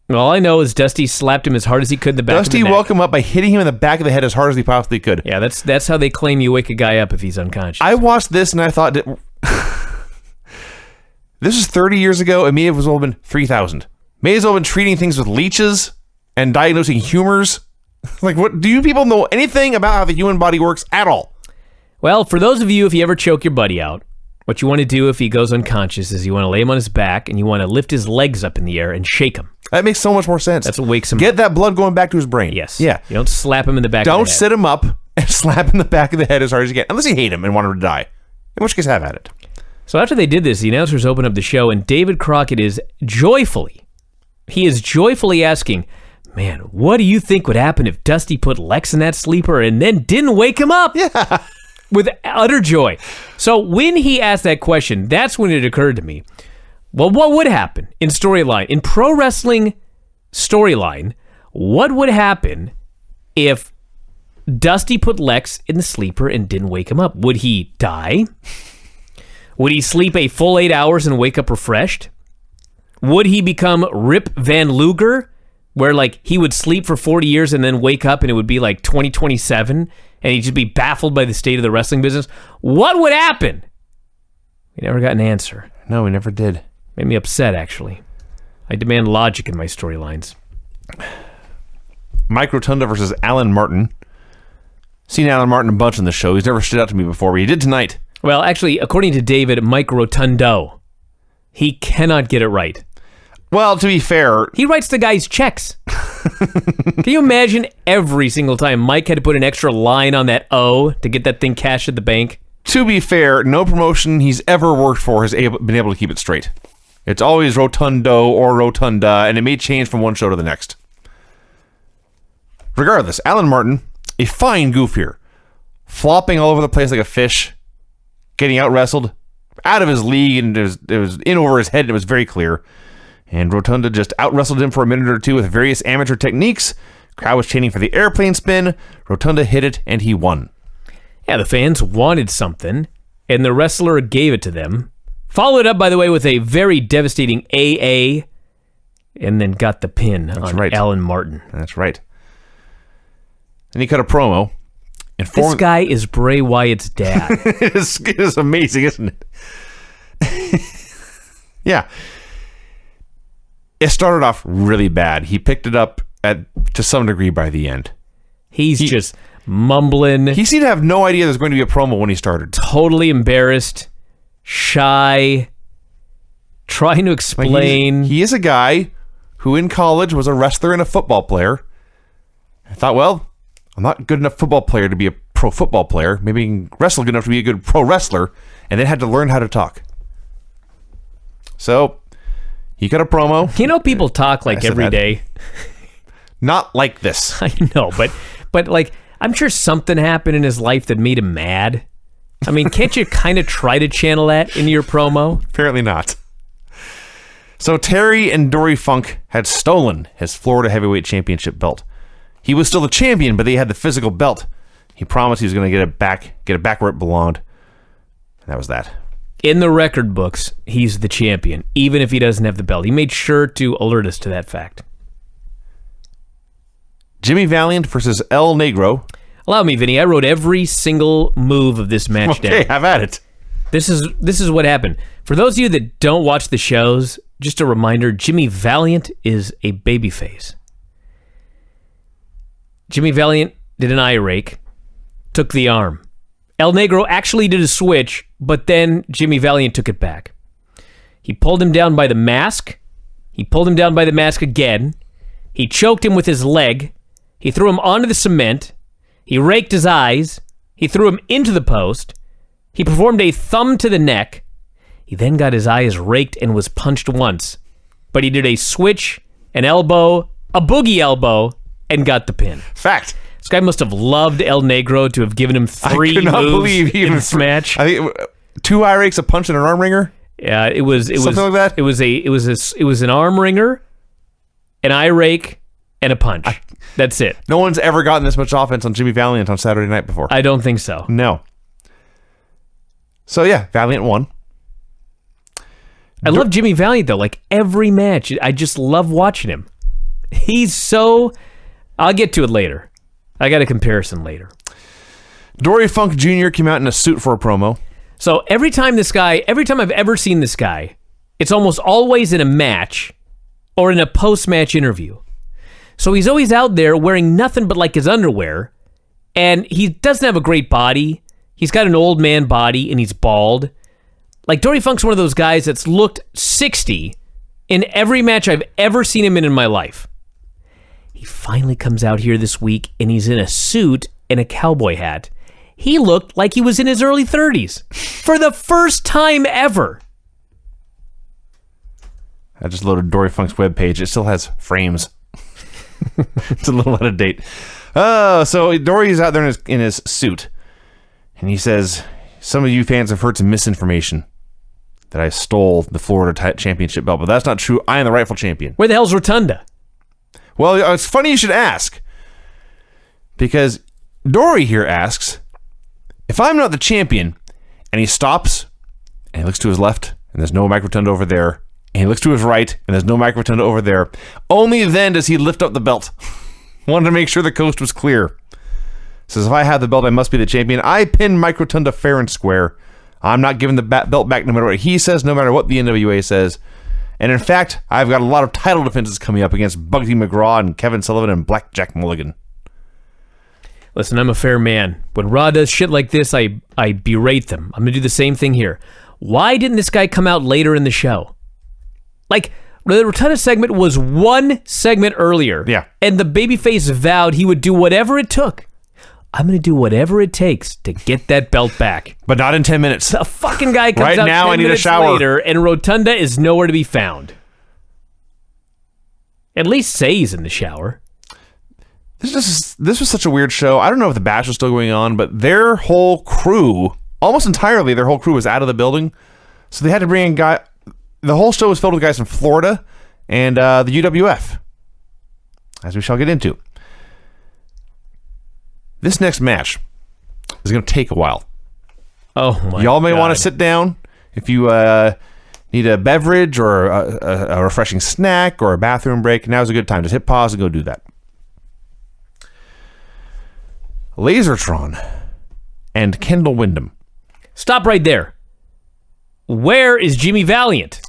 Speaker 2: All I know is Dusty slapped him as hard as he could in the back of the
Speaker 5: Dusty
Speaker 2: neck.
Speaker 5: woke him up by hitting him in the back of the head as hard as he possibly could.
Speaker 2: Yeah, that's how they claim you wake a guy up if he's unconscious.
Speaker 5: I watched this and I thought, this is 30 years ago. It may have well been 3,000. May as well have been treating things with leeches and diagnosing humors. Like, what? Do you people know anything about how the human body works at all?
Speaker 2: Well, for those of you, if you ever choke your buddy out, what you want to do if he goes unconscious is you want to lay him on his back and you want to lift his legs up in the air and shake him.
Speaker 5: That makes so much more sense.
Speaker 2: That's what wakes him
Speaker 5: Get
Speaker 2: up.
Speaker 5: that blood going back to his brain.
Speaker 2: Yes.
Speaker 5: Yeah.
Speaker 2: You don't slap him in the back of the
Speaker 5: Don't
Speaker 2: head.
Speaker 5: sit him up and slap him in the back of the head as hard as you can. Unless you hate him and want him to die. In which case, have at it.
Speaker 2: So after they did this, the announcers opened up the show and David Crockett is joyfully asking, man, what do you think would happen if Dusty put Lex in that sleeper and then didn't wake him up?
Speaker 5: Yeah.
Speaker 2: With utter joy. So when he asked that question, that's when it occurred to me, well, what would happen in storyline? In pro wrestling storyline, what would happen if Dusty put Lex in the sleeper and didn't wake him up? Would he die? Would he sleep a full 8 hours and wake up refreshed? Would he become Rip Van Luger, where like he would sleep for 40 years and then wake up and it would be like 2027 and he'd just be baffled by the state of the wrestling business? What would happen? We never got an answer.
Speaker 5: No, we never did.
Speaker 2: Made me upset, actually. I demand logic in my storylines.
Speaker 3: Mike Rotunda versus Alan Martin. Seen Alan Martin a bunch on the show. He's never stood out to me before, but he did tonight.
Speaker 2: Well, actually, according to David, Mike Rotundo, he cannot get it right.
Speaker 3: Well, to be fair,
Speaker 2: He writes the guy's checks. Can you imagine every single time Mike had to put an extra line on that O to get that thing cashed at the bank?
Speaker 3: no promotion he's ever worked for has been able to keep it straight. It's always Rotundo or Rotunda, and it may change from one show to the next. Regardless, Alan Martin, a fine goof here. Flopping all over the place like a fish, getting out-wrestled, out of his league, and it was in over his head, and it was very clear. And Rotunda just out-wrestled him for a minute or two with various amateur techniques. Crowd was chanting for the airplane spin. Rotunda hit it, and he won.
Speaker 2: Yeah, the fans wanted something, and the wrestler gave it to them. Followed up, by the way, with a very devastating AA, and then got the pin on
Speaker 3: right.
Speaker 2: Alan Martin.
Speaker 3: That's right. And he cut a promo.
Speaker 2: This guy is Bray Wyatt's dad.
Speaker 3: It is amazing, isn't it? Yeah. It started off really bad. He picked it up to some degree by the end.
Speaker 2: He's just mumbling.
Speaker 3: He seemed to have no idea there's going to be a promo when he started.
Speaker 2: Totally embarrassed, shy, trying to explain.
Speaker 3: He is a guy who in college was a wrestler and a football player. I thought, well, I'm not good enough football player to be a pro football player. Maybe I can wrestle good enough to be a good pro wrestler, and then had to learn how to talk. So he cut a promo.
Speaker 2: You know, people talk like every day.
Speaker 3: Not like this.
Speaker 2: I know, but like, I'm sure something happened in his life that made him mad. I mean, can't you kind of try to channel that into your promo?
Speaker 3: Apparently not. So Terry and Dory Funk had stolen his Florida Heavyweight Championship belt. He was still the champion, but they had the physical belt. He promised he was going to get it back where it belonged. And that was that.
Speaker 2: In the record books, he's the champion, even if he doesn't have the belt. He made sure to alert us to that fact.
Speaker 3: Jimmy Valiant versus El Negro.
Speaker 2: Allow me, Vinny. I wrote every single move of this match down.
Speaker 3: Okay, have at it.
Speaker 2: This is what happened. For those of you that don't watch the shows, just a reminder, Jimmy Valiant is a babyface. Jimmy Valiant did an eye rake, took the arm. El Negro actually did a switch, but then Jimmy Valiant took it back. He pulled him down by the mask. He pulled him down by the mask again. He choked him with his leg. He threw him onto the cement. He raked his eyes. He threw him into the post. He performed a thumb to the neck. He then got his eyes raked and was punched once. But he did a switch, an elbow, a boogie elbow, and got the pin.
Speaker 3: Fact.
Speaker 2: This guy must have loved El Negro to have given him three moves in this match.
Speaker 3: I think 2 eye rakes, a punch, and an arm wringer.
Speaker 2: Yeah, it was
Speaker 3: something like that.
Speaker 2: It was an arm wringer, an eye rake, and a punch. That's it.
Speaker 3: No one's ever gotten this much offense on Jimmy Valiant on Saturday night before.
Speaker 2: I don't think so.
Speaker 3: No. So yeah, Valiant won.
Speaker 2: I love Jimmy Valiant though. Like every match, I just love watching him. He's so. I'll get to it later. I got a comparison later.
Speaker 3: Dory Funk Jr. came out in a suit for a promo.
Speaker 2: So every time I've ever seen this guy, it's almost always in a match or in a post-match interview. So he's always out there wearing nothing but like his underwear, and he doesn't have a great body. He's got an old man body, and he's bald. Like, Dory Funk's one of those guys that's looked 60 in every match I've ever seen him in my life. He finally comes out here this week, and he's in a suit and a cowboy hat. He looked like he was in his early 30s for the first time ever.
Speaker 3: I just loaded Dory Funk's webpage. It still has frames. It's a little out of date. So Dory's out there in his suit, and he says, some of you fans have heard some misinformation that I stole the Florida championship belt, but that's not true. I am the rightful champion.
Speaker 2: Where the hell's Rotunda?
Speaker 3: Well, it's funny you should ask, because Dory here asks, if I'm not the champion, and he stops, and he looks to his left, and there's no Mike Rotunda over there, and he looks to his right, and there's no Mike Rotunda over there, only then does he lift up the belt. Wanted to make sure the coast was clear. Says, if I have the belt, I must be the champion. I pinned Mike Rotunda fair and square. I'm not giving the belt back no matter what he says, no matter what the NWA says.
Speaker 5: And in fact, I've got a lot of title defenses coming up against Bugsy McGraw and Kevin Sullivan and Blackjack Mulligan.
Speaker 2: Listen, I'm a fair man. When Raw does shit like this, I berate them. I'm going to do the same thing here. Why didn't this guy come out later in the show? Like, the Rotunda segment was one segment earlier.
Speaker 5: Yeah.
Speaker 2: And the babyface vowed he would do whatever it took. I'm going to do whatever it takes to get that belt back.
Speaker 5: But not in 10 minutes.
Speaker 2: The fucking guy comes
Speaker 5: Right
Speaker 2: out
Speaker 5: now,
Speaker 2: 10
Speaker 5: I need a
Speaker 2: minutes
Speaker 5: shower.
Speaker 2: later, and Rotunda is nowhere to be found. At least say he's in the shower.
Speaker 5: This was such a weird show. I don't know if the bash was still going on, but their whole crew, almost entirely, their whole crew was out of the building. So they had to bring in guy. The whole show was filled with guys from Florida and the UWF, as we shall get into. This next match is going to take a while.
Speaker 2: Oh, my
Speaker 5: Y'all may
Speaker 2: God.
Speaker 5: want to sit down if you need a beverage or a refreshing snack or a bathroom break. Now's a good time. Just hit pause and go do that. Lasertron and Kendall Windham.
Speaker 2: Stop right there. Where is Jimmy Valiant?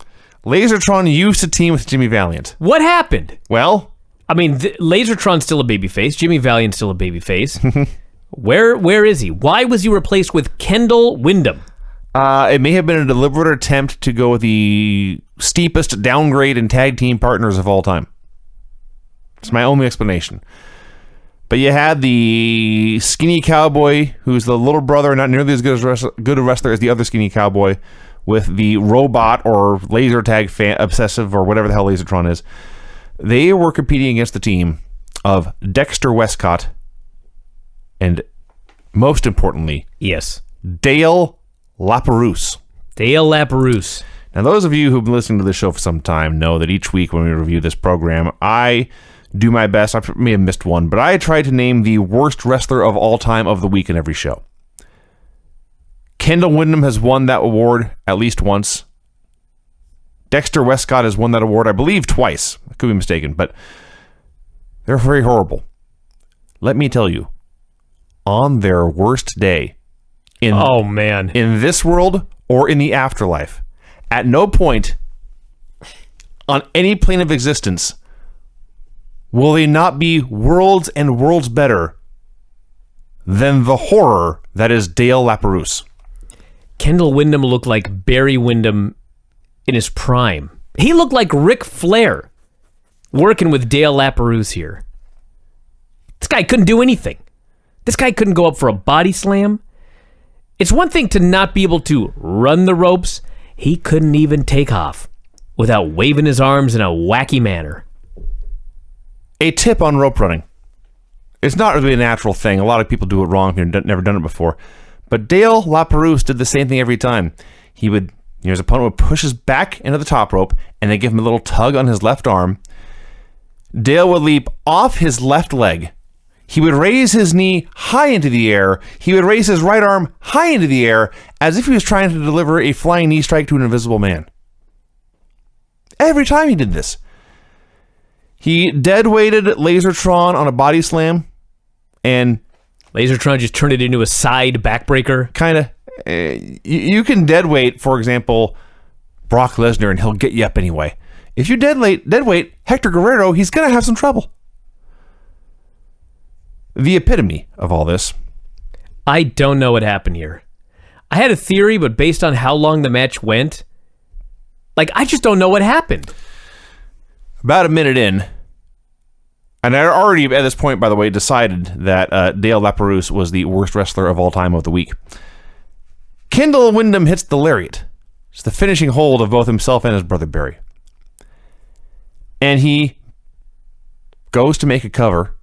Speaker 5: Lasertron used to team with Jimmy Valiant.
Speaker 2: What happened?
Speaker 5: Well,
Speaker 2: I mean, Lasertron's still a babyface. Jimmy Valiant's still a babyface. Where is he? Why was he replaced with Kendall Windham?
Speaker 5: it may have been a deliberate attempt to go with the steepest downgrade in tag team partners of all time. It's my only explanation. But you had the skinny cowboy, who's the little brother, not nearly as good a wrestler as the other skinny cowboy, with the robot or laser tag obsessive or whatever the hell Lasertron is. They were competing against the team of Dexter Westcott and, most importantly,
Speaker 2: Yes.
Speaker 5: Dale LaPerouse.
Speaker 2: Dale LaPerouse.
Speaker 5: Now, those of you who've been listening to the show for some time know that each week when we review this program, I do my best. I may have missed one, but I try to name the worst wrestler of all time of the week in every show. Kendall Windham has won that award at least once. Dexter Westcott has won that award, I believe, twice. I could be mistaken, but they're very horrible. Let me tell you, on their worst day, in this world or in the afterlife, at no point on any plane of existence will they not be worlds and worlds better than the horror that is Dale LaPerouse.
Speaker 2: Kendall Windham looked like Barry Windham in his prime. He looked like Ric Flair working with Dale LaPerouse here. This guy couldn't do anything. This guy couldn't go up for a body slam. It's one thing to not be able to run the ropes. He couldn't even take off without waving his arms in a wacky manner.
Speaker 5: A tip on rope running. It's not really a natural thing. A lot of people do it wrong if you've never done it before. But Dale LaPerouse did the same thing every time. He would, his opponent would push his back into the top rope, and they give him a little tug on his left arm. Dale would leap off his left leg. He would raise his knee high into the air. He would raise his right arm high into the air as if he was trying to deliver a flying knee strike to an invisible man. Every time he did this. He dead-weighted Lasertron on a body slam, and
Speaker 2: Lasertron just turned it into a side backbreaker.
Speaker 5: kind of, you can deadweight, for example, Brock Lesnar, and he'll get you up anyway. If you deadweight Hector Guerrero, he's going to have some trouble. The epitome of all this.
Speaker 2: I don't know what happened here. I had a theory, but based on how long the match went, I just don't know what happened.
Speaker 5: About a minute in, and I already, at this point, by the way, decided that Dale LaPerouse was the worst wrestler of all time of the week. Kendall Windham hits the lariat. It's the finishing hold of both himself and his brother Barry. And he goes to make a cover,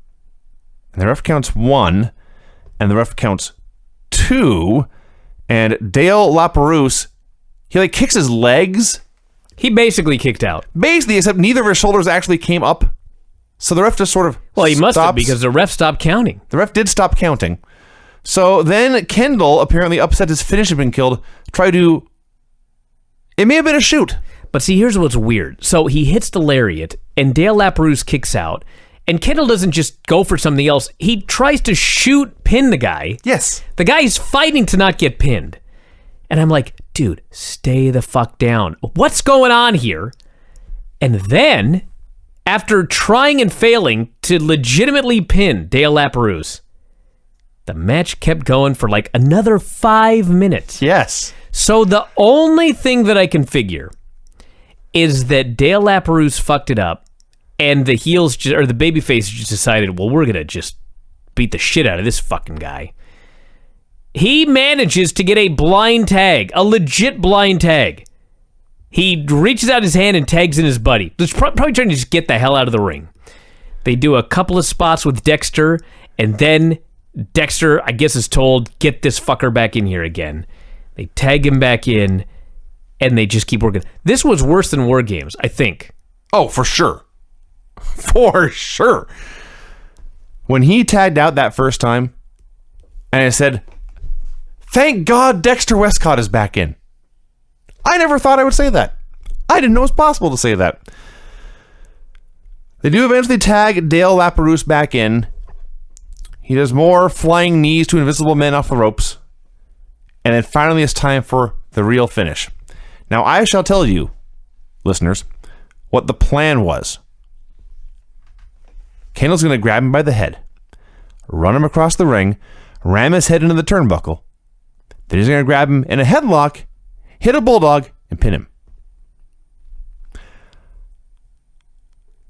Speaker 5: and the ref counts 1, and the ref counts 2, and Dale LaPerouse, he kicks his legs.
Speaker 2: He basically kicked out.
Speaker 5: Basically, except neither of his shoulders actually came up. So the ref just sort of
Speaker 2: Well, he must have,
Speaker 5: stops.
Speaker 2: because the ref stopped counting.
Speaker 5: The ref did stop counting. So then Kendall, apparently upset his finish had been killed, tried to... It may have been a shoot.
Speaker 2: But see, here's what's weird. So he hits the lariat, and Dale LaPerouse kicks out, and Kendall doesn't just go for something else. He tries to pin the guy.
Speaker 5: Yes.
Speaker 2: The guy's fighting to not get pinned. And I'm like, dude, stay the fuck down. What's going on here? And then, after trying and failing to legitimately pin Dale Laperouse, the match kept going for like another 5 minutes.
Speaker 3: Yes.
Speaker 2: So the only thing that I can figure is that Dale Laperouse fucked it up, and the heels or the babyface just decided, well, we're gonna just beat the shit out of this fucking guy. He manages to get a blind tag, a legit blind tag. He reaches out his hand and tags in his buddy. He's probably trying to just get the hell out of the ring. They do a couple of spots with Dexter, and then Dexter, I guess, is told, get this fucker back in here again. They tag him back in, and they just keep working. This was worse than War Games, I think.
Speaker 3: Oh, for sure. For sure. When he tagged out that first time, and I said, thank God Dexter Westcott is back in. I never thought I would say that. I didn't know it was possible to say that. They do eventually tag Dale Laperouse back in. He does more flying knees to invisible men off the ropes. And then finally it's time for the real finish. Now I shall tell you, listeners, what the plan was. Kendall's going to grab him by the head, run him across the ring, ram his head into the turnbuckle. Then he's going to grab him in a headlock, hit a bulldog, and pin him.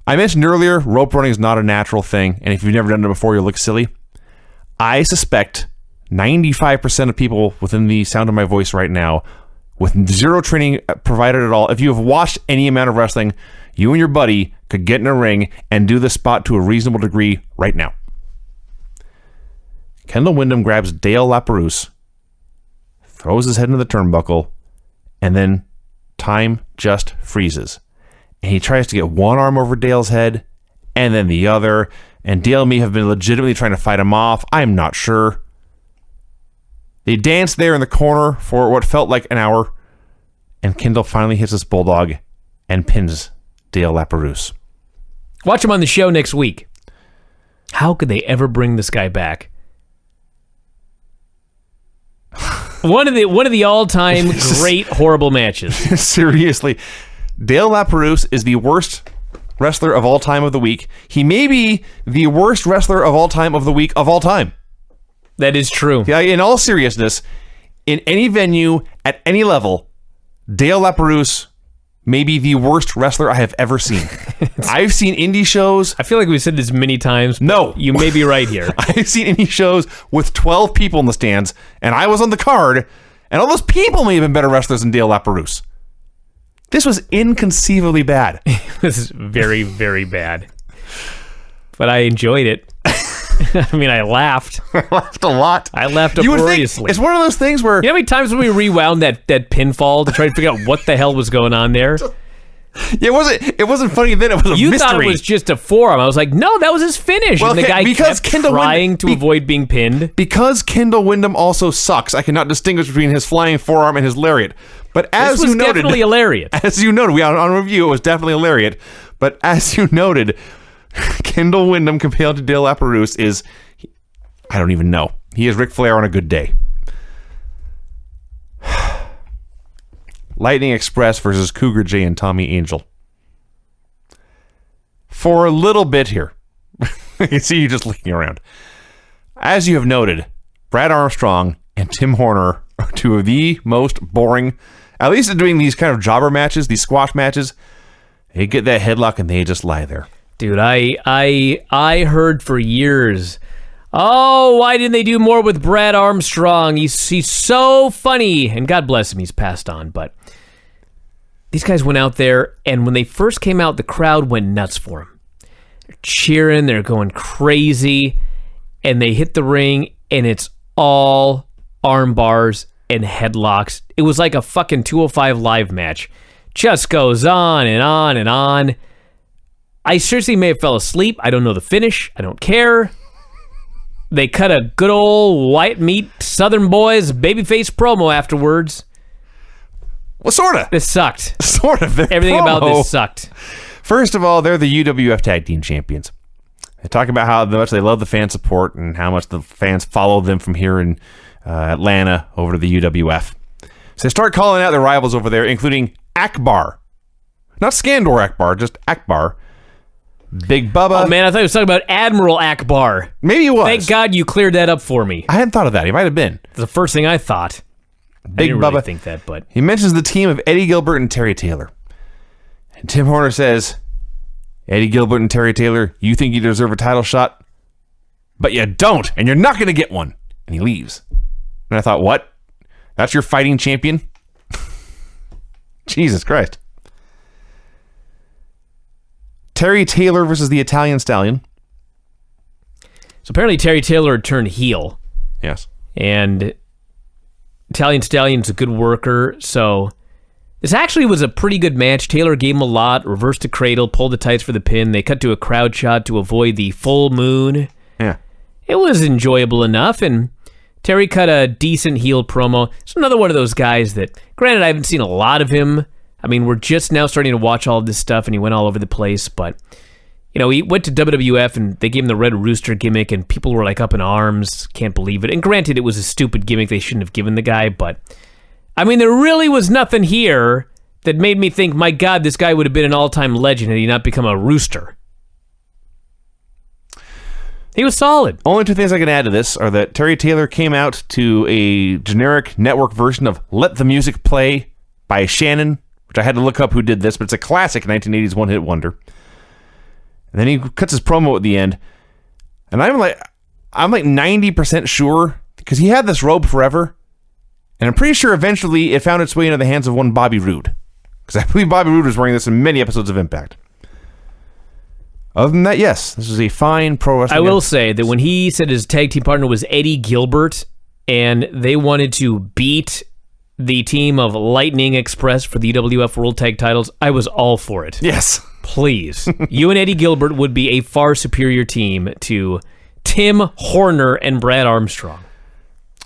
Speaker 3: I mentioned earlier, rope running is not a natural thing, and if you've never done it before, you'll look silly. I suspect 95% of people within the sound of my voice right now, with zero training provided at all, if you have watched any amount of wrestling, you and your buddy could get in a ring and do the spot to a reasonable degree right now. Kendall Windham grabs Dale Laperouse, throws his head into the turnbuckle, and then time just freezes. And he tries to get one arm over Dale's head, and then the other, and Dale may have been legitimately trying to fight him off. I'm not sure. They danced there in the corner for what felt like an hour, and Kendall finally hits his bulldog and pins Dale Laperouse.
Speaker 2: Watch him on the show next week. How could they ever bring this guy back? One of the all-time great horrible matches.
Speaker 3: Seriously, Dale Laperouse is the worst wrestler of all time of the week. He may be the worst wrestler of all time of the week of all time.
Speaker 2: That is true.
Speaker 3: Yeah, in all seriousness, in any venue, at any level, Dale Laperouse may be the worst wrestler I have ever seen. I've seen indie shows.
Speaker 2: I feel like we've said this many times.
Speaker 3: No.
Speaker 2: You may be right here.
Speaker 3: I've seen indie shows with 12 people in the stands, and I was on the card, and all those people may have been better wrestlers than Dale Laperouse. This was inconceivably bad.
Speaker 2: This is very, very bad. But I enjoyed it. I mean, I laughed.
Speaker 3: I laughed a lot.
Speaker 2: I laughed
Speaker 3: You would think
Speaker 2: uproariously.
Speaker 3: it's one of those things where...
Speaker 2: You know how many times when we rewound that pinfall to try to figure out what the hell was going on there?
Speaker 3: It wasn't funny then, it was a
Speaker 2: You
Speaker 3: mystery.
Speaker 2: thought it was just a forearm. I was like, no, that was his finish.
Speaker 3: Well,
Speaker 2: and the
Speaker 3: okay,
Speaker 2: guy
Speaker 3: because
Speaker 2: kept
Speaker 3: Kendall
Speaker 2: trying to avoid being pinned.
Speaker 3: Because Kendall Windham also sucks, I cannot distinguish between his flying forearm and his lariat. But as
Speaker 2: This was
Speaker 3: you noted...
Speaker 2: definitely a lariat.
Speaker 3: As you noted, on review, it was definitely a lariat. But as you noted, Kendall Windham compared to Dale Laperouse is... I don't even know. He is Ric Flair on a good day. Lightning Express versus Cougar J and Tommy Angel. For a little bit here. I can see you just looking around. As you have noted, Brad Armstrong and Tim Horner are two of the most boring, at least at doing these kind of jobber matches, these squash matches. They get that headlock and they just lie there.
Speaker 2: Dude, I heard for years, oh, why didn't they do more with Brad Armstrong? He's so funny. And God bless him, he's passed on. But these guys went out there, and when they first came out, the crowd went nuts for him. They're cheering, they're going crazy, and they hit the ring, and it's all arm bars and headlocks. It was like a fucking 205 Live match. Just goes on and on and on. I seriously may have fell asleep. I don't know the finish. I don't care. They cut a good old white meat Southern Boys babyface promo afterwards.
Speaker 3: Well, sort of.
Speaker 2: This sucked.
Speaker 3: Sort of.
Speaker 2: Everything about this sucked.
Speaker 3: First of all, they're the UWF Tag Team Champions. They talk about how much they love the fan support and how much the fans follow them from here in Atlanta over to the UWF. So they start calling out their rivals over there, including Akbar,
Speaker 5: Not Skandor Akbar, just Akbar. Big Bubba.
Speaker 2: Oh, man, I thought he was talking about Admiral Akbar.
Speaker 5: Maybe he was.
Speaker 2: Thank God you cleared that up for me.
Speaker 5: I hadn't thought of that. He might have been.
Speaker 2: It's the first thing I thought.
Speaker 5: Big
Speaker 2: I didn't
Speaker 5: Bubba.
Speaker 2: really think that, but...
Speaker 5: He mentions the team of Eddie Gilbert and Terry Taylor. And Tim Horner says, Eddie Gilbert and Terry Taylor, you think you deserve a title shot? But you don't, and you're not going to get one. And he leaves. And I thought, what? That's your fighting champion? Jesus Christ. Terry Taylor versus the Italian Stallion.
Speaker 2: So apparently Terry Taylor had turned heel.
Speaker 5: Yes.
Speaker 2: And Italian Stallion's a good worker, so this actually was a pretty good match. Taylor gave him a lot, reversed the cradle, pulled the tights for the pin. They cut to a crowd shot to avoid the full moon.
Speaker 5: Yeah.
Speaker 2: It was enjoyable enough, and Terry cut a decent heel promo. It's another one of those guys that, granted, I haven't seen a lot of him. I mean, we're just now starting to watch all this stuff, and he went all over the place, but, you know, he went to WWF, and they gave him the Red Rooster gimmick, and people were, like, up in arms, can't believe it. And granted, it was a stupid gimmick they shouldn't have given the guy, but, I mean, there really was nothing here that made me think, my God, this guy would have been an all-time legend had he not become a rooster. He was solid.
Speaker 5: Only two things I can add to this are that Terry Taylor came out to a generic network version of Let the Music Play by Shannon, which I had to look up who did this, but it's a classic 1980s one-hit wonder. And then he cuts his promo at the end, and I'm like 90% sure, because he had this robe forever, and I'm pretty sure eventually it found its way into the hands of one Bobby Roode, because I believe Bobby Roode was wearing this in many episodes of Impact. Other than that, yes, this is a fine pro wrestling.
Speaker 2: I will say that when he said his tag team partner was Eddie Gilbert, and they wanted to beat the team of Lightning Express for the UWF World Tag Titles, I was all for it.
Speaker 5: Yes.
Speaker 2: Please. You and Eddie Gilbert would be a far superior team to Tim Horner and Brad Armstrong.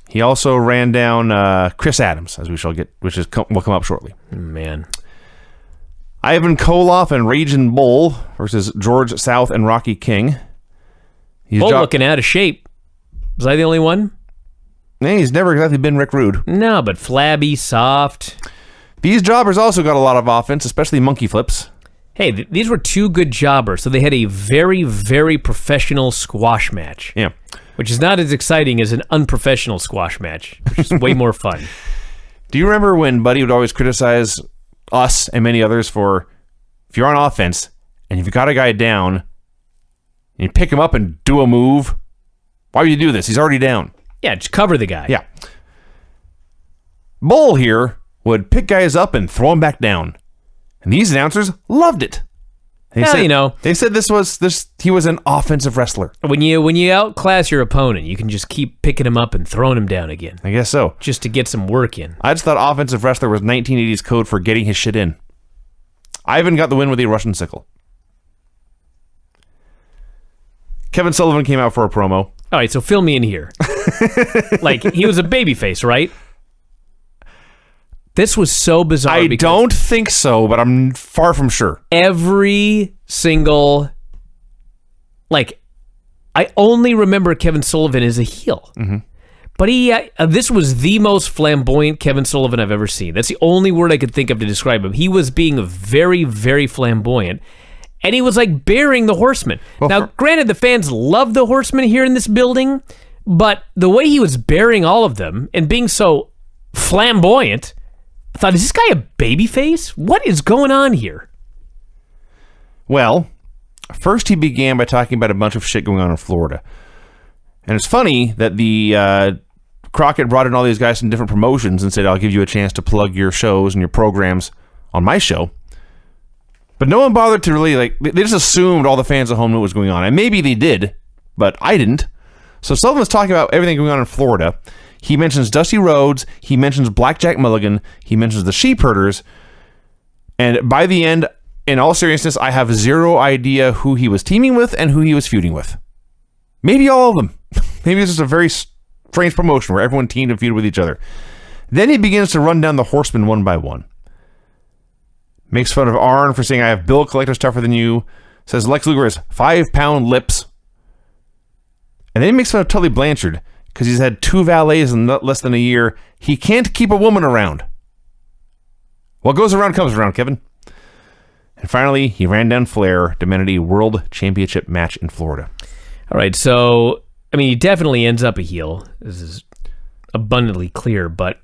Speaker 5: He also ran down Chris Adams, as we shall get, which will come up shortly.
Speaker 2: Man.
Speaker 5: Ivan Koloff and Raging Bull versus George South and Rocky King.
Speaker 2: Bull looking out of shape. Was I the only one?
Speaker 5: Nah, he's never exactly been Rick Rude.
Speaker 2: No, but flabby, soft.
Speaker 5: These jobbers also got a lot of offense, especially monkey flips.
Speaker 2: Hey, these were two good jobbers, so they had a very, very professional squash match.
Speaker 5: Yeah.
Speaker 2: Which is not as exciting as an unprofessional squash match, which is way more fun.
Speaker 5: Do you remember when Buddy would always criticize us and many others for, if you're on offense and you've got a guy down and you pick him up and do a move, why would you do this? He's already down.
Speaker 2: Yeah, just cover the guy.
Speaker 5: Yeah. Bull here would pick guys up and throw them back down. And these announcers loved it. They said,
Speaker 2: you know.
Speaker 5: They said he was an offensive wrestler.
Speaker 2: When you outclass your opponent, you can just keep picking him up and throwing him down again.
Speaker 5: I guess so.
Speaker 2: Just to get some work in.
Speaker 5: I just thought offensive wrestler was 1980s code for getting his shit in. Ivan got the win with a Russian sickle. Kevin Sullivan came out for a promo.
Speaker 2: All right, so fill me in here. Like, he was a babyface, right? This was so bizarre.
Speaker 5: I don't think so, but I'm far from sure.
Speaker 2: Every single... Like, I only remember Kevin Sullivan as a heel. Mm-hmm. But this was the most flamboyant Kevin Sullivan I've ever seen. That's the only word I could think of to describe him. He was being very, very flamboyant. And he was like bearing the Horsemen. Well, now, granted, the fans love the Horsemen here in this building, but the way he was bearing all of them and being so flamboyant, I thought, is this guy a babyface? What is going on here?
Speaker 5: Well, first he began by talking about a bunch of shit going on in Florida. And it's funny that the Crockett brought in all these guys from different promotions and said, I'll give you a chance to plug your shows and your programs on my show. But no one bothered to really, they just assumed all the fans at home knew what was going on. And maybe they did, but I didn't. So Sullivan's talking about everything going on in Florida. He mentions Dusty Rhodes. He mentions Blackjack Mulligan. He mentions the Sheep Herders. And by the end, in all seriousness, I have zero idea who he was teaming with and who he was feuding with. Maybe all of them. Maybe it's just a very strange promotion where everyone teamed and feuded with each other. Then he begins to run down the Horsemen one by one. Makes fun of Arn for saying, I have bill collectors tougher than you. Says Lex Luger has 5-pound lips. And then he makes fun of Tully Blanchard because he's had 2 valets in less than a year. He can't keep a woman around. What goes around comes around, Kevin. And finally, he ran down Flair, demanded a world championship match in Florida.
Speaker 2: All right, so, I mean, he definitely ends up a heel. This is abundantly clear, but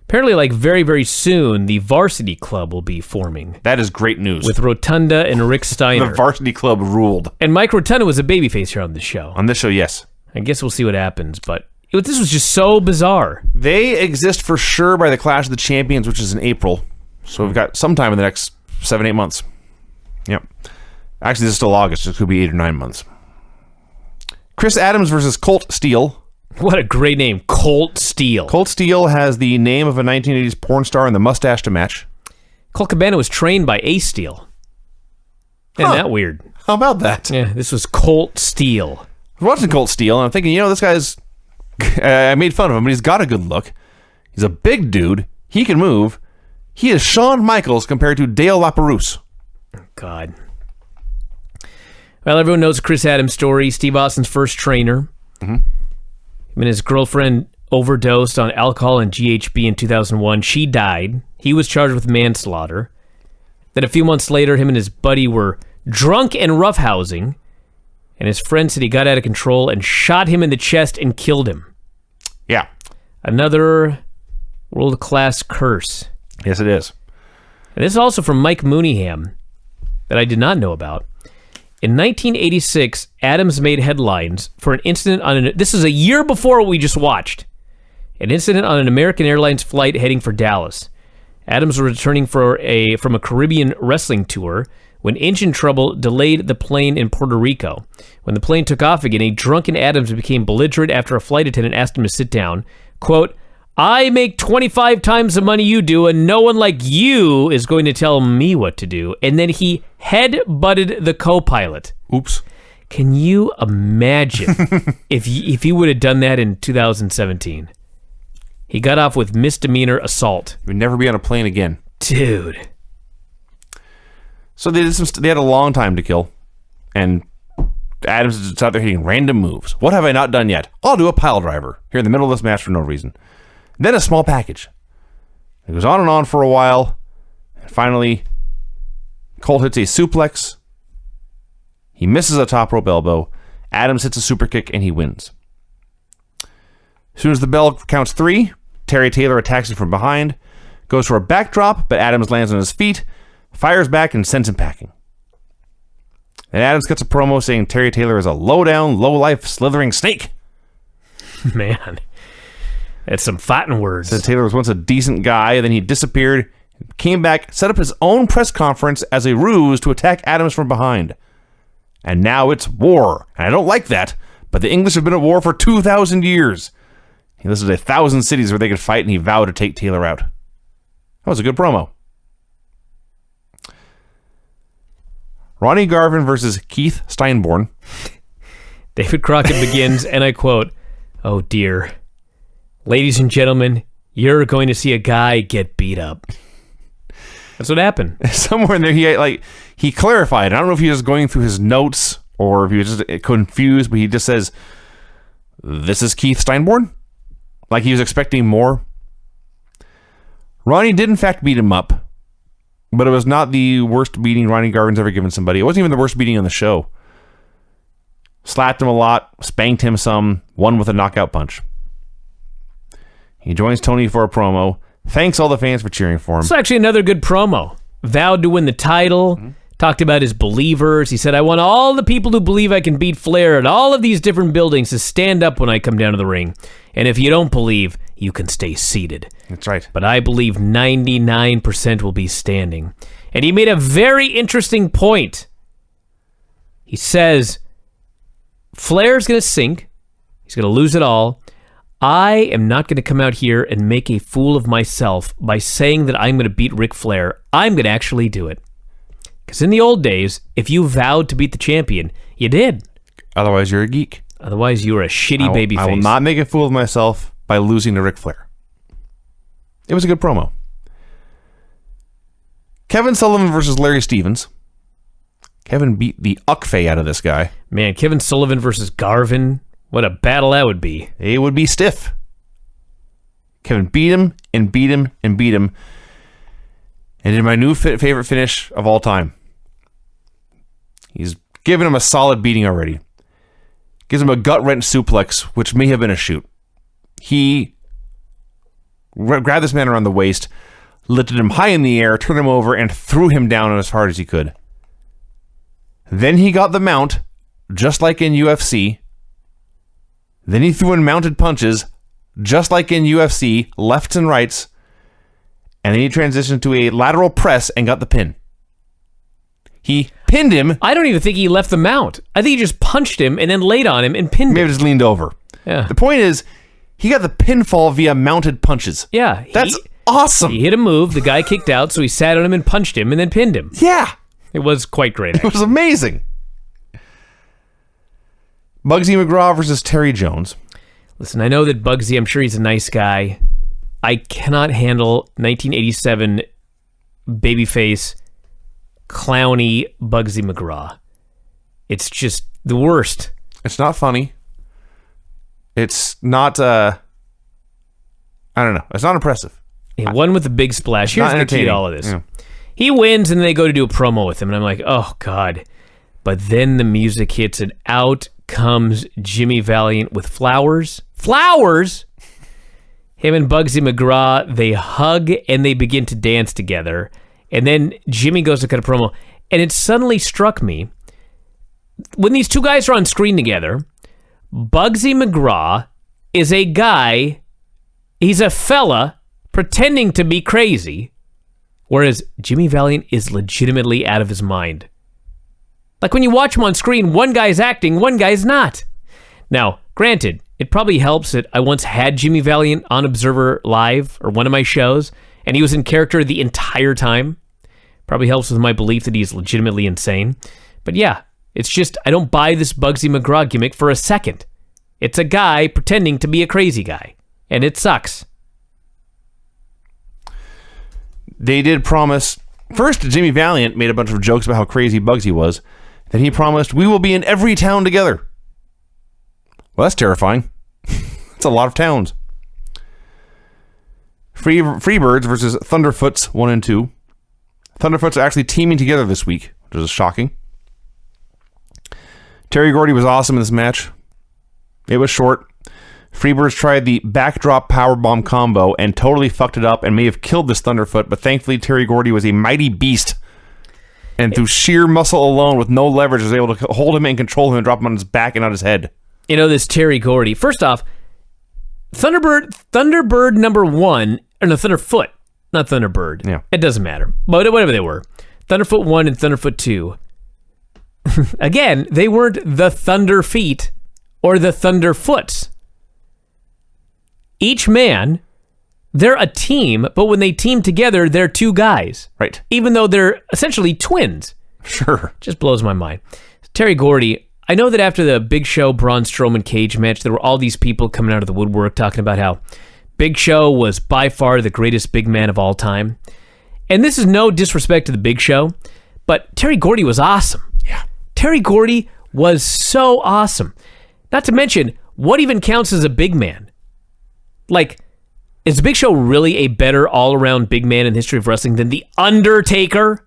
Speaker 2: apparently, like, very, very soon, the Varsity Club will be forming.
Speaker 5: That is great news.
Speaker 2: With Rotunda and Rick Steiner.
Speaker 5: The Varsity Club ruled.
Speaker 2: And Mike Rotunda was a babyface here on the show.
Speaker 5: On this show, yes.
Speaker 2: I guess we'll see what happens, but this was just so bizarre.
Speaker 5: They exist for sure by the Clash of the Champions, which is in April. So we've got some time in the next 7-8 months. Yep. Actually, this is still August. So it could be 8 or 9 months. Chris Adams versus Colt Steele.
Speaker 2: What a great name, Colt Steele.
Speaker 5: Colt Steele has the name of a 1980s porn star and the mustache to match.
Speaker 2: Colt Cabana was trained by Ace Steele. Isn't that weird?
Speaker 5: How about that?
Speaker 2: Yeah, this was Colt Steele.
Speaker 5: I was watching Colt Steele, and I'm thinking, this guy's... I made fun of him, but he's got a good look. He's a big dude. He can move. He is Shawn Michaels compared to Dale LaPerouse.
Speaker 2: God. Well, everyone knows Chris Adams' story. Steve Austin's first trainer. Mm-hmm. Him and his girlfriend overdosed on alcohol and GHB in 2001. She died. He was charged with manslaughter. Then a few months later, him and his buddy were drunk and roughhousing, and his friend said he got out of control and shot him in the chest and killed him.
Speaker 5: Yeah.
Speaker 2: Another world-class curse.
Speaker 5: Yes, it is.
Speaker 2: And this is also from Mike Mooneyham that I did not know about. In 1986, Adams made headlines for an incident on this is a year before what we just watched. An incident on an American Airlines flight heading for Dallas. Adams was returning from a Caribbean wrestling tour when engine trouble delayed the plane in Puerto Rico. When the plane took off again, a drunken Adams became belligerent after a flight attendant asked him to sit down. Quote, "I make 25 times the money you do, and no one like you is going to tell me what to do." And then he head-butted the co-pilot.
Speaker 5: Oops.
Speaker 2: Can you imagine if he would have done that in 2017? He got off with misdemeanor assault.
Speaker 5: He would never be on a plane again.
Speaker 2: Dude.
Speaker 5: So they had a long time to kill, and Adams is out there hitting random moves. What have I not done yet? I'll do a pile driver here in the middle of this match for no reason. Then a small package. It goes on and on for a while, and finally, Colt hits a suplex. He misses a top rope elbow. Adams hits a super kick, and he wins. As soon as the bell counts 3, Terry Taylor attacks him from behind, goes for a backdrop, but Adams lands on his feet, fires back, and sends him packing. And Adams gets a promo saying Terry Taylor is a low-down, low-life, slithering snake.
Speaker 2: Man, that's some fighting words.
Speaker 5: Said Taylor was once a decent guy, then he disappeared, came back, set up his own press conference as a ruse to attack Adams from behind. And now it's war. And I don't like that, but the English have been at war for 2,000 years. He listed 1,000 cities where they could fight, and he vowed to take Taylor out. That was a good promo. Ronnie Garvin versus Keith Steinborn.
Speaker 2: David Crockett begins, and I quote, "Oh dear. Ladies and gentlemen, you're going to see a guy get beat up." That's what happened.
Speaker 5: Somewhere in there, he clarified. I don't know if he was going through his notes or if he was just confused, but he just says, "This is Keith Steinborn?" Like he was expecting more. Ronnie did in fact beat him up, but it was not the worst beating Ronnie Garvin's ever given somebody. It wasn't even the worst beating on the show. Slapped him a lot, spanked him some, won with a knockout punch. He joins Tony for a promo. Thanks all the fans for cheering for him.
Speaker 2: It's actually another good promo. Vowed to win the title. Mm-hmm. Talked about his believers. He said, "I want all the people who believe I can beat Flair at all of these different buildings to stand up when I come down to the ring. And if you don't believe, you can stay seated."
Speaker 5: That's right.
Speaker 2: But I believe 99% will be standing. And he made a very interesting point. He says, Flair's going to sink. He's going to lose it all. I am not going to come out here and make a fool of myself by saying that I'm going to beat Ric Flair. I'm going to actually do it. Because in the old days, if you vowed to beat the champion, you did.
Speaker 5: Otherwise, you're a geek.
Speaker 2: Otherwise, you were a shitty babyface.
Speaker 5: I will not make a fool of myself by losing to Ric Flair. It was a good promo. Kevin Sullivan versus Larry Stevens. Kevin beat the uckfay out of this guy.
Speaker 2: Man, Kevin Sullivan versus Garvin. What a battle that would be.
Speaker 5: It would be stiff. Kevin beat him and beat him and beat him. And did my new favorite finish of all time. He's given him a solid beating already. Gives him a gut-wrench suplex, which may have been a shoot. He grabbed this man around the waist, lifted him high in the air, turned him over, and threw him down as hard as he could. Then he got the mount, just like in UFC. Then he threw in mounted punches, just like in UFC, lefts and rights. And then he transitioned to a lateral press and got the pin. He pinned him.
Speaker 2: I don't even think he left the mount. I think he just punched him and then laid on him and pinned
Speaker 5: Maybe
Speaker 2: him.
Speaker 5: just leaned over.
Speaker 2: Yeah.
Speaker 5: The point is, he got the pinfall via mounted punches.
Speaker 2: Yeah.
Speaker 5: That's awesome.
Speaker 2: He hit a move, the guy kicked out, so he sat on him and punched him and then pinned him.
Speaker 5: Yeah.
Speaker 2: It was quite great,
Speaker 5: It was amazing. Bugsy McGraw versus Terry Jones.
Speaker 2: Listen, I know that Bugsy, I'm sure he's a nice guy. I cannot handle 1987 babyface, clowny Bugsy McGraw. It's just the worst.
Speaker 5: It's not funny. It's not, I don't know. It's not impressive.
Speaker 2: He won with a big splash. Here's the key to all of this.
Speaker 5: Yeah.
Speaker 2: He wins, and they go to do a promo with him, and I'm like, oh, God. But then the music hits, and out comes Jimmy Valiant with flowers. Flowers! Him and Bugsy McGraw, they hug, and they begin to dance together. And then Jimmy goes to cut a promo, and it suddenly struck me, when these two guys are on screen together, Bugsy McGraw is a guy, he's a fella pretending to be crazy, whereas Jimmy Valiant is legitimately out of his mind. Like when you watch him on screen, one guy's acting, one guy's not. Now, granted, it probably helps that I once had Jimmy Valiant on Observer Live, or one of my shows, and he was in character the entire time. Probably helps with my belief that he's legitimately insane. But yeah, it's just, I don't buy this Bugsy McGraw gimmick for a second. It's a guy pretending to be a crazy guy, and it sucks.
Speaker 5: They did promise, first Jimmy Valiant made a bunch of jokes about how crazy Bugsy was. Then he promised, we will be in every town together. Well, that's terrifying. That's a lot of towns. Freebirds versus Thunderfoots 1 and 2. Thunderfoots are actually teaming together this week, which is shocking. Terry Gordy was awesome in this match. It was short. Freebirds tried the backdrop powerbomb combo and totally fucked it up and may have killed this Thunderfoot, but thankfully Terry Gordy was a mighty beast. And through sheer muscle alone with no leverage was able to hold him and control him and drop him on his back and on his head.
Speaker 2: You know, this Terry Gordy, first off, Thunderbird number 1, or no, Thunderfoot, not Thunderbird.
Speaker 5: Yeah.
Speaker 2: It doesn't matter. But whatever they were. Thunderfoot 1 and Thunderfoot 2. Again, they weren't the Thunder Feet or the Thunderfoots. Each man, they're a team, but when they team together, they're two guys.
Speaker 5: Right.
Speaker 2: Even though they're essentially twins.
Speaker 5: Sure.
Speaker 2: Just blows my mind. Terry Gordy, I know that after the Big Show Braun Strowman cage match, there were all these people coming out of the woodwork talking about how Big Show was by far the greatest big man of all time. And this is no disrespect to the Big Show, but Terry Gordy was awesome.
Speaker 5: Yeah.
Speaker 2: Terry Gordy was so awesome. Not to mention, what even counts as a big man? Like, is the Big Show really a better all-around big man in the history of wrestling than The Undertaker?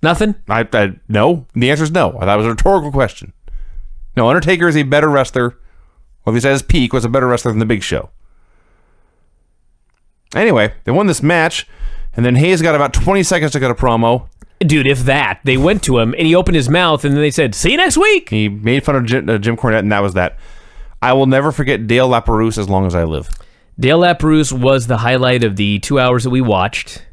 Speaker 2: Nothing?
Speaker 5: No. The answer is no. I thought it was a rhetorical question. No, Undertaker is a better wrestler, or at least at his peak, was a better wrestler than the Big Show. Anyway, they won this match, and then Hayes got about 20 seconds to cut a promo.
Speaker 2: Dude, if that. They went to him, and he opened his mouth, and then they said, see you next week!
Speaker 5: He made fun of Jim Cornette, and that was that. I will never forget Dale LaPerouse as long as I live.
Speaker 2: Dale LaPerouse was the highlight of the 2 hours that we watched.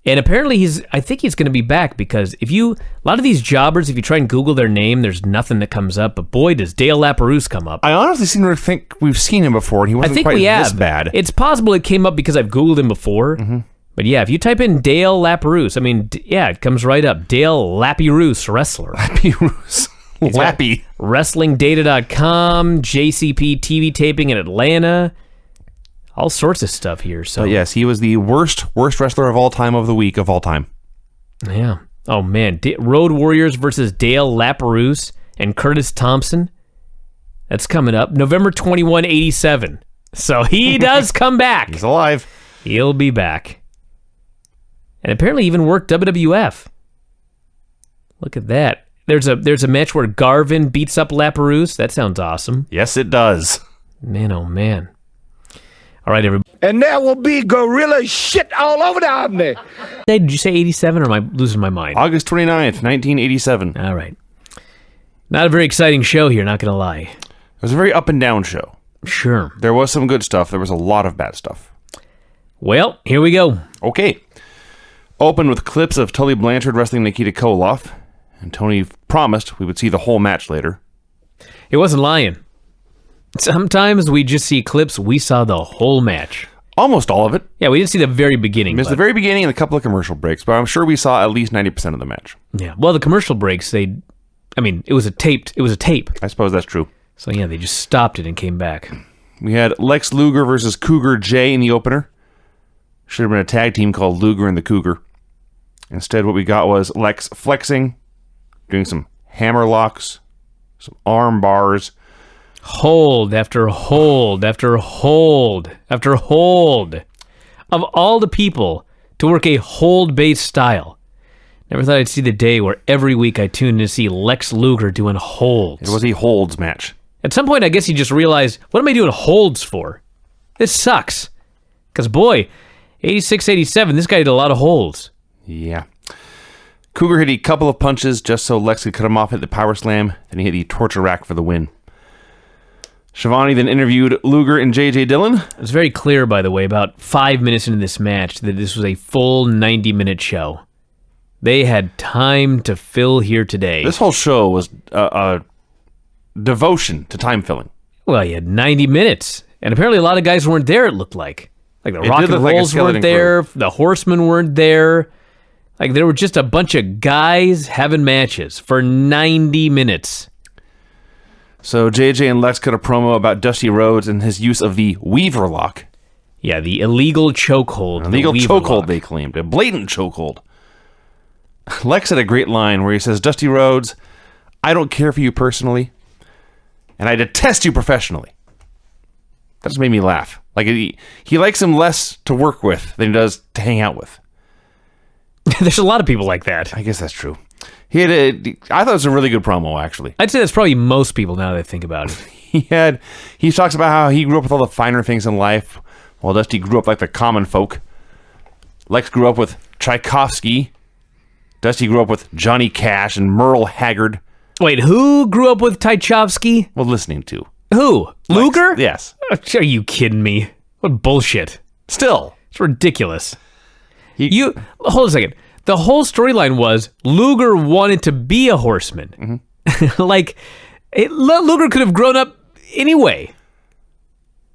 Speaker 2: And apparently I think he's going to be back, because a lot of these jobbers, if you try and Google their name, there's nothing that comes up. But boy, does Dale LaPerouse come up.
Speaker 5: I honestly seem to think we've seen him before, and he wasn't quite this bad.
Speaker 2: It's possible it came up because I've Googled him before. Mm-hmm. But yeah, if you type in Dale LaPerouse, it comes right up. Dale LaPerouse, wrestler.
Speaker 5: LaPerouse. Lappy.
Speaker 2: WrestlingData.com, JCP TV taping in Atlanta. All sorts of stuff here. So
Speaker 5: but yes, he was the worst wrestler of all time of the week of all time.
Speaker 2: Yeah. Oh man, Road Warriors versus Dale LaPerouse and Curtis Thompson. That's coming up November 21, 87. So he does come back.
Speaker 5: He's alive.
Speaker 2: He'll be back. and apparently even worked WWF. Look at that. There's a match where Garvin beats up Lapérouse. That sounds awesome.
Speaker 5: Yes, it does.
Speaker 2: Man, oh man. All right, everybody.
Speaker 4: And there will be gorilla shit all over the army.
Speaker 2: Did you say 87 or am I losing my mind?
Speaker 5: August 29th, 1987.
Speaker 2: All right. Not a very exciting show here, not going to lie.
Speaker 5: It was a very up and down show.
Speaker 2: Sure.
Speaker 5: There was some good stuff. There was a lot of bad stuff.
Speaker 2: Well, here we go.
Speaker 5: Okay. Open with clips of Tully Blanchard wrestling Nikita Koloff. And Tony promised we would see the whole match later.
Speaker 2: He wasn't lying. Sometimes we just see clips, we saw the whole match.
Speaker 5: Almost all of it.
Speaker 2: Yeah, we didn't see the very beginning.
Speaker 5: Missed the very beginning and a couple of commercial breaks, but I'm sure we saw at least 90% of the match.
Speaker 2: Yeah, well, the commercial breaks, it was a tape.
Speaker 5: I suppose that's true.
Speaker 2: So yeah, they just stopped it and came back.
Speaker 5: We had Lex Luger versus Cougar J in the opener. Should have been a tag team called Luger and the Cougar. Instead, what we got was Lex flexing, doing some hammer locks, some arm bars.
Speaker 2: Hold after hold after hold after hold. Of all the people to work a hold-based style, never thought I'd see the day where every week I tuned in to see Lex Luger doing holds.
Speaker 5: It was a holds match.
Speaker 2: At some point, I guess he just realized, what am I doing holds for? This sucks. Because boy, 86, 87, this guy did a lot of holds.
Speaker 5: Yeah. Cougar hit a couple of punches just so Lex could cut him off, hit the power slam, then he hit the torture rack for the win. Shivani then interviewed Luger and J.J. Dillon.
Speaker 2: It was very clear, by the way, about 5 minutes into this match, that this was a full 90-minute show. They had time to fill here today.
Speaker 5: This whole show was a devotion to time filling.
Speaker 2: Well, you had 90 minutes, and apparently a lot of guys weren't there, it looked like. Like the Rock and Rolls weren't there, the Horsemen weren't there. Like there were just a bunch of guys having matches for 90 minutes.
Speaker 5: So JJ and Lex cut a promo about Dusty Rhodes and his use of the Weaver lock.
Speaker 2: Yeah, the illegal chokehold.
Speaker 5: Illegal chokehold, they claimed. A blatant chokehold. Lex had a great line where he says, Dusty Rhodes, I don't care for you personally, and I detest you professionally. That just made me laugh. Like he likes him less to work with than he does to hang out with.
Speaker 2: There's a lot of people like that.
Speaker 5: I guess that's true. I thought it was a really good promo, actually.
Speaker 2: I'd say that's probably most people now that I think about
Speaker 5: it. He talks about how he grew up with all the finer things in life, while Dusty grew up like the common folk. Lex grew up with Tchaikovsky. Dusty grew up with Johnny Cash and Merle Haggard.
Speaker 2: Wait, who grew up with Tchaikovsky?
Speaker 5: Well, listening to.
Speaker 2: Who?
Speaker 5: Lex.
Speaker 2: Luger?
Speaker 5: Yes.
Speaker 2: Are you kidding me? What bullshit.
Speaker 5: Still.
Speaker 2: It's ridiculous. Hold a second. The whole storyline was Luger wanted to be a horseman. Mm-hmm. Luger could have grown up anyway.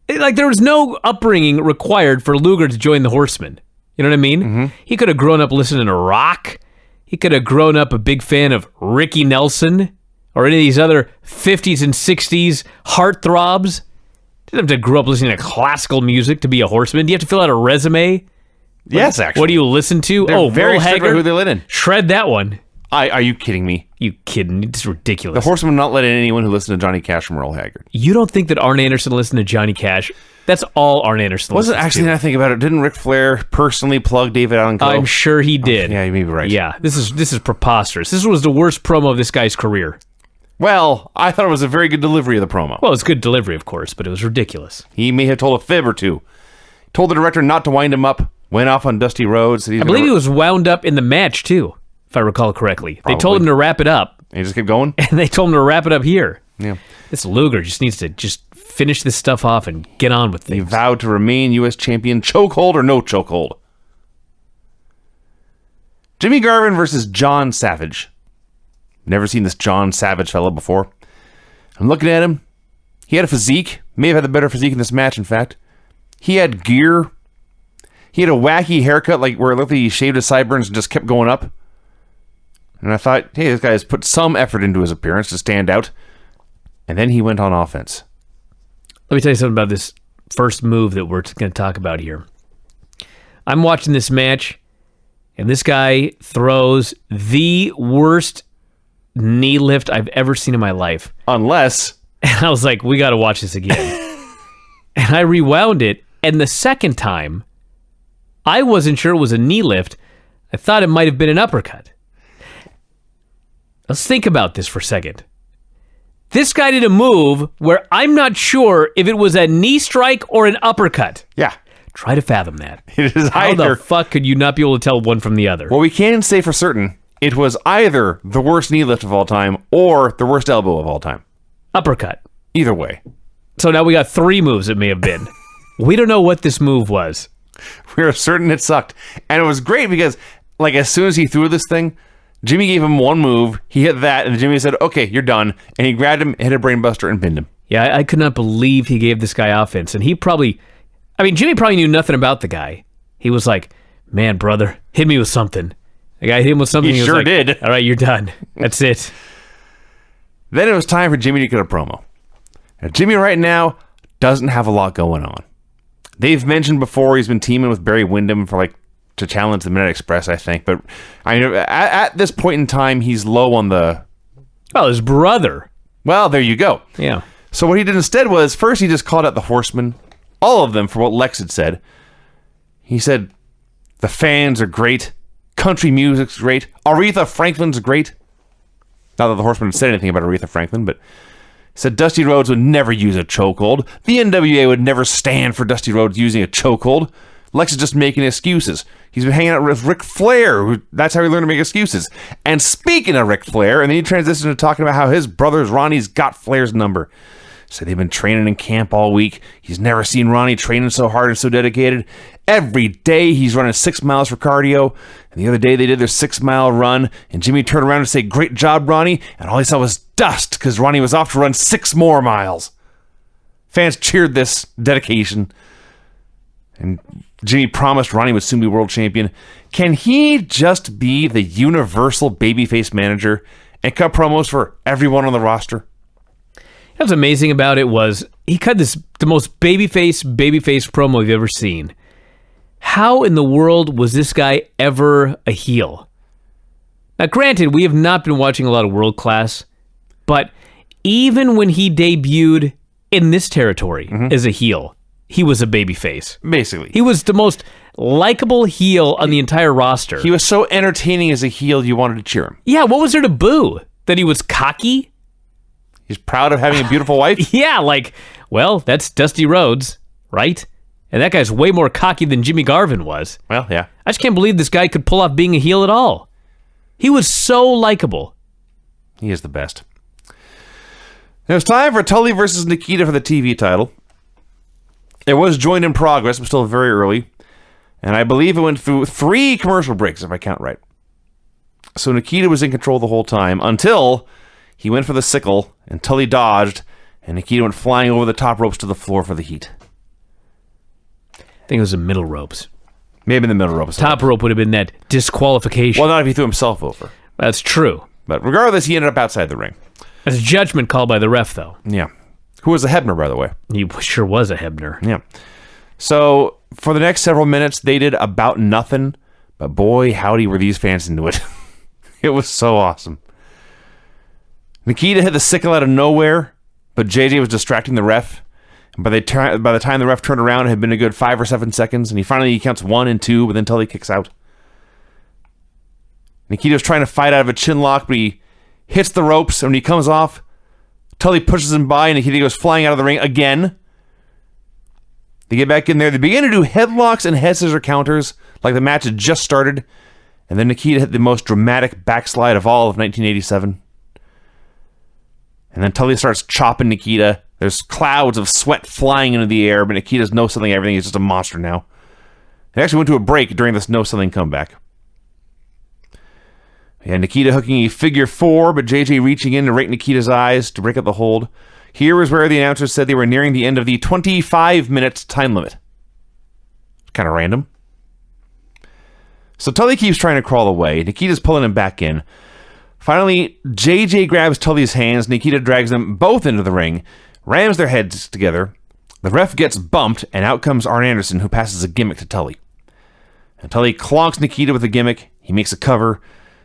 Speaker 2: There was no upbringing required for Luger to join the Horsemen. You know what I mean?
Speaker 5: Mm-hmm.
Speaker 2: He could have grown up listening to rock. He could have grown up a big fan of Ricky Nelson or any of these other 50s and 60s heartthrobs. Didn't have to grow up listening to classical music to be a horseman. Do you have to fill out a resume?
Speaker 5: Yes, actually.
Speaker 2: What do you listen to?
Speaker 5: They're very
Speaker 2: Merle
Speaker 5: strict about
Speaker 2: Haggard?
Speaker 5: who they let in.
Speaker 2: Shred that one.
Speaker 5: Are you kidding me?
Speaker 2: You kidding? It's ridiculous.
Speaker 5: The Horsemen not let in anyone who listened to Johnny Cash and Merle Haggard.
Speaker 2: You don't think that Arn Anderson listened to Johnny Cash? That's all Arn Anderson
Speaker 5: Wasn't
Speaker 2: listens
Speaker 5: actually,
Speaker 2: to.
Speaker 5: when I think about it, didn't Ric Flair personally plug David Allen Coe?
Speaker 2: I'm sure he did.
Speaker 5: Yeah, you may be right.
Speaker 2: Yeah, this is preposterous. This was the worst promo of this guy's career.
Speaker 5: Well, I thought it was a very good delivery of the promo.
Speaker 2: Well, it's good delivery, of course, but it was ridiculous.
Speaker 5: He may have told a fib or two. Told the director not to wind him up. Went off on Dusty Rhodes.
Speaker 2: I believe he was wound up in the match, too, if I recall correctly.
Speaker 5: Probably.
Speaker 2: They told him to wrap it up.
Speaker 5: And he just kept going?
Speaker 2: And they told him to wrap it up here.
Speaker 5: Yeah.
Speaker 2: This Luger just needs to just finish this stuff off and get on with things.
Speaker 5: He vowed to remain U.S. champion, chokehold or no chokehold. Jimmy Garvin versus John Savage. Never seen this John Savage fella before. I'm looking at him. He had a physique. May have had the better physique in this match, in fact. He had gear. He had a wacky haircut, like where it looked like he shaved his sideburns and just kept going up. And I thought, hey, this guy has put some effort into his appearance to stand out. And then he went on offense.
Speaker 2: Let me tell you something about this first move that we're going to talk about here. I'm watching this match, and this guy throws the worst knee lift I've ever seen in my life.
Speaker 5: Unless...
Speaker 2: And I was like, we got to watch this again. And I rewound it, and the second time, I wasn't sure it was a knee lift I thought it might have been an uppercut. Let's think about this for a second. This guy did a move where I'm not sure if it was a knee strike or an uppercut.
Speaker 3: Yeah.
Speaker 2: Try to fathom that.
Speaker 3: It is
Speaker 2: How
Speaker 3: either.
Speaker 2: the fuck could you not be able to tell one from the other?
Speaker 3: Well, we can say for certain it was either the worst knee lift of all time or the worst elbow of all time.
Speaker 2: Uppercut.
Speaker 3: Either way.
Speaker 2: So now we got 3 moves it may have been. We don't know what this move was.
Speaker 3: We're certain it sucked. And it was great because, like, as soon as he threw this thing, Jimmy gave him one move, he hit that, and Jimmy said, okay, you're done. And he grabbed him, hit a brainbuster, and pinned him.
Speaker 2: Yeah, I could not believe he gave this guy offense. And he probably, Jimmy probably knew nothing about the guy. He was like, man, brother, hit me with something. The guy hit him with something.
Speaker 3: He
Speaker 2: was
Speaker 3: sure
Speaker 2: like,
Speaker 3: did.
Speaker 2: All right, you're done. That's it.
Speaker 3: Then it was time for Jimmy to cut a promo. Now, Jimmy right now doesn't have a lot going on. They've mentioned before he's been teaming with Barry Windham to challenge the Midnight Express, I think. But at this point in time, he's low on the...
Speaker 2: Well, his brother.
Speaker 3: Well, there you go.
Speaker 2: Yeah.
Speaker 3: So what he did instead was, first he just called out the Horsemen, all of them, for what Lex had said. He said, the fans are great, country music's great, Aretha Franklin's great. Not that the Horsemen had said anything about Aretha Franklin, but he said Dusty Rhodes would never use a chokehold. The NWA would never stand for Dusty Rhodes using a chokehold. Lex is just making excuses. He's been hanging out with Ric Flair. That's how he learned to make excuses. And speaking of Ric Flair, and then he transitioned to talking about how his brother's Ronnie's got Flair's number. So they've been training in camp all week. He's never seen Ronnie training so hard and so dedicated. Every day he's running 6 miles for cardio. And the other day they did their 6-mile run. And Jimmy turned around and said, great job, Ronnie. And all he saw was dust because Ronnie was off to run 6 more miles. Fans cheered this dedication. And Jimmy promised Ronnie would soon be world champion. Can he just be the universal babyface manager and cut promos for everyone on the roster?
Speaker 2: What's amazing about it was he cut the most babyface promo you've ever seen. How in the world was this guy ever a heel? Now, granted, we have not been watching a lot of World Class, but even when he debuted in this territory as a heel, he was a babyface.
Speaker 3: Basically.
Speaker 2: He was the most likable heel on the entire roster.
Speaker 3: He was so entertaining as a heel, you wanted to cheer him.
Speaker 2: Yeah, what was there to boo? That he was cocky?
Speaker 3: He's proud of having a beautiful wife?
Speaker 2: Yeah, like, well, that's Dusty Rhodes, right? And that guy's way more cocky than Jimmy Garvin was.
Speaker 3: Well, yeah.
Speaker 2: I just can't believe this guy could pull off being a heel at all. He was so likable.
Speaker 3: He is the best. It was time for Tully versus Nikita for the TV title. It was joined in progress, but still very early. And I believe it went through 3 commercial breaks, if I count right. So Nikita was in control the whole time until he went for the sickle, and Tully dodged, and Nikita went flying over the top ropes to the floor for the heat.
Speaker 2: I think it was the middle ropes.
Speaker 3: Maybe in the middle ropes.
Speaker 2: Top rope would have been that disqualification.
Speaker 3: Well, not if he threw himself over.
Speaker 2: That's true.
Speaker 3: But regardless, he ended up outside the ring.
Speaker 2: That's a judgment call by the ref, though.
Speaker 3: Yeah. Who was a Hebner, by the way.
Speaker 2: He sure was a Hebner.
Speaker 3: Yeah. So, for the next several minutes, they did about nothing, but boy, howdy were these fans into it. It was so awesome. Nikita hit the sickle out of nowhere, but JJ was distracting the ref. And by the time the ref turned around, it had been a good 5 or 7 seconds, and he finally counts 1 and 2, but then Tully kicks out. Nikita was trying to fight out of a chin lock, but he hits the ropes, and when he comes off, Tully pushes him by, and Nikita goes flying out of the ring again. They get back in there. They begin to do headlocks and head scissor counters like the match had just started. And then Nikita hit the most dramatic backslide of all of 1987. And then Tully starts chopping Nikita. There's clouds of sweat flying into the air, but Nikita's no-selling everything. He's just a monster now. They actually went to a break during this no-selling comeback. And Nikita hooking a figure 4, but JJ reaching in to rake Nikita's eyes to break up the hold. Here is where the announcers said they were nearing the end of the 25-minute time limit. Kind of random. So Tully keeps trying to crawl away. Nikita's pulling him back in. Finally, JJ grabs Tully's hands. Nikita drags them both into the ring, rams their heads together. The ref gets bumped, and out comes Arn Anderson, who passes a gimmick to Tully. And Tully clonks Nikita with a gimmick. He makes a cover.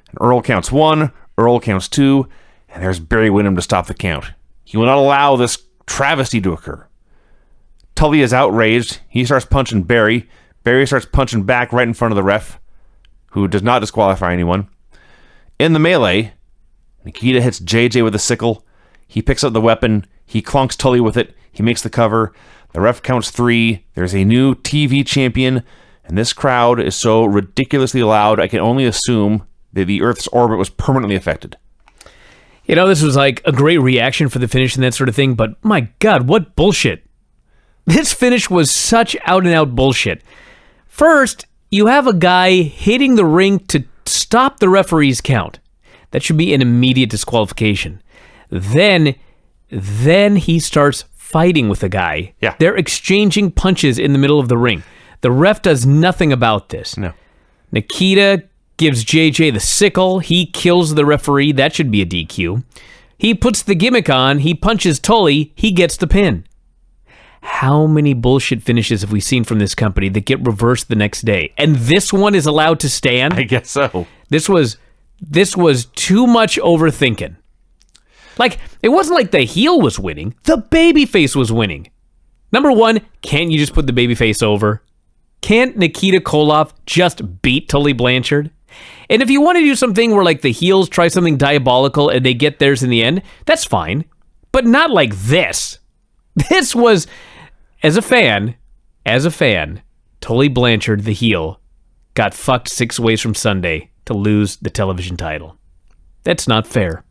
Speaker 3: And Earl counts 1, Earl counts 2, and there's Barry Windham to stop the count. He will not allow this travesty to occur. Tully is outraged. He starts punching Barry. Barry starts punching back right in front of the ref, who does not disqualify anyone. In the melee, Nikita hits JJ with a sickle. He picks up the weapon. He clunks Tully with it. He makes the cover. The ref counts 3. There's a new TV champion, and this crowd is so ridiculously loud, I can only assume that the Earth's orbit was permanently affected.
Speaker 2: You know, this was like a great reaction for the finish and that sort of thing, but my God, what bullshit. This finish was such out-and-out bullshit. First, you have a guy hitting the ring to stop the referee's count. That should be an immediate disqualification. Then he starts fighting with the guy.
Speaker 3: Yeah.
Speaker 2: They're exchanging punches in the middle of the ring. The ref does nothing about this.
Speaker 3: No.
Speaker 2: Nikita gives JJ the sickle. He kills the referee. That should be a DQ. He puts the gimmick on. He punches Tully. He gets the pin. How many bullshit finishes have we seen from this company that get reversed the next day? And this one is allowed to stand?
Speaker 3: I guess so.
Speaker 2: This was too much overthinking. Like, it wasn't like the heel was winning. The babyface was winning. Number one, can't you just put the babyface over? Can't Nikita Koloff just beat Tully Blanchard? And if you want to do something where, like, the heels try something diabolical and they get theirs in the end, that's fine. But not like this. This was, as a fan, Tully Blanchard, the heel, got fucked 6 ways from Sunday to lose the television title. That's not fair.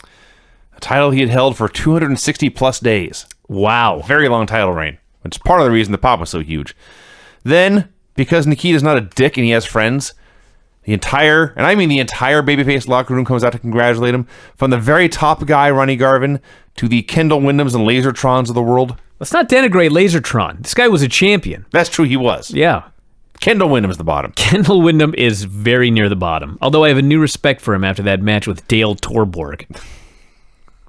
Speaker 3: A title he had held for 260 plus days.
Speaker 2: Wow.
Speaker 3: Very long title reign, which is part of the reason the pop was so huge. Then, because Nikita's not a dick and he has friends, the entire babyface locker room comes out to congratulate him. From the very top guy, Ronnie Garvin, to the Kendall Windhams and Lasertrons of the world.
Speaker 2: Let's not denigrate Lasertron. This guy was a champion.
Speaker 3: That's true, he was.
Speaker 2: Yeah.
Speaker 3: Kendall Windham's the bottom.
Speaker 2: Kendall Windham is very near the bottom. Although I have a new respect for him after that match with Dale Torborg.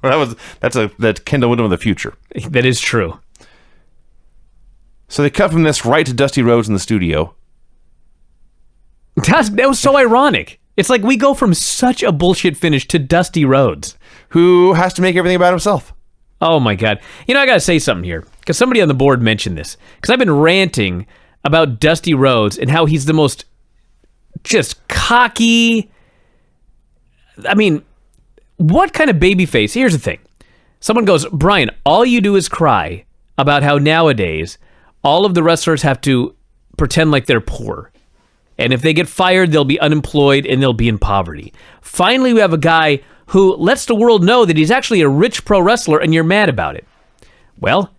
Speaker 3: Well, that's Kendall Windham of the future.
Speaker 2: That is true.
Speaker 3: So they cut from this right to Dusty Rhodes in the studio.
Speaker 2: That was so ironic. It's like we go from such a bullshit finish to Dusty Rhodes,
Speaker 3: who has to make everything about himself.
Speaker 2: Oh my God. You know, I gotta say something here, because somebody on the board mentioned this. Because I've been ranting about Dusty Rhodes and how he's the most just cocky. I mean, what kind of babyface? Here's the thing. Someone goes, Bryan, all you do is cry about how nowadays all of the wrestlers have to pretend like they're poor. And if they get fired, they'll be unemployed and they'll be in poverty. Finally, we have a guy who lets the world know that he's actually a rich pro wrestler and you're mad about it. Well,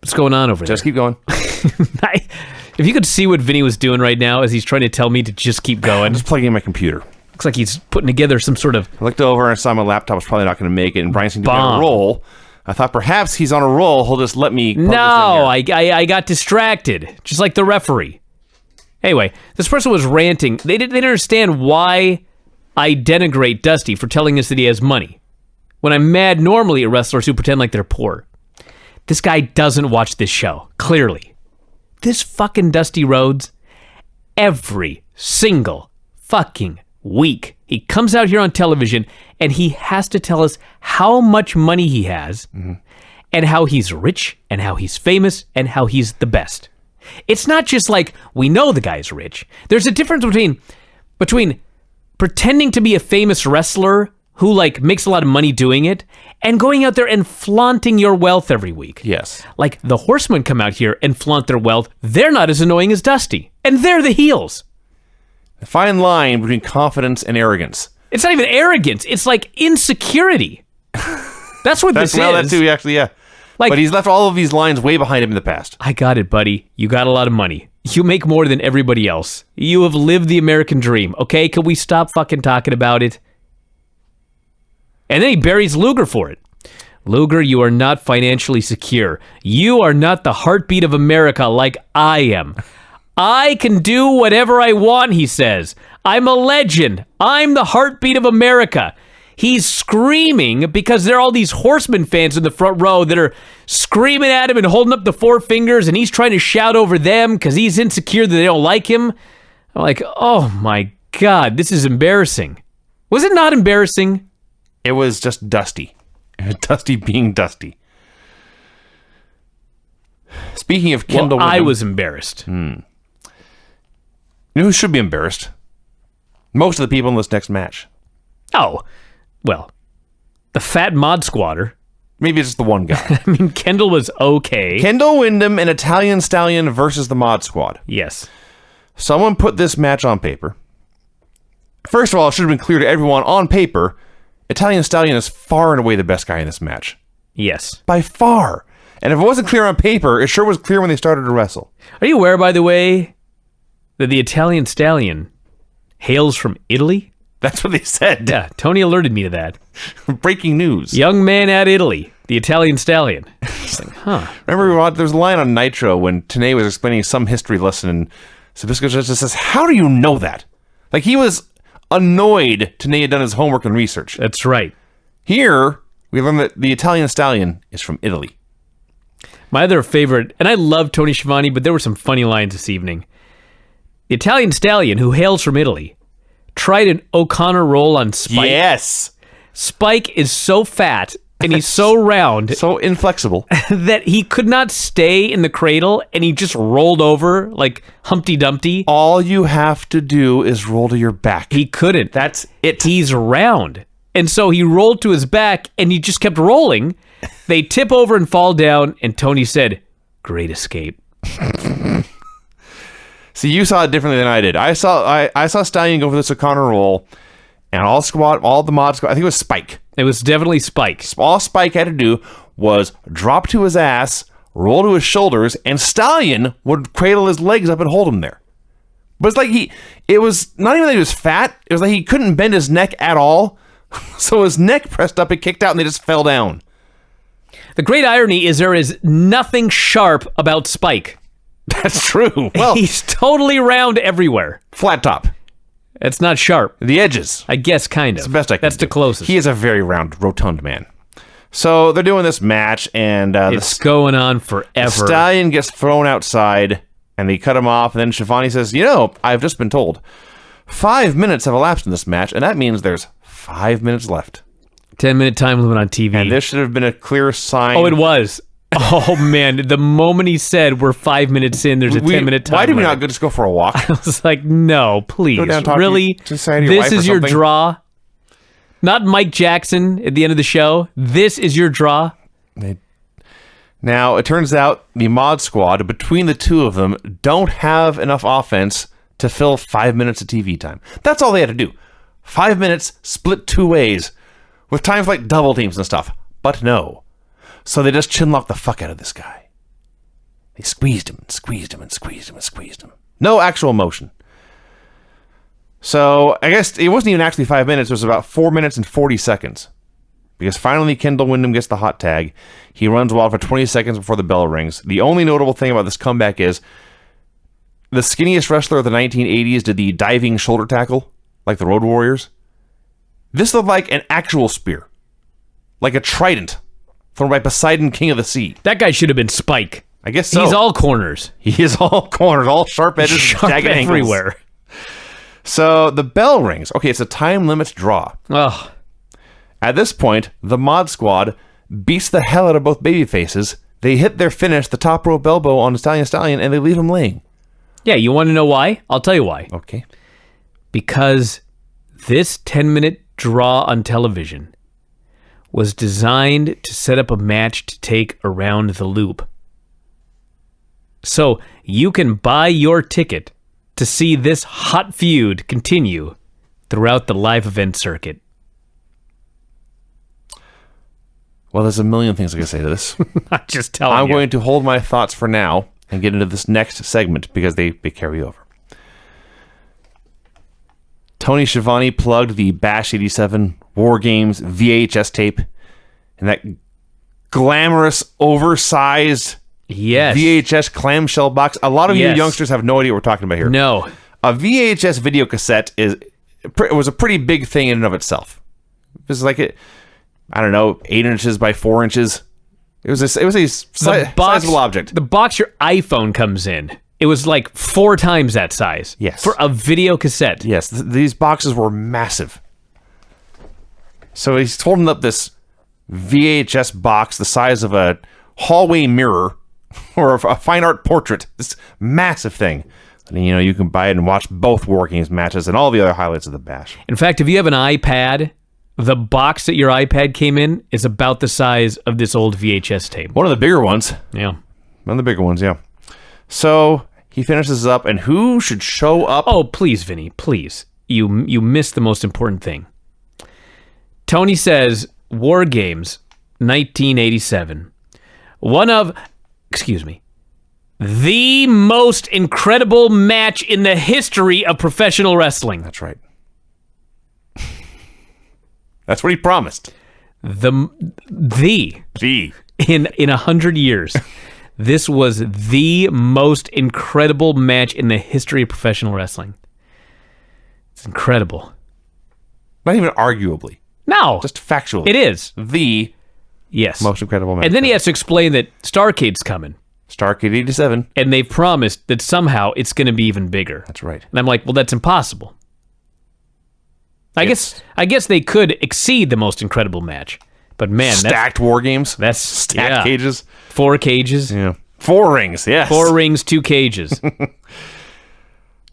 Speaker 2: what's going on over there?
Speaker 3: Just keep going.
Speaker 2: If you could see what Vinny was doing right now as he's trying to tell me to just keep going.
Speaker 3: I'm just plugging in my computer.
Speaker 2: Looks like he's putting together some sort of...
Speaker 3: I looked over and saw my laptop was probably not going to make it, and Bryan seemed to be on
Speaker 2: Bomb.
Speaker 3: a roll. I thought perhaps he's on a roll. He'll just let me...
Speaker 2: No, I got distracted, just like the referee. Anyway, this person was ranting. They didn't understand why I denigrate Dusty for telling us that he has money, when I'm mad normally at wrestlers who pretend like they're poor. This guy doesn't watch this show, clearly. This fucking Dusty Rhodes, every single fucking week, he comes out here on television and he has to tell us how much money he has and how he's rich and how he's famous and how he's the best. It's not just like, we know the guy's rich. There's a difference between pretending to be a famous wrestler who like makes a lot of money doing it and going out there and flaunting your wealth every week.
Speaker 3: Yes.
Speaker 2: Like the Horsemen come out here and flaunt their wealth. They're not as annoying as Dusty. And they're the heels.
Speaker 3: A fine line between confidence and arrogance.
Speaker 2: It's not even arrogance. It's like insecurity. That's what this is.
Speaker 3: Well, that too, actually, yeah.
Speaker 2: Like,
Speaker 3: but he's left all of these lines way behind him in the past.
Speaker 2: I got it, buddy. You got a lot of money. You make more than everybody else. You have lived the American dream, okay? Can we stop fucking talking about it? And then he buries Luger for it. Luger, you are not financially secure. You are not the heartbeat of America like I am. I can do whatever I want, he says. I'm a legend. I'm the heartbeat of America. He's screaming because there are all these Horseman fans in the front row that are screaming at him and holding up the four fingers, and he's trying to shout over them because he's insecure that they don't like him. I'm like, oh my God, this is embarrassing. Was it not embarrassing?
Speaker 3: It was just Dusty. Dusty being Dusty. Speaking of Kendall
Speaker 2: I
Speaker 3: Windham,
Speaker 2: was embarrassed.
Speaker 3: You know who should be embarrassed? Most of the people in this next match.
Speaker 2: Oh, well, the fat mod squatter.
Speaker 3: Maybe it's just the one guy.
Speaker 2: I mean, Kendall was okay.
Speaker 3: Kendall Windham and Italian Stallion versus the Mod Squad.
Speaker 2: Yes.
Speaker 3: Someone put this match on paper. First of all, it should have been clear to everyone on paper, Italian Stallion is far and away the best guy in this match.
Speaker 2: Yes.
Speaker 3: By far. And if it wasn't clear on paper, it sure was clear when they started to wrestle.
Speaker 2: Are you aware, by the way, that the Italian Stallion hails from Italy?
Speaker 3: That's what they said.
Speaker 2: Yeah, Tony alerted me to that.
Speaker 3: Breaking news.
Speaker 2: Young man at Italy, the Italian Stallion. It's like, huh.
Speaker 3: Remember, there was a line on Nitro when Tenay was explaining some history lesson, and Sabisco just says, how do you know that? Like, he was annoyed Tenay had done his homework and research.
Speaker 2: That's right.
Speaker 3: Here, we learn that the Italian Stallion is from Italy.
Speaker 2: My other favorite, and I love Tony Schiavone, but there were some funny lines this evening. The Italian Stallion, who hails from Italy, tried an O'Connor roll on Spike.
Speaker 3: Yes.
Speaker 2: Spike is so fat and he's so round
Speaker 3: So inflexible.
Speaker 2: that he could not stay in the cradle and he just rolled over like Humpty Dumpty.
Speaker 3: All you have to do is roll to your back.
Speaker 2: He couldn't.
Speaker 3: That's it.
Speaker 2: He's round. And so he rolled to his back and he just kept rolling. They tip over and fall down and Tony said, "Great escape."
Speaker 3: See, you saw it differently than I did. I saw Stallion go for this O'Connor roll, and all the mod squad, I think it was Spike.
Speaker 2: It was definitely Spike.
Speaker 3: All Spike had to do was drop to his ass, roll to his shoulders, and Stallion would cradle his legs up and hold him there. But it's like it was not even that he was fat, it was like he couldn't bend his neck at all. So his neck pressed up, it kicked out, and they just fell down.
Speaker 2: The great irony is there is nothing sharp about Spike.
Speaker 3: That's true. Well,
Speaker 2: He's totally round everywhere.
Speaker 3: flat top.
Speaker 2: It's not sharp.
Speaker 3: The edges.
Speaker 2: I guess kind of.
Speaker 3: That's the best I can
Speaker 2: That's
Speaker 3: do.
Speaker 2: the closest.
Speaker 3: He is a very round, rotund man. So they're doing this match, and
Speaker 2: It's going on forever.
Speaker 3: the Stallion gets thrown outside, and they cut him off, and then Schiavone says, I've just been told 5 minutes have elapsed in this match, and that means there's 5 minutes left.
Speaker 2: 10-minute time limit on TV.
Speaker 3: And this should have been a clear sign.
Speaker 2: Oh, it was. Oh, man. The moment he said we're 5 minutes in, there's a 10-minute time
Speaker 3: Why did we
Speaker 2: limit.
Speaker 3: not just go for a walk?
Speaker 2: I was like, no, please.
Speaker 3: Go down and talk
Speaker 2: really?
Speaker 3: to your
Speaker 2: This
Speaker 3: wife or
Speaker 2: is your
Speaker 3: something?
Speaker 2: draw? Not Mike Jackson at the end of the show. This is your draw?
Speaker 3: Now, it turns out the Mod Squad, between the two of them, don't have enough offense to fill 5 minutes of TV time. That's all they had to do. 5 minutes, split two ways, with times like double teams and stuff. But no. So they just chinlocked the fuck out of this guy. They squeezed him and squeezed him and squeezed him and squeezed him. No actual motion. So I guess it wasn't even actually 5 minutes. It was about 4 minutes and 40 seconds. Because finally Kendall Windham gets the hot tag. He runs wild for 20 seconds before the bell rings. The only notable thing about this comeback is the skinniest wrestler of the 1980s did the diving shoulder tackle, like the Road Warriors. This looked like an actual spear. Like a trident thrown by Poseidon, King of the Sea.
Speaker 2: That guy should have been Spike.
Speaker 3: I guess so.
Speaker 2: He's all corners.
Speaker 3: He is all corners, all sharp edges,
Speaker 2: Sharp
Speaker 3: jagged angles.
Speaker 2: everywhere.
Speaker 3: So the bell rings. Okay, it's a time limit draw.
Speaker 2: Oh,
Speaker 3: At this point, the Mod Squad beats the hell out of both babyfaces. They hit their finish, the top rope elbow on Stallion, and they leave him laying.
Speaker 2: yeah, you want to know why? I'll tell you why.
Speaker 3: Okay.
Speaker 2: Because this 10-minute draw on television was designed to set up a match to take around the loop. So you can buy your ticket to see this hot feud continue throughout the live event circuit.
Speaker 3: Well, there's a million things I can say to this.
Speaker 2: I'm just telling
Speaker 3: I'm
Speaker 2: you.
Speaker 3: going to hold my thoughts for now and get into this next segment because they carry over. Tony Schiavone plugged the Bash 87 War Games VHS tape and that glamorous, oversized
Speaker 2: Yes.
Speaker 3: VHS clamshell box. A lot of you
Speaker 2: Yes.
Speaker 3: youngsters have no idea what we're talking about here.
Speaker 2: No.
Speaker 3: A VHS video cassette was a pretty big thing in and of itself. It was like 8 inches by 4 inches. It was a sizable object.
Speaker 2: The box your iPhone comes in. It was like 4 times that size.
Speaker 3: Yes.
Speaker 2: For a video cassette.
Speaker 3: Yes, these boxes were massive. So he's holding up this VHS box the size of a hallway mirror or a fine art portrait. This massive thing. And, you can buy it and watch both War Games matches and all the other highlights of the bash.
Speaker 2: In fact, if you have an iPad, the box that your iPad came in is about the size of this old VHS tape.
Speaker 3: One of the bigger ones.
Speaker 2: Yeah.
Speaker 3: One of the bigger ones, yeah. So he finishes up, and who should show up?
Speaker 2: Oh, please, Vinny, please. You missed the most important thing. Tony says, War Games, 1987. The most incredible match in the history of professional wrestling.
Speaker 3: That's right. That's what he promised.
Speaker 2: The
Speaker 3: The.
Speaker 2: in 100 years, this was the most incredible match in the history of professional wrestling. It's incredible.
Speaker 3: Not even arguably.
Speaker 2: No.
Speaker 3: Just factually.
Speaker 2: It is.
Speaker 3: The
Speaker 2: Yes.
Speaker 3: most incredible match.
Speaker 2: And then he has to explain that Starrcade's coming.
Speaker 3: Starrcade 87.
Speaker 2: And they've promised that somehow it's going to be even bigger.
Speaker 3: That's right.
Speaker 2: And I'm like, well, that's impossible. I guess they could exceed the most incredible match. But man,
Speaker 3: Stacked War Games.
Speaker 2: that's
Speaker 3: Stacked cages.
Speaker 2: 4 cages.
Speaker 3: Yeah. 4 rings, yes.
Speaker 2: 4 rings, 2 cages.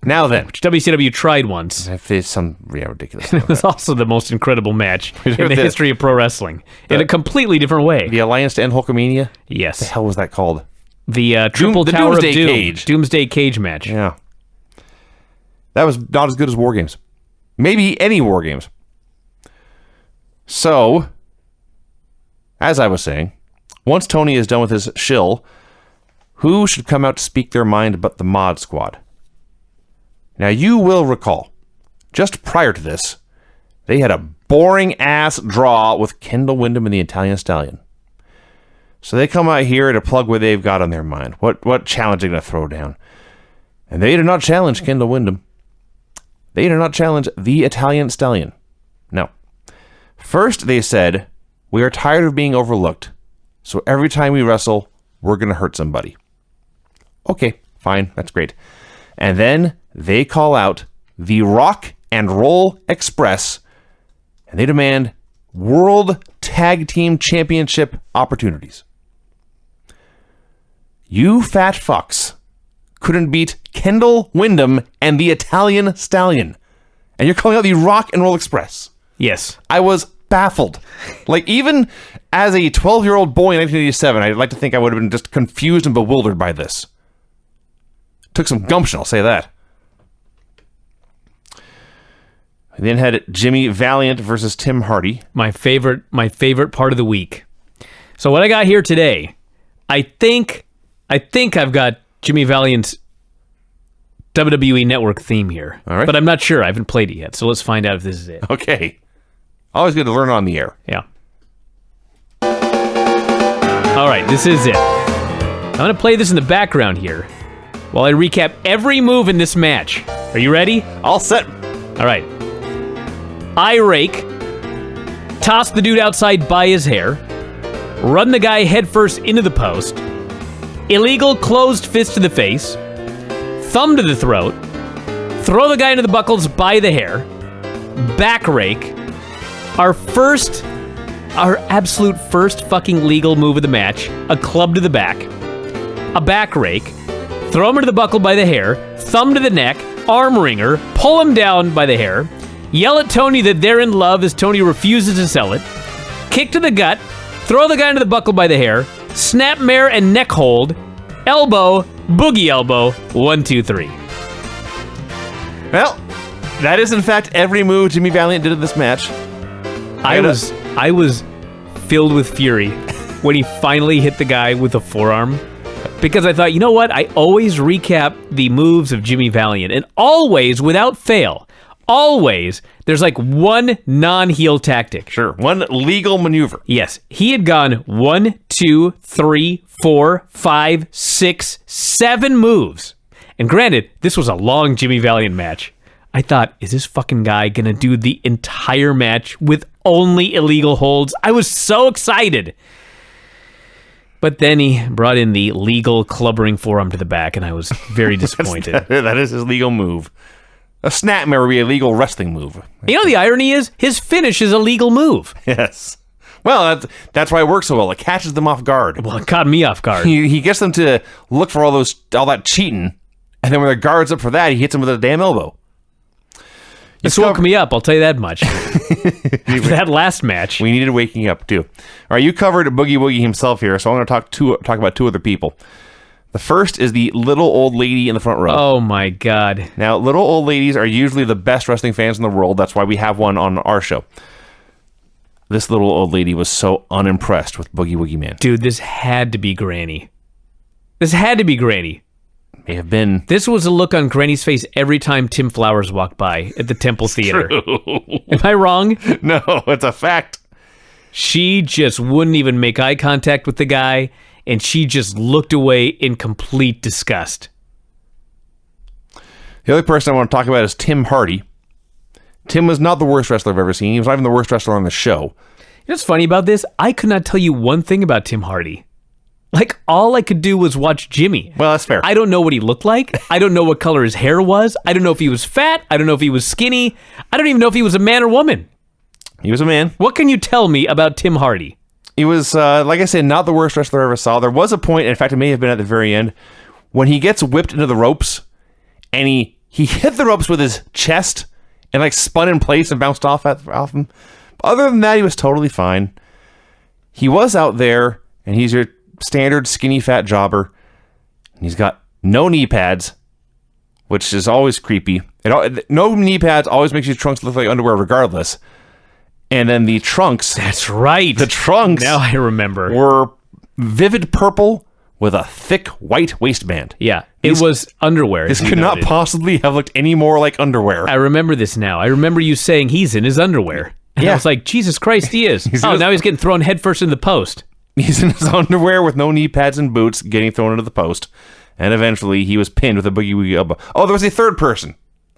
Speaker 3: Now then.
Speaker 2: WCW tried once.
Speaker 3: It's some ridiculous
Speaker 2: It was also the most incredible match in the
Speaker 3: The-
Speaker 2: history of pro wrestling. In a completely different way.
Speaker 3: The Alliance to End Hulkamania? The
Speaker 2: Yes.
Speaker 3: hell was that called?
Speaker 2: The Triple
Speaker 3: the
Speaker 2: Tower
Speaker 3: Doomsday
Speaker 2: of Doom.
Speaker 3: Cage.
Speaker 2: Doomsday Cage match.
Speaker 3: Yeah. That was not as good as War Games. Maybe any War Games. So, as I was saying, once Tony is done with his shill, who should come out to speak their mind but the Mod Squad? Now, you will recall, just prior to this, they had a boring-ass draw with Kendall Windham and the Italian Stallion. So they come out here to plug what they've got on their mind. What challenge are they going to throw down? And they did not challenge Kendall Windham. They did not challenge the Italian Stallion. No. First, they said, we are tired of being overlooked, so every time we wrestle, we're going to hurt somebody. Okay, fine, that's great. And then they call out the Rock and Roll Express, and they demand World Tag Team Championship opportunities. You fat fucks couldn't beat Kendall Windham and the Italian Stallion. And you're calling out the Rock and Roll Express.
Speaker 2: Yes.
Speaker 3: I was baffled. Like, even as a 12-year-old boy in 1987, I'd like to think I would have been just confused and bewildered by this. Took some gumption, I'll say that. We then had Jimmy Valiant versus Tim Hardy.
Speaker 2: My favorite part of the week. So what I got here today, I think I've got Jimmy Valiant's WWE Network theme here.
Speaker 3: All right.
Speaker 2: But I'm not sure. I haven't played it yet. So let's find out if this is it.
Speaker 3: Okay. Always good to learn on the air.
Speaker 2: Yeah. All right, this is it. I'm going to play this in the background here while I recap every move in this match. Are you ready?
Speaker 3: All set.
Speaker 2: All right. Eye rake. Toss the dude outside by his hair. Run the guy headfirst into the post. Illegal closed fist to the face. Thumb to the throat. Throw the guy into the buckles by the hair. Back rake. Our absolute first fucking legal move of the match. A club to the back. A back rake. Throw him into the buckle by the hair. Thumb to the neck. Arm wringer. Pull him down by the hair. Yell at Tony that they're in love as Tony refuses to sell it. Kick to the gut. Throw the guy into the buckle by the hair. Snapmare and neck hold. Elbow. Boogie elbow. 1, 2, 3.
Speaker 3: Well, that is in fact every move Jimmy Valiant did in this match.
Speaker 2: I was filled with fury when he finally hit the guy with a forearm. Because I thought, you know what? I always recap the moves of Jimmy Valiant. And always, without fail, always, there's like one non-heel tactic.
Speaker 3: Sure. One legal maneuver.
Speaker 2: Yes, he had gone 1, 2, 3, 4, 5, 6, 7 moves. And granted, this was a long Jimmy Valiant match. I thought, is this fucking guy gonna do the entire match with only illegal holds? I was so excited. But then he brought in the legal clubbering forearm to the back, and I was very disappointed.
Speaker 3: That is his legal move. A snapmare would be a legal wrestling move.
Speaker 2: You know, the irony is, his finish is a legal move.
Speaker 3: Yes. Well, that's why it works so well. It catches them off guard.
Speaker 2: Well, it caught me off guard.
Speaker 3: He gets them to look for all that cheating, And then when the guard's up for that, he hits him with a damn elbow.
Speaker 2: This woke me up, I'll tell you that much. After that last match.
Speaker 3: We needed waking up, too. All right, you covered Boogie Woogie himself here, so I'm going to talk about two other people. The first is the little old lady in the front row.
Speaker 2: Oh, my God.
Speaker 3: Now, little old ladies are usually the best wrestling fans in the world. That's why we have one on our show. This little old lady was so unimpressed with Boogie Woogie Man.
Speaker 2: Dude, this had to be Granny. This had to be Granny.
Speaker 3: May have been.
Speaker 2: This was a look on Granny's face every time Tim Flowers walked by at the Temple Theater.
Speaker 3: True.
Speaker 2: Am I wrong?
Speaker 3: No, it's a fact.
Speaker 2: She just wouldn't even make eye contact with the guy, and she just looked away in complete disgust.
Speaker 3: The other person I want to talk about is Tim Hardy. Tim was not the worst wrestler I've ever seen. He was not even the worst wrestler on the show.
Speaker 2: You know what's funny about this? I could not tell you one thing about Tim Hardy. Like, all I could do was watch Jimmy.
Speaker 3: Well, that's fair.
Speaker 2: I don't know what he looked like. I don't know what color his hair was. I don't know if he was fat. I don't know if he was skinny. I don't even know if he was a man or woman.
Speaker 3: He was a man.
Speaker 2: What can you tell me about Tim Hardy?
Speaker 3: He was, like I said, not the worst wrestler I ever saw. There was a point, in fact, it may have been at the very end, when he gets whipped into the ropes, and he hit the ropes with his chest, and like spun in place and bounced off him. Other than that, he was totally fine. He was out there, and he's your standard skinny fat jobber. And he's got no knee pads, which is always creepy. No knee pads always makes your trunks look like underwear regardless. And then the trunks.
Speaker 2: That's right.
Speaker 3: The trunks.
Speaker 2: Now I remember.
Speaker 3: Were vivid purple with a thick white waistband.
Speaker 2: Yeah, it was underwear.
Speaker 3: This could not possibly have looked any more like underwear.
Speaker 2: I remember this now. I remember you saying he's in his underwear. And I was like, Jesus Christ, he is. Now he's getting thrown headfirst in the post.
Speaker 3: He's in his underwear with no knee pads and boots getting thrown into the post. And eventually he was pinned with a boogie woogie elbow. Oh, there was a third person.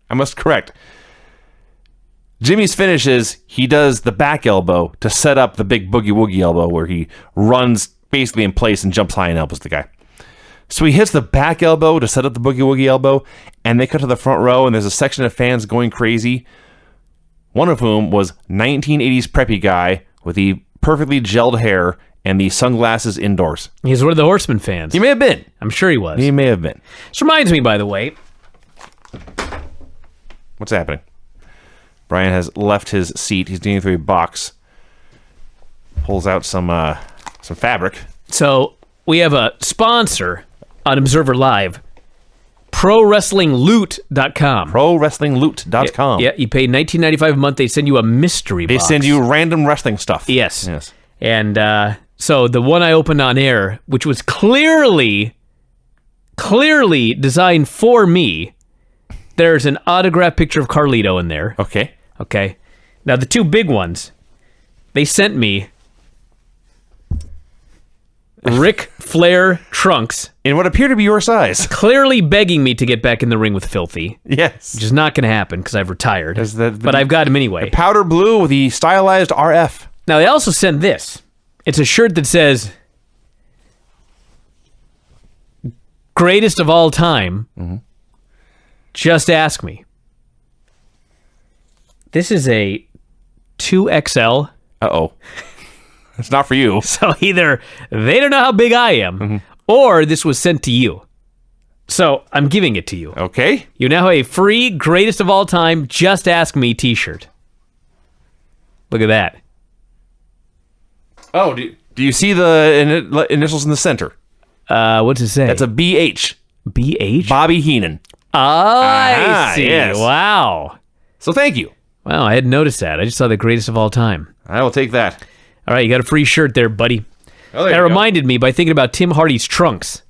Speaker 3: I must correct. Jimmy's finish is he does the back elbow to set up the big boogie woogie elbow where he runs basically in place and jumps high and elbows the guy. So he hits the back elbow to set up the boogie woogie elbow, and they cut to the front row, and there's a section of fans going crazy, one of whom was 1980s preppy guy with the perfectly gelled hair and the sunglasses indoors.
Speaker 2: He's one of the Horseman fans.
Speaker 3: He may have been.
Speaker 2: I'm sure he was.
Speaker 3: He may have been.
Speaker 2: This reminds me, by the way.
Speaker 3: What's happening? Bryan has left his seat. He's digging through a box. Pulls out some fabric.
Speaker 2: So we have a sponsor on Observer Live. ProWrestlingLoot.com.
Speaker 3: ProWrestlingLoot.com.
Speaker 2: Yeah, you pay $19.95 a month. They send you a mystery box.
Speaker 3: They send you random wrestling stuff.
Speaker 2: Yes. And so the one I opened on air, which was clearly designed for me, there's an autographed picture of Carlito in there.
Speaker 3: Okay.
Speaker 2: Now, the two big ones, they sent me Ric Flair trunks.
Speaker 3: In what appear to be your size.
Speaker 2: Clearly begging me to get back in the ring with Filthy.
Speaker 3: Yes.
Speaker 2: Which is not going to happen because I've retired.
Speaker 3: But
Speaker 2: but I've got him anyway.
Speaker 3: Powder blue with the stylized RF.
Speaker 2: Now, they also sent this. It's a shirt that says, greatest of all time, just ask me. This is a 2XL.
Speaker 3: Uh-oh. It's not for you.
Speaker 2: So either they don't know how big I am, or this was sent to you. So I'm giving it to you.
Speaker 3: Okay.
Speaker 2: You now have a free greatest of all time, just ask me t-shirt. Look at that.
Speaker 3: Oh, do you see the initials in the center?
Speaker 2: What's it say?
Speaker 3: That's a BH.
Speaker 2: BH?
Speaker 3: Bobby Heenan.
Speaker 2: I see.
Speaker 3: Yes.
Speaker 2: Wow.
Speaker 3: So thank you.
Speaker 2: Wow, I hadn't noticed that. I just saw the greatest of all time.
Speaker 3: I will take that.
Speaker 2: All right, you got a free shirt there, buddy.
Speaker 3: Oh, there
Speaker 2: that
Speaker 3: you go.
Speaker 2: reminded me by thinking about Tim Hardy's trunks.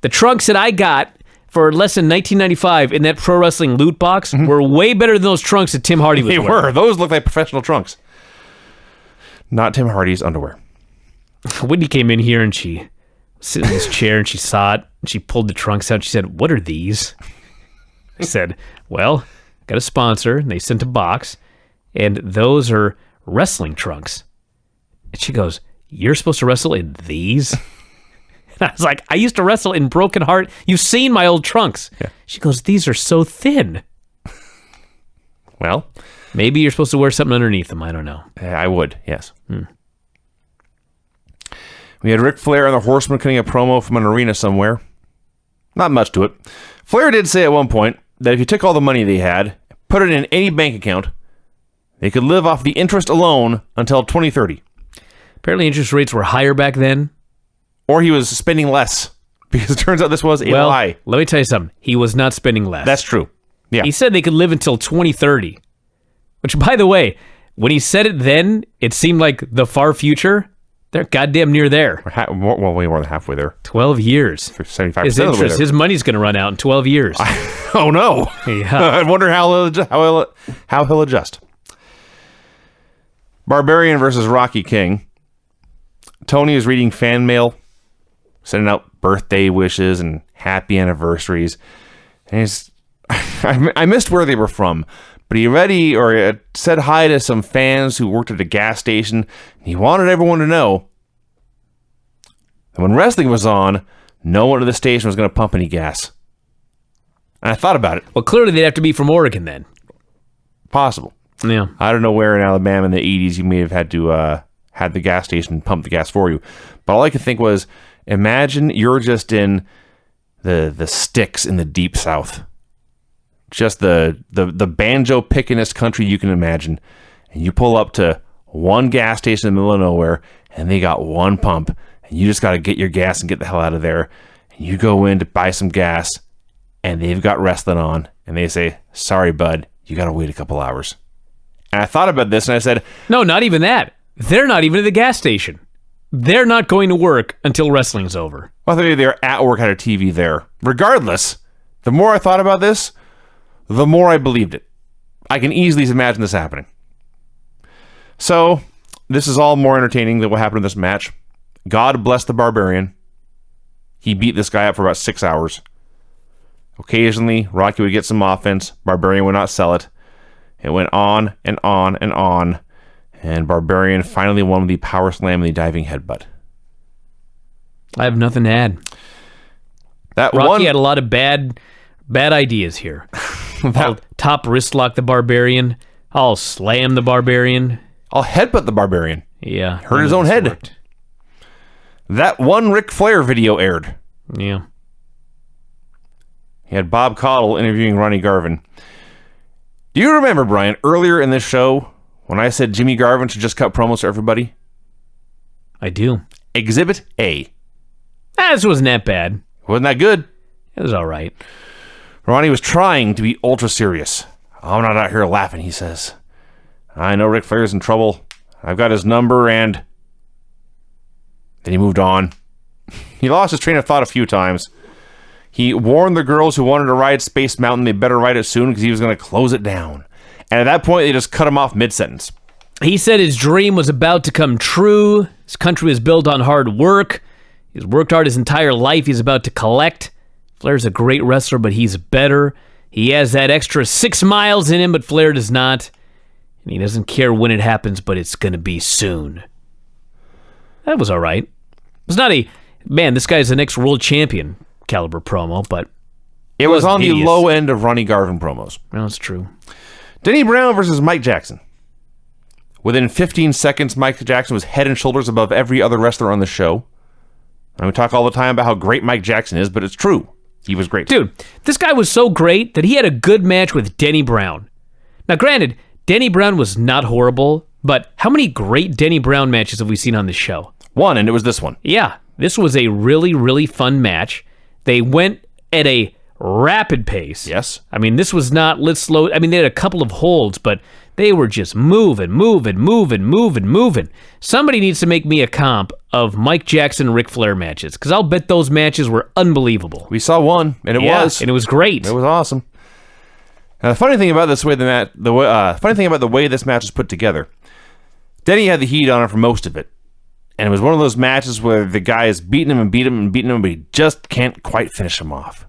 Speaker 2: The trunks that I got for less than $19.95 in that Pro Wrestling loot box were way better than those trunks that Tim Hardy was
Speaker 3: They
Speaker 2: wearing.
Speaker 3: were. Those look like professional trunks. Not Tim Hardy's underwear.
Speaker 2: Whitney came in here and she sat in this chair and she saw it and she pulled the trunks out. She said, "What are these?" I said, "Well, got a sponsor and they sent a box and those are wrestling trunks." And she goes, "You're supposed to wrestle in these?" And I was like, "I used to wrestle in Broken Heart. You've seen my old trunks."
Speaker 3: Yeah.
Speaker 2: She goes, "These are so thin."
Speaker 3: Well,
Speaker 2: maybe you're supposed to wear something underneath them. I don't know.
Speaker 3: I would, yes. We had Ric Flair and the Horsemen cutting a promo from an arena somewhere. Not much to it. Flair did say at one point that if you took all the money they had, put it in any bank account, they could live off the interest alone until 2030.
Speaker 2: Apparently interest rates were higher back then.
Speaker 3: Or he was spending less, because it turns out this was a lie.
Speaker 2: Let me tell you something. He was not spending less.
Speaker 3: That's true. Yeah.
Speaker 2: He said they could live until 2030. Which, by the way, when he said it then, it seemed like the far future. They're goddamn near there.
Speaker 3: Well, way more than halfway there.
Speaker 2: 12 years.
Speaker 3: 75%
Speaker 2: His
Speaker 3: of the way
Speaker 2: interest,
Speaker 3: there.
Speaker 2: his money's going to run out in 12 years.
Speaker 3: Oh, no.
Speaker 2: Yeah.
Speaker 3: I wonder how he'll adjust. Barbarian versus Rocky King. Tony is reading fan mail, sending out birthday wishes and happy anniversaries. And I missed where they were from, but he said hi to some fans who worked at a gas station. He wanted everyone to know that when wrestling was on, no one at the station was going to pump any gas. And I thought about it.
Speaker 2: Well, clearly they'd have to be from Oregon then.
Speaker 3: Possible.
Speaker 2: Yeah.
Speaker 3: I don't know where in Alabama in the 80s you may have had to had the gas station pump the gas for you. But all I could think was, imagine you're just in the sticks in the deep south. Just the banjo pickinest country you can imagine. And you pull up to one gas station in the middle of nowhere, and they got one pump. And you just got to get your gas and get the hell out of there. And you go in to buy some gas, and they've got wrestling on. And they say, sorry, bud, you got to wait a couple hours. And I thought about this, and I said,
Speaker 2: no, not even that. They're not even at the gas station. They're not going to work until wrestling's over.
Speaker 3: well, maybe they're at work, had a TV there. Regardless, the more I thought about this, the more I believed it. I can easily imagine this happening. So, this is all more entertaining than what happened in this match. God bless the Barbarian. He beat this guy up for about 6 hours. Occasionally, Rocky would get some offense. Barbarian would not sell it. It went on and on and on. And Barbarian finally won with the power slam and the diving headbutt.
Speaker 2: I have nothing to add. Rocky had a lot of bad ideas here. I'll top wrist lock the Barbarian. I'll slam the Barbarian.
Speaker 3: I'll headbutt the Barbarian.
Speaker 2: Yeah.
Speaker 3: Hurt his own head. Worked. That one Ric Flair video aired.
Speaker 2: Yeah.
Speaker 3: He had Bob Caudle interviewing Ronnie Garvin. Do you remember, Bryan, earlier in this show when I said Jimmy Garvin should just cut promos for everybody?
Speaker 2: I do.
Speaker 3: Exhibit A.
Speaker 2: This wasn't that bad.
Speaker 3: Wasn't that good?
Speaker 2: It was all right.
Speaker 3: Ronnie was trying to be ultra serious. I'm not out here laughing, he says. I know Ric Flair's in trouble. I've got his number, and then he moved on. He lost his train of thought a few times. He warned the girls who wanted to ride Space Mountain they better ride it soon because he was going to close it down. And at that point, they just cut him off mid-sentence.
Speaker 2: He said his dream was about to come true. His country was built on hard work. He's worked hard his entire life. He's about to collect. Flair's a great wrestler, but he's better. He has that extra 6 miles in him, but Flair does not. And he doesn't care when it happens, but it's going to be soon. That was all right. It was not a, man, this guy's the next world champion caliber promo, but
Speaker 3: it was on hideous. The low end of Ronnie Garvin promos.
Speaker 2: No, that's true.
Speaker 3: Denny Brown versus Mike Jackson. Within 15 seconds, Mike Jackson was head and shoulders above every other wrestler on the show. And we talk all the time about how great Mike Jackson is, but it's true. He was great.
Speaker 2: Dude, this guy was so great that he had a good match with Denny Brown. Now, granted, Denny Brown was not horrible, but how many great Denny Brown matches have we seen on this show?
Speaker 3: One, and it was this one.
Speaker 2: Yeah, this was a really, really fun match. They went at a rapid pace.
Speaker 3: Yes.
Speaker 2: I mean, this was not, let's slow, I mean, they had a couple of holds, but they were just moving. Somebody needs to make me a comp of Mike Jackson and Ric Flair matches, because I'll bet those matches were unbelievable.
Speaker 3: We saw one, and it was.
Speaker 2: And it was great.
Speaker 3: It was awesome. Now, the funny thing about this way the way this match was put together, Denny had the heat on him for most of it. And it was one of those matches where the guy is beating him, but he just can't quite finish him off.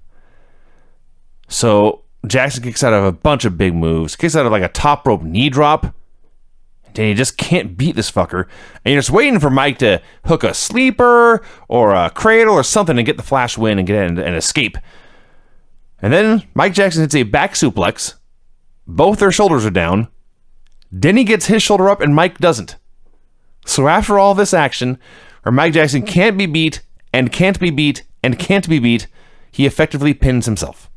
Speaker 3: So Jackson kicks out of a bunch of big moves, kicks out of like a top rope knee drop. Denny just can't beat this fucker. And you're just waiting for Mike to hook a sleeper or a cradle or something and get the flash win and get in and escape. And then Mike Jackson hits a back suplex. Both their shoulders are down. Denny gets his shoulder up and Mike doesn't. So after all this action, where Mike Jackson can't be beat and can't be beat and can't be beat,
Speaker 5: he effectively pins himself.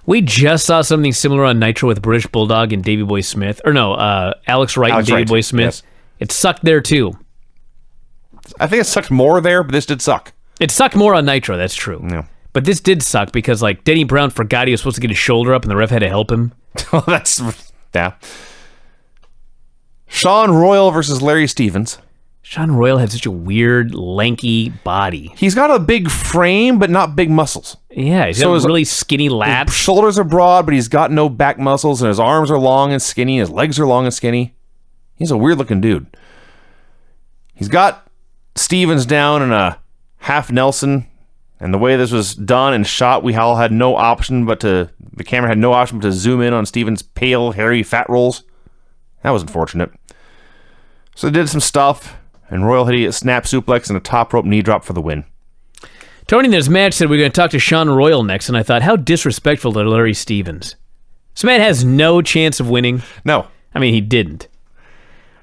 Speaker 2: We just saw something similar on Nitro with British Bulldog and Davey Boy Smith. Or no, Alex Wright and Davey Boy Smith.
Speaker 5: Yes.
Speaker 2: It sucked there too.
Speaker 5: I think it sucked more there, but this did suck.
Speaker 2: It sucked more on Nitro, that's true.
Speaker 5: Yeah.
Speaker 2: But this did suck because, like, Denny Brown forgot he was supposed to get his shoulder up and the ref had to help him.
Speaker 5: Oh, that's... Yeah. Sean Royal versus Larry Stevens.
Speaker 2: Sean Royal had such a weird, lanky body.
Speaker 5: He's got a big frame, but not big muscles.
Speaker 2: Yeah, he's got really skinny lats.
Speaker 5: His shoulders are broad, but he's got no back muscles, and his arms are long and skinny, his legs are long and skinny. He's a weird-looking dude. He's got Stevens down in a half Nelson, and the way this was done and shot, we all had no option but to... The camera had no option but to zoom in on Stevens' pale, hairy fat rolls. That was unfortunate. So they did some stuff, and Royal hit a snap suplex and a top rope knee drop for the win.
Speaker 2: Tony in this match said we're going to talk to Sean Royal next, and I thought, how disrespectful to Larry Stevens. This man has no chance of winning.
Speaker 5: No.
Speaker 2: I mean, he didn't.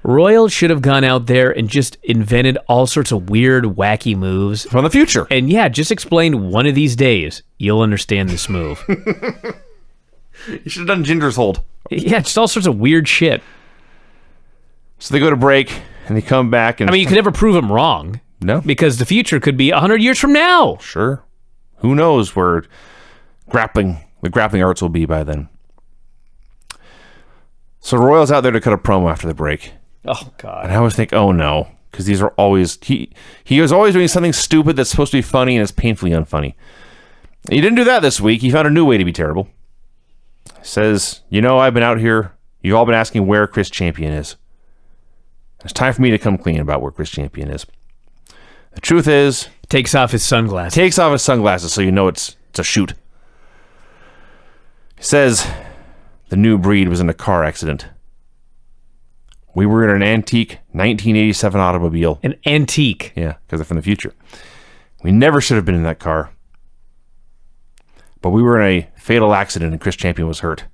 Speaker 2: Royal should have gone out there and just invented all sorts of weird, wacky moves.
Speaker 5: From the future.
Speaker 2: And yeah, just explain one of these days, you'll understand this move.
Speaker 5: You should have done Ginger's hold.
Speaker 2: Yeah, just all sorts of weird shit.
Speaker 5: So they go to break, and they come back. And
Speaker 2: I mean, you could never prove him wrong.
Speaker 5: No.
Speaker 2: Because the future could be 100 years from now.
Speaker 5: Sure. Who knows where the grappling arts will be by then. So Royal's out there to cut a promo after the break.
Speaker 2: Oh, God.
Speaker 5: And I always think, oh no, because these are always... He is always doing something stupid that's supposed to be funny and is painfully unfunny. He didn't do that this week. He found a new way to be terrible. He says, I've been out here. You've all been asking where Chris Champion is. It's time for me to come clean about where Chris Champion is. The truth is...
Speaker 2: Takes off his sunglasses.
Speaker 5: Takes off his sunglasses so you know it's a shoot. He says the new breed was in a car accident. We were in an antique 1987 automobile.
Speaker 2: An antique?
Speaker 5: Yeah, because they're from the future. We never should have been in that car. But we were in a fatal accident and Chris Champion was hurt.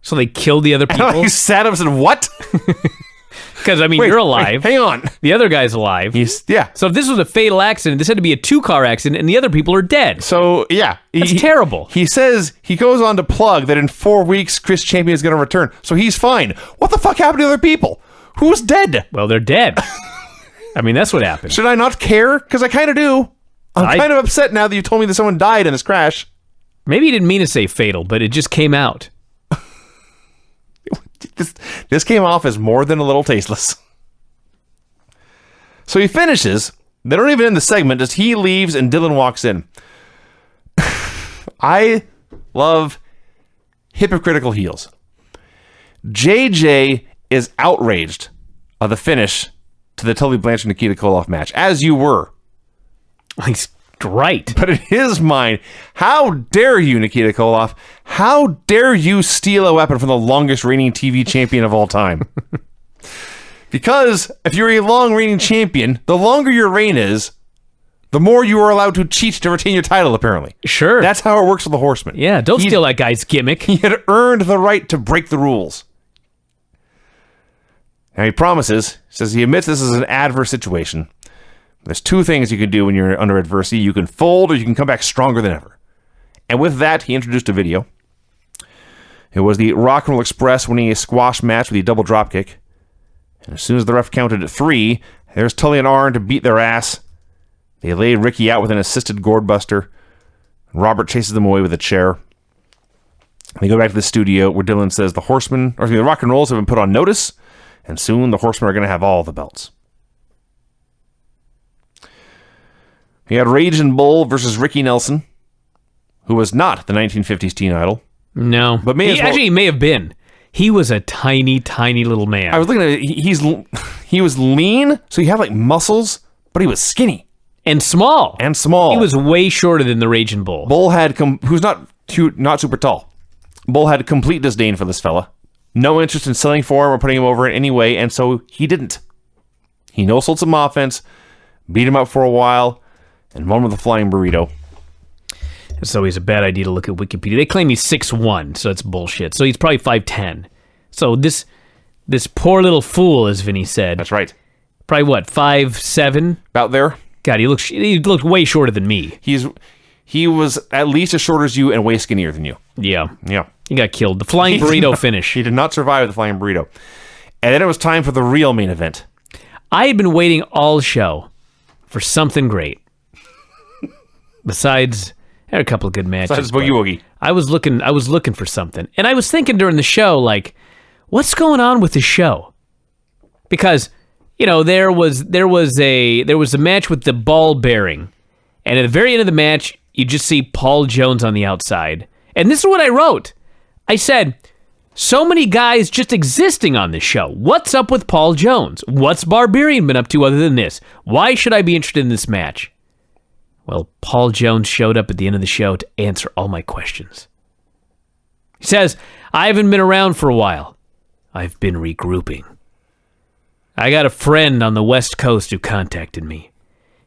Speaker 2: So they killed the other people?
Speaker 5: He sat up and said, what?
Speaker 2: Because, I mean, you're alive.
Speaker 5: Hang on.
Speaker 2: The other guy's alive.
Speaker 5: Yeah.
Speaker 2: So if this was a fatal accident, this had to be a 2-car accident, and the other people are dead.
Speaker 5: So, yeah.
Speaker 2: That's terrible.
Speaker 5: He says, he goes on to plug that in 4 weeks, Chris Champion is going to return. So he's fine. What the fuck happened to the other people? Who's dead?
Speaker 2: Well, they're dead. I mean, that's what happened.
Speaker 5: Should I not care? Because I kind of do. I'm kind of upset now that you told me that someone died in this crash.
Speaker 2: Maybe he didn't mean to say fatal, but it just came out.
Speaker 5: This came off as more than a little tasteless. So he finishes. They don't even end the segment as he leaves and Dylan walks in. I love hypocritical heels. JJ is outraged of the finish to the Tully Blanchard Nikita Koloff match, as you were.
Speaker 2: He's right.
Speaker 5: But in his mind, how dare you, Nikita Koloff? How dare you steal a weapon from the longest reigning TV champion of all time? Because if you're a long reigning champion, the longer your reign is, the more you are allowed to cheat to retain your title, apparently.
Speaker 2: Sure.
Speaker 5: That's how it works with the Horseman.
Speaker 2: Yeah, don't steal that guy's gimmick.
Speaker 5: He had earned the right to break the rules. Now he promises, says he admits this is an adverse situation. There's 2 things you can do when you're under adversity. You can fold or you can come back stronger than ever. And with that, he introduced a video. It was the Rock and Roll Express winning a squash match with a double dropkick. And as soon as the ref counted at 3, there's Tully and Arn to beat their ass. They laid Ricky out with an assisted gourd buster. Robert chases them away with a chair. They go back to the studio where Dylan says the Rock and Rolls have been put on notice, and soon the Horsemen are going to have all the belts. He had Raging Bull versus Ricky Nelson, who was not the 1950s teen idol.
Speaker 2: No.
Speaker 5: But
Speaker 2: actually, he may have been. He was a tiny, tiny little man.
Speaker 5: I was looking at it. He was lean, so he had like muscles, but he was skinny.
Speaker 2: And small.
Speaker 5: He
Speaker 2: was way shorter than the Raging Bull.
Speaker 5: Bull had, who's not super tall. Bull had complete disdain for this fella. No interest in selling for him or putting him over in any way, and so he didn't. He no-sold some offense, beat him up for a while, and won with a flying burrito.
Speaker 2: It's always a bad idea to look at Wikipedia. They claim he's 6'1", so that's bullshit. So he's probably 5'10". So this poor little fool, as Vinny said.
Speaker 5: That's right.
Speaker 2: Probably what, 5'7"?
Speaker 5: About there.
Speaker 2: God, he looked way shorter than me.
Speaker 5: He's He was at least as short as you and way skinnier than you.
Speaker 2: Yeah.
Speaker 5: Yeah.
Speaker 2: He got killed. The flying burrito finish.
Speaker 5: He did not survive the flying burrito. And then it was time for the real main event.
Speaker 2: I had been waiting all show for something great. Besides, there are a couple of good matches.
Speaker 5: Besides Boogie Woogie.
Speaker 2: I was looking for something. And I was thinking during the show, like, what's going on with the show? Because, there was a match with the ball bearing. And at the very end of the match, you just see Paul Jones on the outside. And this is what I wrote. I said, so many guys just existing on this show. What's up with Paul Jones? What's Barbarian been up to other than this? Why should I be interested in this match? Well, Paul Jones showed up at the end of the show to answer all my questions. He says, I haven't been around for a while. I've been regrouping. I got a friend on the West Coast who contacted me.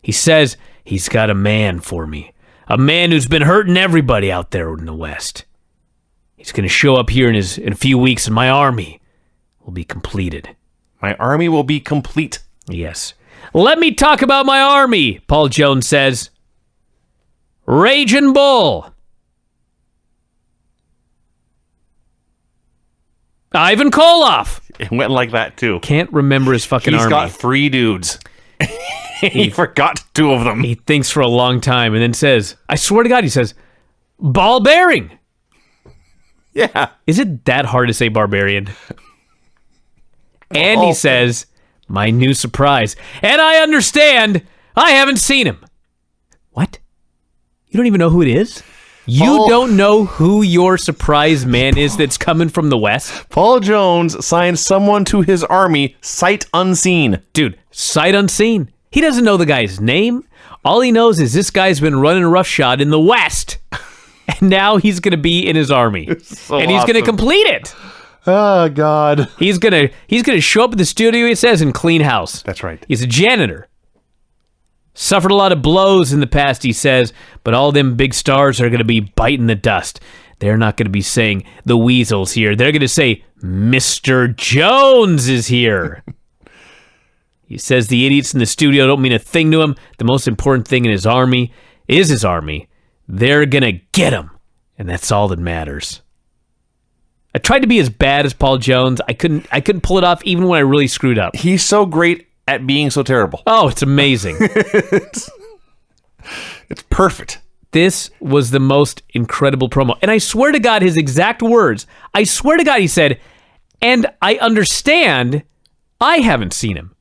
Speaker 2: He says he's got a man for me. A man who's been hurting everybody out there in the West. He's going to show up here in a few weeks, and my army will be completed.
Speaker 5: My army will be complete.
Speaker 2: Yes. Let me talk about my army, Paul Jones says. Raging Bull. Ivan Koloff.
Speaker 5: It went like that, too.
Speaker 2: Can't remember his fucking army.
Speaker 5: He's got 3 dudes. He forgot 2 of them.
Speaker 2: He thinks for a long time and then says, I swear to God, he says, ball bearing.
Speaker 5: Yeah.
Speaker 2: Is it that hard to say Barbarian? And he says, my new surprise. And I understand I haven't seen him. What? You don't even know who it is? You don't know who your surprise man is that's coming from the West?
Speaker 5: Paul Jones signed someone to his army sight unseen.
Speaker 2: Dude, sight unseen. He doesn't know the guy's name. All he knows is this guy's been running roughshod in the West. And now he's going to be in his army.
Speaker 5: So
Speaker 2: and he's going to complete it.
Speaker 5: Oh, God.
Speaker 2: He's gonna show up at the studio, he says, and clean house.
Speaker 5: That's right.
Speaker 2: He's a janitor. Suffered a lot of blows in the past, he says, but all them big stars are going to be biting the dust. They're not going to be saying the weasels here. They're going to say, Mr. Jones is here. He says the idiots in the studio don't mean a thing to him. The most important thing in his army is his army. They're going to get him, and that's all that matters. I tried to be as bad as Paul Jones. I couldn't pull it off even when I really screwed up.
Speaker 5: He's so great at being so terrible.
Speaker 2: Oh, it's amazing.
Speaker 5: It's perfect.
Speaker 2: This was the most incredible promo. And I swear to God, his exact words, I swear to God, he said, and I understand I haven't seen him.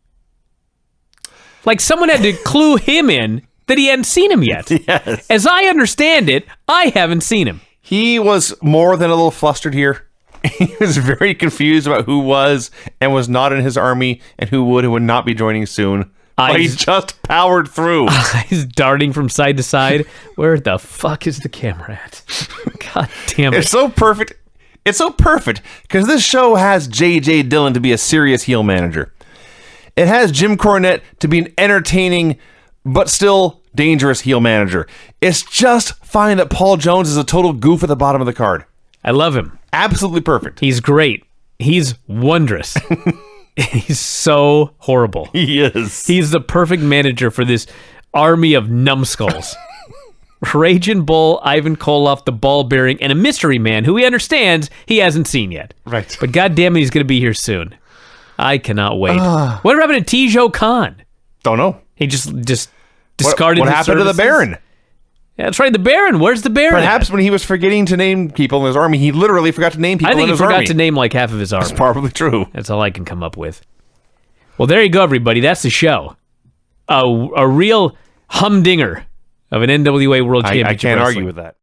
Speaker 2: Like someone had to clue him in that he hadn't seen him yet.
Speaker 5: Yes.
Speaker 2: As I understand it, I haven't seen him.
Speaker 5: He was more than a little flustered here. He was very confused about who was and was not in his army and who would and would not be joining soon. But he just powered through.
Speaker 2: Eyes darting from side to side. Where the fuck is the camera at? God damn it.
Speaker 5: It's so perfect. It's so perfect because this show has J.J. Dillon to be a serious heel manager. It has Jim Cornette to be an entertaining but still dangerous heel manager. It's just fine that Paul Jones is a total goof at the bottom of the card.
Speaker 2: I love him.
Speaker 5: Absolutely perfect.
Speaker 2: He's great. He's wondrous. He's so horrible.
Speaker 5: He is.
Speaker 2: He's the perfect manager for this army of numbskulls. Raging Bull, Ivan Koloff, the ball bearing, and a mystery man who he understands he hasn't seen yet.
Speaker 5: Right.
Speaker 2: But goddamn it, he's going to be here soon. I cannot wait. What happened to Tijo Khan?
Speaker 5: Don't know.
Speaker 2: He just discarded
Speaker 5: What
Speaker 2: his
Speaker 5: happened to the
Speaker 2: services?
Speaker 5: Baron?
Speaker 2: Yeah, that's right, the Baron. Where's the Baron?
Speaker 5: Perhaps when he was forgetting to name people in his army, he literally forgot to name people
Speaker 2: I think
Speaker 5: in
Speaker 2: he
Speaker 5: his
Speaker 2: forgot
Speaker 5: army.
Speaker 2: to name like half of his army.
Speaker 5: That's probably true.
Speaker 2: That's all I can come up with. Well, there you go, everybody. That's the show. A real humdinger of an NWA World Championship
Speaker 5: I can't
Speaker 2: Wrestling.
Speaker 5: argue with that.